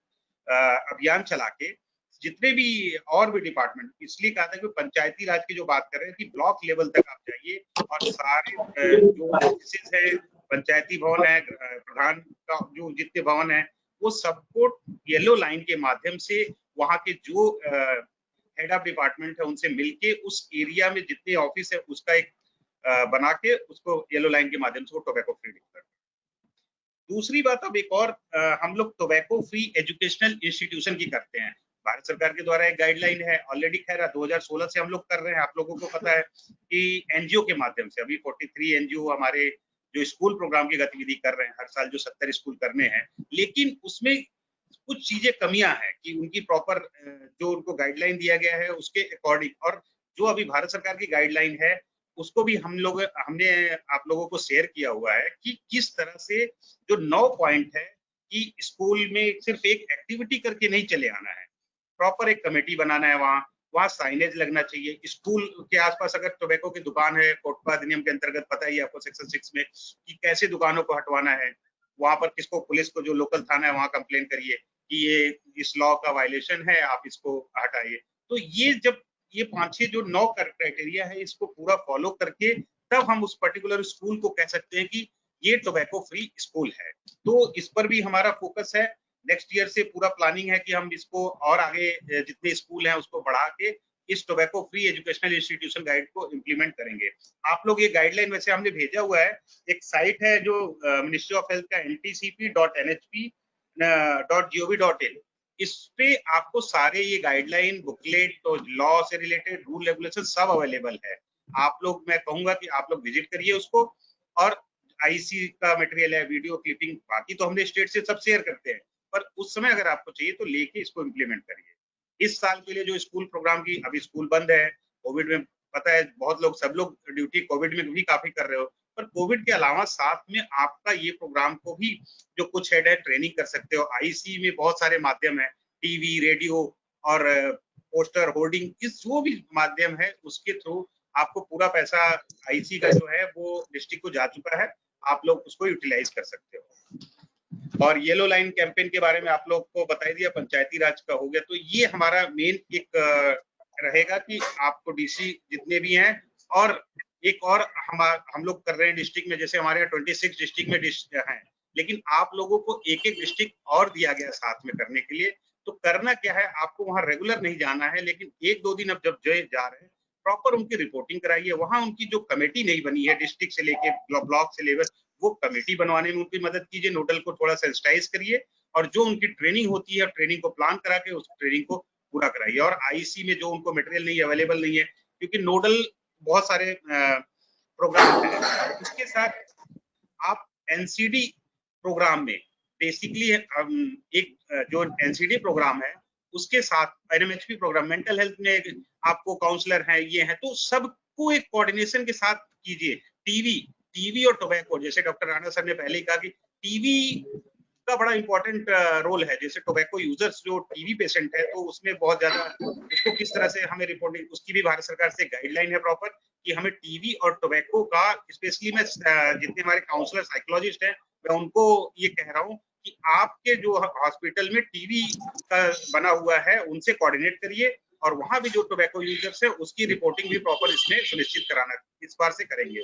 अभियान चला के जितने भी और भी डिपार्टमेंट, इसलिए कहा था कि पंचायती राज की जो बात कर रहे हैं कि ब्लॉक लेवल तक आप जाइए और सारे जो ऑफिसेज है, पंचायती भवन है, प्रधान का जो जितने भवन है, वो सबको येलो लाइन के माध्यम से वहाँ के जो हेड ऑफ डिपार्टमेंट है उनसे मिलके उस एरिया में जितने ऑफिस है उसका एक बना के उसको येलो लाइन के माध्यम से वो टोबैको फ्री डिक्लेयर। दूसरी बात, अब एक और हम लोग टोबैको फ्री एजुकेशनल इंस्टीट्यूशन की करते हैं। भारत सरकार के द्वारा एक गाइडलाइन है ऑलरेडी, खैर 2016 से हम लोग कर रहे हैं। आप लोगों को पता है कि एनजीओ के माध्यम से अभी 43 एनजीओ हमारे जो स्कूल प्रोग्राम की गतिविधि कर रहे हैं, हर साल जो 70 स्कूल करने हैं, लेकिन उसमें कुछ चीजें कमियां हैं कि उनकी प्रॉपर जो उनको गाइडलाइन दिया गया है उसके अकॉर्डिंग, और जो अभी भारत सरकार की गाइडलाइन है उसको भी हमने आप लोगों को शेयर किया हुआ है कि किस तरह से जो 9 पॉइंट है कि स्कूल में सिर्फ एक एक्टिविटी करके नहीं चले आना है, प्रॉपर एक कमेटी बनाना है, वहाँ साइनेज लगना चाहिए। स्कूल के आसपास अगर टोबैको की दुकान है, कोटपा अधिनियम के अंतर्गत पता ही आपको सेक्शन 6 में कि कैसे दुकानों को हटवाना है, वहां पर किसको, पुलिस को जो लोकल थाना है वहां कंप्लेन करिए कि ये इस लॉ का वायलेशन है, आप इसको हटाइए। तो ये जब ये 5-6 जो 9 क्राइटेरिया है इसको पूरा फॉलो करके तब हम उस पर्टिकुलर स्कूल को कह सकते हैं कि ये टोबैको फ्री स्कूल है। तो इस पर भी हमारा फोकस है। नेक्स्ट ईयर से पूरा प्लानिंग है कि हम इसको और आगे जितने स्कूल हैं उसको बढ़ा के इस tobacco free educational institution guide को इम्प्लीमेंट करेंगे। आप लोग ये गाइडलाइन वैसे हमने भेजा हुआ है, एक साइट है जो मिनिस्ट्री ऑफ हेल्थ का ntcp.nhp.gov.in, इस पे आपको सारे ये गाइडलाइन बुकलेट तो लॉ से रिलेटेड रूल रेगुलेशन सब अवेलेबल है। आप लोग, मैं कहूंगा कि आप लोग विजिट करिए उसको, और आईसी का मटेरियल है, वीडियो क्लिपिंग, बाकी तो हमने स्टेट से सब शेयर करते हैं, पर उस समय अगर आपको चाहिए तो लेके इसको इम्प्लीमेंट करिए। इस साल के लिए जो स्कूल प्रोग्राम की, अभी स्कूल बंद है, कोविड में पता है बहुत लोग, सब लोग ड्यूटी कोविड में भी काफी कर रहे हो, पर कोविड के अलावा साथ में आपका ये प्रोग्राम को भी जो कुछ है ट्रेनिंग कर सकते हो। आईसी में बहुत सारे माध्यम है, टीवी, रेडियो और पोस्टर, होर्डिंग, इस जो भी माध्यम है उसके थ्रू आपको पूरा पैसा आईसी का जो है वो डिस्ट्रिक्ट को जा चुका है, आप लोग उसको यूटिलाइज कर सकते हो। और येलो लाइन कैंपेन के बारे में आप लोग को बता दिया, पंचायती राज का हो गया। तो ये हमारा मेन एक रहेगा कि आपको डीसी जितने भी हैं, और एक और हम लोग कर रहे हैं डिस्ट्रिक्ट में, जैसे हमारे यहाँ 26 डिस्ट्रिक्ट में हैं, लेकिन आप लोगों को एक एक डिस्ट्रिक्ट और दिया गया साथ में करने के लिए। तो करना क्या है, आपको वहां रेगुलर नहीं जाना है, लेकिन एक दो दिन अब जब जा रहे हैं प्रॉपर उनकी रिपोर्टिंग कराइए। वहां उनकी जो कमेटी नहीं बनी है डिस्ट्रिक्ट से लेके ब्लॉक से लेकर, वो कमेटी बनवाने में उनकी मदद कीजिए, नोडल को थोड़ा सेंसिटाइज करिए, और जो उनकी ट्रेनिंग होती है ट्रेनिंग को प्लान करा के उस ट्रेनिंग को पूरा कराइए। और आईसी में जो उनको मटेरियल नहीं अवेलेबल नहीं है, क्योंकि नोडल बहुत सारे प्रोग्राम है, उसके साथ आप एनसीडी प्रोग्राम में बेसिकली एक जो एनसीडी प्रोग्राम है उसके साथ एनएमएचपी प्रोग्राम, मेंटल हेल्थ में आपको काउंसलर हैं, ये हैं, तो सबको एक कोऑर्डिनेशन के साथ कीजिए। टीवी और टोबैको, जैसे डॉक्टर राणा सर ने पहले ही कहा कि टीवी का बड़ा इंपॉर्टेंट रोल है। जैसे टोबैको यूजर्स जो टीवी पेशेंट है, तो उसमें बहुत ज्यादा उसको किस तरह से हमें रिपोर्टिंग, उसकी भी भारत सरकार से गाइडलाइन है प्रॉपर कि हमें टीवी और टोबैको का, स्पेशली मैं जितने हमारे काउंसलर साइकोलॉजिस्ट हैं मैं उनको ये कह रहा हूँ कि आपके जो हॉस्पिटल में टीवी का बना हुआ है उनसे कोऑर्डिनेट करिए, और वहां भी जो टोबैको यूजर्स है उसकी रिपोर्टिंग भी प्रॉपर इसमें सुनिश्चित कराना इस बार से करेंगे।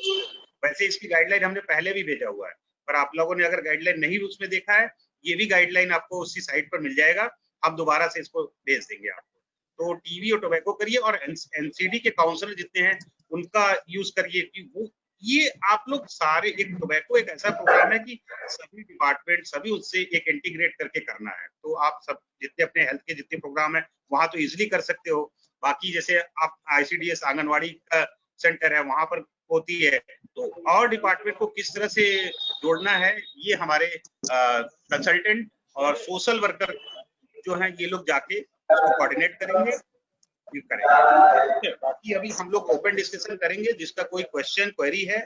वैसे इसकी गाइडलाइन हमने पहले भी भेजा हुआ है, पर आप लोगों ने अगर गाइडलाइन नहीं उसमें देखा है, ये भी गाइडलाइन आपको उसी साइट पर मिल जाएगा, हम दोबारा से इसको भेज देंगे आपको। तो टीवी और टोबैको करिए, और एनसीडी के काउंसलर जितने हैं उनका यूज करिए कि वो ये आप लोग सारे, एक टोबैको एक ऐसा प्रोग्राम है कि सभी डिपार्टमेंट सभी उससे एक इंटीग्रेट करके करना है। तो आप सब जितने अपने हेल्थ के जितने प्रोग्राम है वहां तो इजिली कर सकते हो। बाकी जैसे आप आईसीडीएस आंगनवाड़ी का सेंटर है वहां पर होती है, तो और डिपार्टमेंट को किस तरह से जोड़ना है ये हमारे कंसल्टेंट और सोशल वर्कर जो है ये लोग जाके उसको कोऑर्डिनेट करेंगे, करेंगे। बाकी अभी हम लोग ओपन डिस्कशन करेंगे, जिसका कोई क्वेश्चन क्वेरी है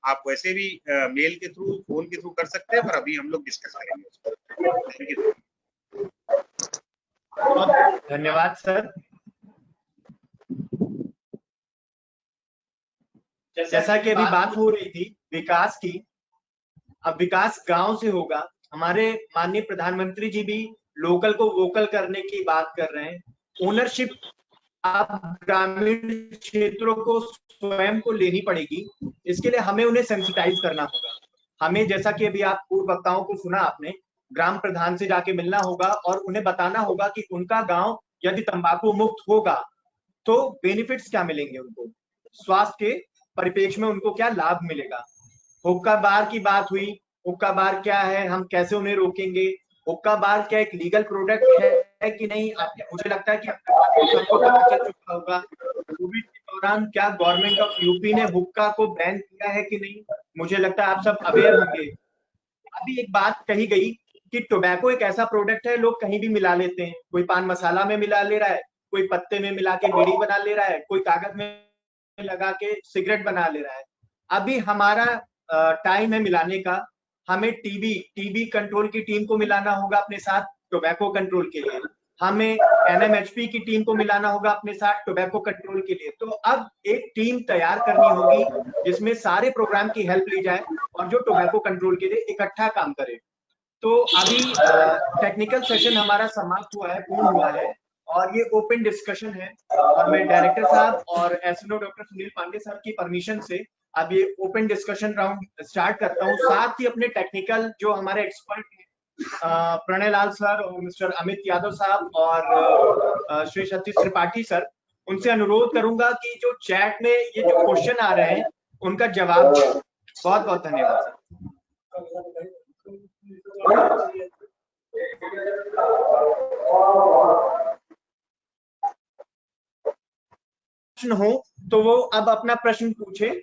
आप वैसे भी मेल के थ्रू फोन के थ्रू कर सकते हैं, पर अभी हम लोग डिस्कस करेंगे। Thank you. धन्यवाद सर। जैसा कि अभी बात हो रही थी विकास की, अब विकास गांव से होगा। हमारे माननीय प्रधानमंत्री जी भी लोकल को वोकल करने की बात कर रहे हैं। ओनरशिप आप ग्रामीण क्षेत्रों को स्वयं को लेनी पड़ेगी, इसके लिए हमें उन्हें सेंसिटाइज करना होगा। हमें, जैसा कि अभी आप पूर्व वक्ताओं को सुना आपने, ग्राम प्रधान से जाके मिलना होगा और उन्हें बताना होगा कि उनका गांव यदि तंबाकू मुक्त होगा तो बेनिफिट्स क्या मिलेंगे, उनको स्वास्थ्य के परिप्रेक्ष्य में उनको क्या लाभ मिलेगा। हुक्का बार की बात हुई, हुक्का बार क्या है, हम कैसे उन्हें रोकेंगे, हुक्का बार क्या एक लीगल प्रोडक्ट है कि नहीं। मुझे लगता है कि सबको पता चल चुका होगा कोविड के दौरान क्या गवर्नमेंट ऑफ यूपी ने हुक्का को बैन किया है कि नहीं, मुझे लगता है आप सब अवेयर होंगे। अभी एक बात कही गई कि टोबैको एक ऐसा प्रोडक्ट है लोग कहीं भी मिला लेते हैं, कोई पान मसाला में मिला ले रहा है, कोई पत्ते में मिला के बीड़ी बना ले रहा है, कोई कागज में लगा के सिगरेट बना ले रहा है। अभी हमारा टाइम है मिलाने का। हमें टीबी कंट्रोल की टीम को मिलाना होगा अपने साथ टोबैको कंट्रोल के लिए, हमें एनएमएचपी की टीम को मिलाना होगा अपने साथ टोबैको कंट्रोल के लिए। तो अब एक टीम तैयार करनी होगी जिसमें सारे प्रोग्राम की हेल्प ली जाए और जो टोबैको कंट्रोल के लिए इकट्ठा काम करे। तो अभी टेक्निकल सेशन हमारा समाप्त हुआ है, पूर्ण हुआ है, और ये ओपन डिस्कशन है, और मैं डायरेक्टर साहब और एसएनओ डॉक्टर सुनील पांडे साहब की परमिशन से अब ये ओपन डिस्कशन राउंड स्टार्ट करता हूँ। साथ ही अपने टेक्निकल जो हमारे एक्सपर्ट हैं प्रणय लाल सर और मिस्टर अमित यादव साहब और श्री सतीश त्रिपाठी सर, उनसे अनुरोध करूंगा कि जो चैट में ये जो क्वेश्चन आ रहे हैं उनका जवाब दें। बहुत बहुत धन्यवाद सर। प्रश्न हो तो वो अब अपना प्रश्न पूछे,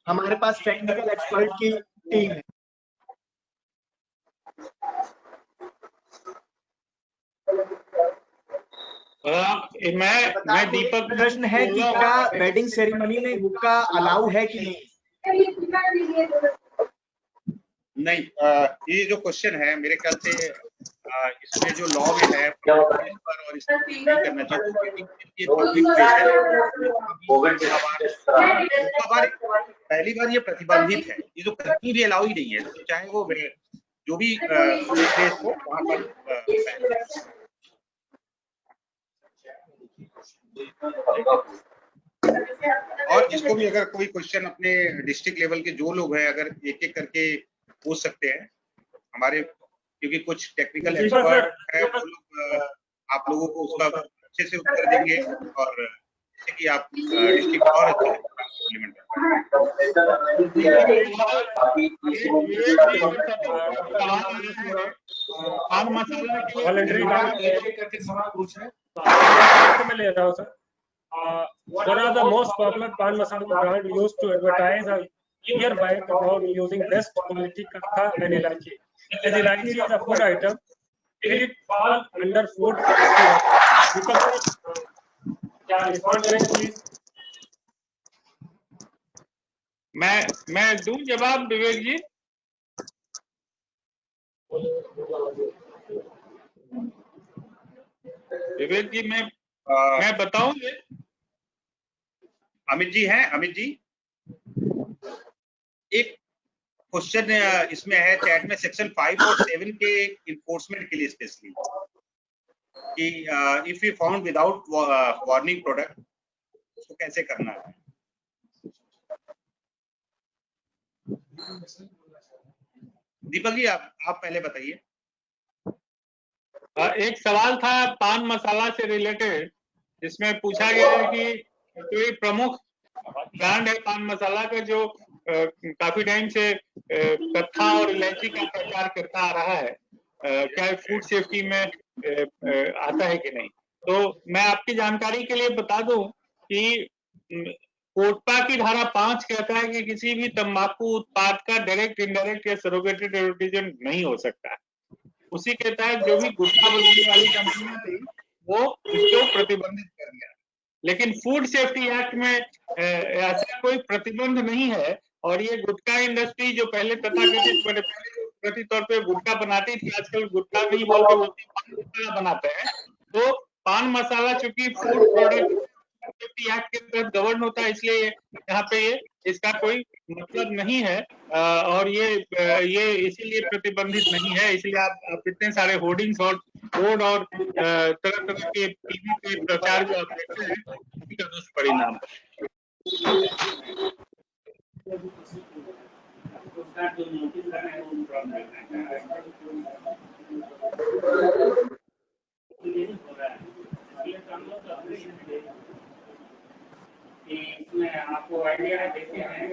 हमारे पास टेक्निकल एक्सपर्ट की टीम है। मैं दीपक प्रश्न है कि क्या वेडिंग सेरेमनी में हुक्का अलाउ है कि नहीं? नहीं, ये जो क्वेश्चन है मेरे ख्याल से इसमें जो लॉ में है इस पर और इस पर नहीं करना चाहिए। पहली बार ये प्रतिबंधित है, ये जो कहीं भी अलाउ ही नहीं है, तो चाहे वो जो भी प्लेस हो वहाँ पर और जिसको भी अगर कोई क्वेश्चन अपने डिस्ट्रिक्ट लेवल के जो लोग हैं अगर एक एक करके पूछ सकते हैं हमारे, क्योंकि कुछ टेक्निकल एक्सपर्ट है वो लोग आप लोगों को उसका अच्छे से उत्तर देंगे और जैसे कि आप डिस्ट्रिक्ट और अच्छे से इम्प्लीमेंट मैं ले रहा हूँ sir. What are the most popular pan masala brand used to advertise a year-by about using best quality katha and elaichi? As elaichi is a food item, will it fall under food safety? क्या respond करें please? मैं दूं जवाब विवेक जी? विवेक जी मैं बताऊं? अमित जी हैं? अमित जी, एक question इसमें है चैट में सेक्शन 5 और 7 के इन्फोर्समेंट के लिए स्पेशली कि if you found without warning product उसको कैसे करना है। दीपक जी आप पहले बताइए। एक सवाल था पान मसाला से रिलेटेड जिसमें पूछा गया है कि कोई प्रमुख ब्रांड है पान मसाला का जो काफी टाइम से कत्था और इलायची का प्रचार करता आ रहा है, क्या फूड सेफ्टी में आता है कि नहीं। तो मैं आपकी जानकारी के लिए बता दूं कि कोटपा की धारा 5 कहता है कि किसी भी तंबाकू उत्पाद का डायरेक्ट, इनडायरेक्ट या सरोगेटेड एडवर्टाइजमेंट नहीं हो सकता है। उसी के तहत जो भी गुटखा बनाने वाली कंपनियां थी वो इसको प्रतिबंधित कर दिया, लेकिन फूड सेफ्टी एक्ट में ऐसा कोई प्रतिबंध नहीं है। और ये गुटखा इंडस्ट्री जो पहले तथाकथित तौर पे गुटखा बनाती थी, आजकल गुटखा नहीं बोलते पान मसाला बनाते हैं। तो पान मसाला चूंकि फूड प्रोडक्ट सेफ्टी एक्ट के तहत गवर्न होता है, इसलिए यहाँ पे ये इसका कोई मतलब नहीं है और ये इसीलिए प्रतिबंधित नहीं है। इसलिए आप इतने सारे होर्डिंग्स और बोर्ड और तरह तरह के टीवी पे प्रचार जो आप देखते हैं उसी का दुष्परिणाम इसमें आपको आइडिया देते हैं।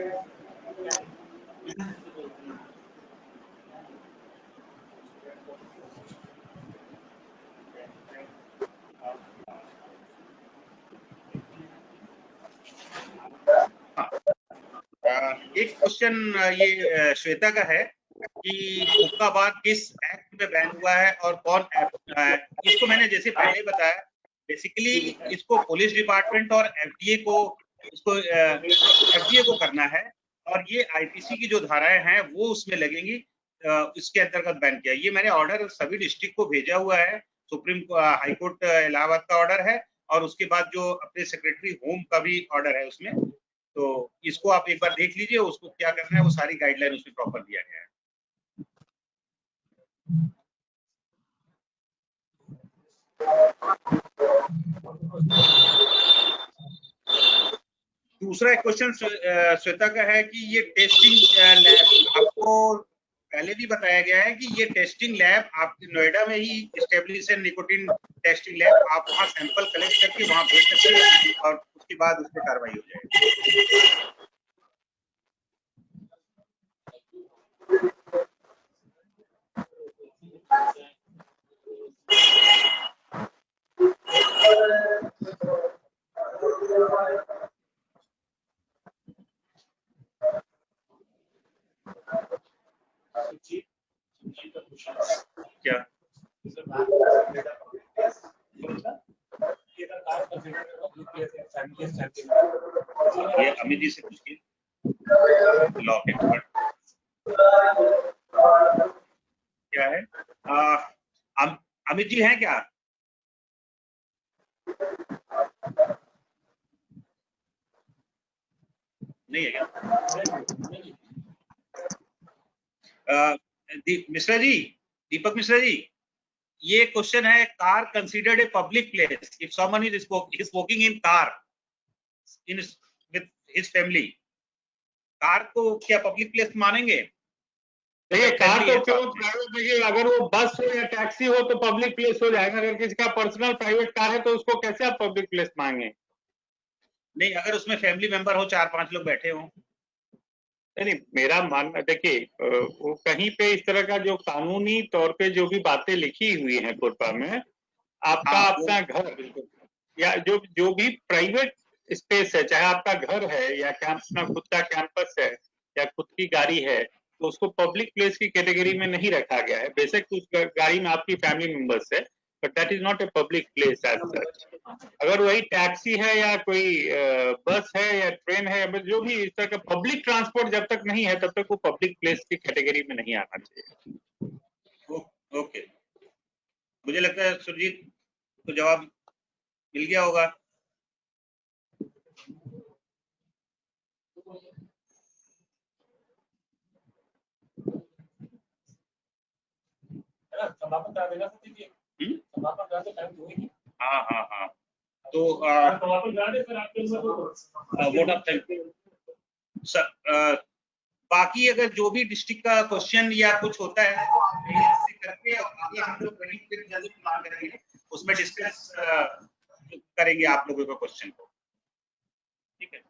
एक क्वेश्चन ये श्वेता का है कि हुक्का बार किस एक्ट में बैन हुआ है और कौन एक्ट। इसको मैंने जैसे पहले बताया, बेसिकली इसको पुलिस डिपार्टमेंट और एफडीए को करना है और ये आईपीसी की जो धाराएं हैं वो उसमें लगेंगी, इसके अंतर्गत बैन किया। ये मैंने ऑर्डर सभी डिस्ट्रिक्ट को भेजा हुआ है, सुप्रीम हाईकोर्ट इलाहाबाद का ऑर्डर है और उसके बाद जो अपने सेक्रेटरी होम का भी ऑर्डर है उसमें। तो इसको आप एक बार देख लीजिए, उसको क्या करना है वो सारी गाइडलाइन उसमें प्रॉपर दिया गया है। दूसरा क्वेश्चन श्वेता का है कि ये टेस्टिंग लैब, आपको पहले भी बताया गया है कि ये टेस्टिंग लैब आपके नोएडा में ही एस्टेब्लिश है, निकोटिन टेस्टिंग लैब। आप वहाँ सैंपल कलेक्ट करके वहाँ भेज सकते हैं और उसके बाद उस पर कार्रवाई हो जाएगी। क्या ये अमित जी से पूछिए, लॉ एक्सपर्ट क्या है। अमित जी हैं क्या? नहीं है क्या? मिश्रा जी, दीपक मिश्रा जी, ये क्वेश्चन है, car considered a public place if someone is smoking in car in with his family, car को क्या पब्लिक प्लेस मानेंगे? देखिए कार तो क्यों प्राइवेट, देखिए अगर वो बस हो या टैक्सी हो तो पब्लिक प्लेस हो जाएगा, अगर किसी का पर्सनल प्राइवेट कार है तो उसको कैसे आप पब्लिक प्लेस मांगे? नहीं, अगर उसमें फैमिली मेंबर हो, 4-5 लोग बैठे हों। नहीं, मेरा मानना, देखिए वो कहीं पे इस तरह का जो कानूनी तौर पे जो भी बातें लिखी हुई हैं पूर्वा में, आपका अपना घर या जो भी प्राइवेट स्पेस है, चाहे आपका घर है या अपना खुद का कैंपस है या खुद की गाड़ी है, तो उसको पब्लिक प्लेस की कैटेगरी में नहीं रखा गया है। बेशक उस गाड़ी में आपकी फैमिली मेंबर्स है, but that is not a public place as such. अगर वही टैक्सी है या कोई बस है या ट्रेन है, जो भी इस तरह का पब्लिक ट्रांसपोर्ट जब तक नहीं है तब तक वो पब्लिक प्लेस की कैटेगरी में नहीं आना चाहिए। ओके, मुझे लगता है सुरजीत को जवाब मिल गया होगा। हाँ, तो वोट ऑफ थैंक सर। बाकी अगर जो भी डिस्ट्रिक्ट का क्वेश्चन या कुछ होता है करके आगे हम लोग जल्दी प्लान करेंगे, उसमें डिस्कस करेंगे आप लोगों का क्वेश्चन को, ठीक है।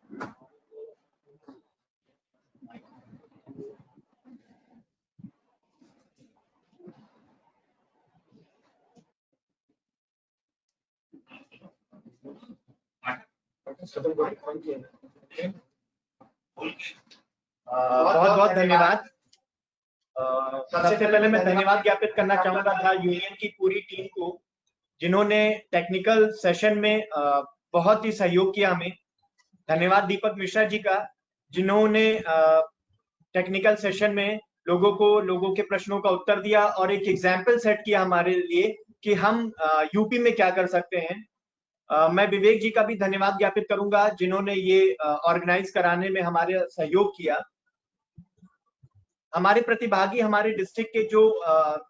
बहुत बहुत धन्यवाद। सबसे पहले मैं धन्यवाद ज्ञापित करना चाहूंगा द यूनियन की पूरी टीम को, जिन्होंने टेक्निकल सेशन में बहुत ही सहयोग किया हमें। धन्यवाद दीपक मिश्रा जी का, जिन्होंने टेक्निकल सेशन में लोगों के प्रश्नों का उत्तर दिया और एक एग्जाम्पल सेट किया हमारे लिए कि हम यूपी में क्या कर सकते हैं। मैं विवेक जी का भी धन्यवाद ज्ञापित करूंगा, जिन्होंने ये ऑर्गेनाइज कराने में हमारे सहयोग किया। हमारे प्रतिभागी हमारे डिस्ट्रिक्ट के जो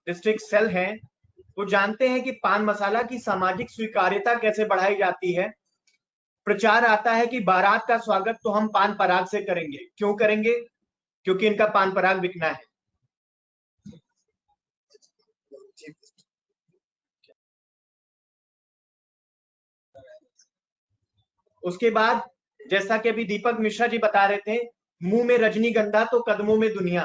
डिस्ट्रिक्ट सेल हैं, वो जानते हैं कि पान मसाला की सामाजिक स्वीकार्यता कैसे बढ़ाई जाती है। प्रचार आता है कि बारात का स्वागत तो हम पान पराग से करेंगे। क्यों करेंगे? क्योंकि इनका पान पराग बिकना है। उसके बाद जैसा कि अभी दीपक मिश्रा जी बता रहे थे, मुंह में रजनीगंधा तो कदमों में दुनिया।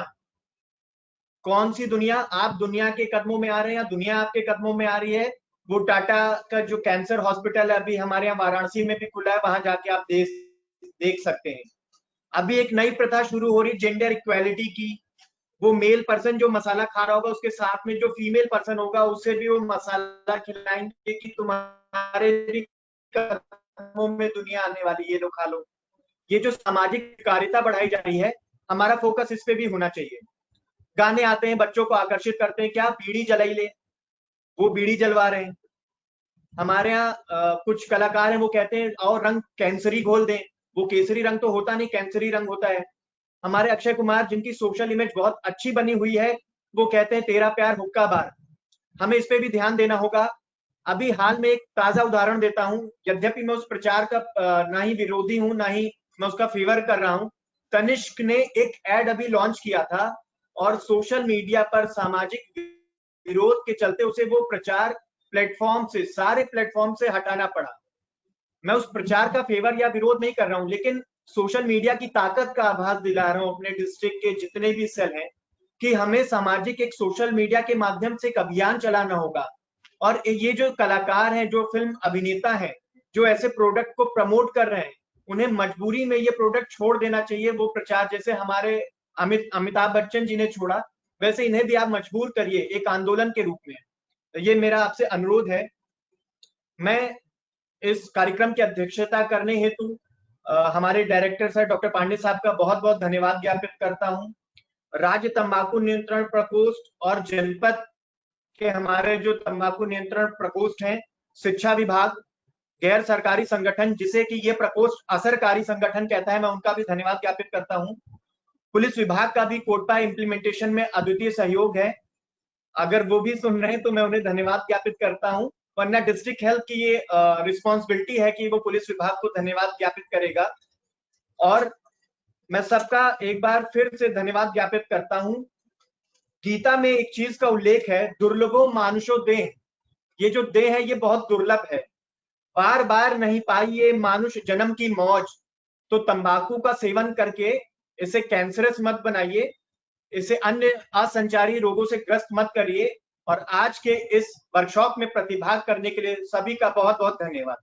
कौन सी दुनिया? आप दुनिया के कदमों में आ रहे हैं या दुनिया आपके कदमों में आ रही है? वो टाटा का जो कैंसर हॉस्पिटल है अभी हमारे यहाँ वाराणसी में भी खुला है, वहां जाके आप देख सकते हैं। अभी एक नई प्रथा शुरू हो रही जेंडर इक्वालिटी की। वो मेल पर्सन जो मसाला खा रहा होगा, उसके साथ में जो फीमेल पर्सन होगा उससे भी वो मसाला खिलाएंगे कि तुम्हारे भी कदमों में दुनिया आने वाली, ये लो खा लो। ये जो सामाजिक कार्यता बढ़ाई जा रही है, हमारा फोकस इस पे भी होना चाहिए। गाने आते हैं, बच्चों को आकर्षित करते हैं, क्या बीड़ी जलाई ले, वो बीड़ी जलवा रहे हैं। हमारे यहाँ कुछ कलाकार हैं, वो कहते हैं और रंग कैंसरी घोल दें, वो केसरी रंग तो होता नहीं, कैंसरी रंग होता है। हमारे अक्षय कुमार, जिनकी सोशल इमेज बहुत अच्छी बनी हुई है, वो कहते हैं तेरा प्यार हुक्का बार। हमें इस पे भी ध्यान देना होगा। अभी हाल में एक ताजा उदाहरण देता हूं, यद्यपि मैं उस प्रचार का ना ही विरोधी हूं ना ही मैं उसका फेवर कर रहा हूं। तनिष्क ने एक एड अभी लॉन्च किया था और सोशल मीडिया पर सामाजिक विरोध के चलते उसे वो प्रचार प्लेटफॉर्म से, सारे प्लेटफॉर्म से हटाना पड़ा। मैं उस प्रचार का फेवर या विरोध नहीं कर रहा हूं, लेकिन सोशल मीडिया की ताकत का आभास दिला रहा हूं अपने डिस्ट्रिक्ट के जितने भी सेल हैं कि हमें सामाजिक एक सोशल मीडिया के माध्यम से एक अभियान चलाना होगा। और ये जो कलाकार हैं, जो फिल्म अभिनेता हैं, जो ऐसे प्रोडक्ट को प्रमोट कर रहे हैं, उन्हें मजबूरी में ये प्रोडक्ट छोड़ देना चाहिए। वो प्रचार जैसे हमारे अमिताभ बच्चन जी ने छोड़ा, वैसे इन्हें भी आप मजबूर करिए एक आंदोलन के रूप में। ये मेरा आपसे अनुरोध है। मैं इस कार्यक्रम की अध्यक्षता करने हेतु हमारे डायरेक्टर सर डॉक्टर पांडे साहब का बहुत बहुत धन्यवाद ज्ञापित करता हूं। राज्य तंबाकू नियंत्रण प्रकोष्ठ और जनपद के हमारे जो तंबाकू नियंत्रण प्रकोष्ठ हैं, शिक्षा विभाग, गैर सरकारी संगठन जिसे कि ये प्रकोष्ठ असरकारी संगठन कहता है, मैं उनका भी धन्यवाद ज्ञापित करता हूं। पुलिस विभाग का भी कोटपा इम्प्लीमेंटेशन में अद्वितीय सहयोग है, अगर वो भी सुन रहे हैं तो मैं उन्हें धन्यवाद ज्ञापित करता हूं, वरना डिस्ट्रिक्ट हेल्थ की ये रिस्पॉन्सिबिलिटी है कि वो पुलिस विभाग को धन्यवाद ज्ञापित करेगा। और मैं सबका एक बार फिर से धन्यवाद ज्ञापित करता हूं। गीता में एक चीज का उल्लेख है, दुर्लभो मानुषो देह। ये जो देह है ये बहुत दुर्लभ है, बार बार नहीं पाई ये मानुष जन्म की मौज। तो तंबाकू का सेवन करके इसे कैंसरस मत बनाइए, इसे अन्य असंचारी रोगों से ग्रस्त मत करिए। और आज के इस वर्कशॉप में प्रतिभाग करने के लिए सभी का बहुत बहुत धन्यवाद।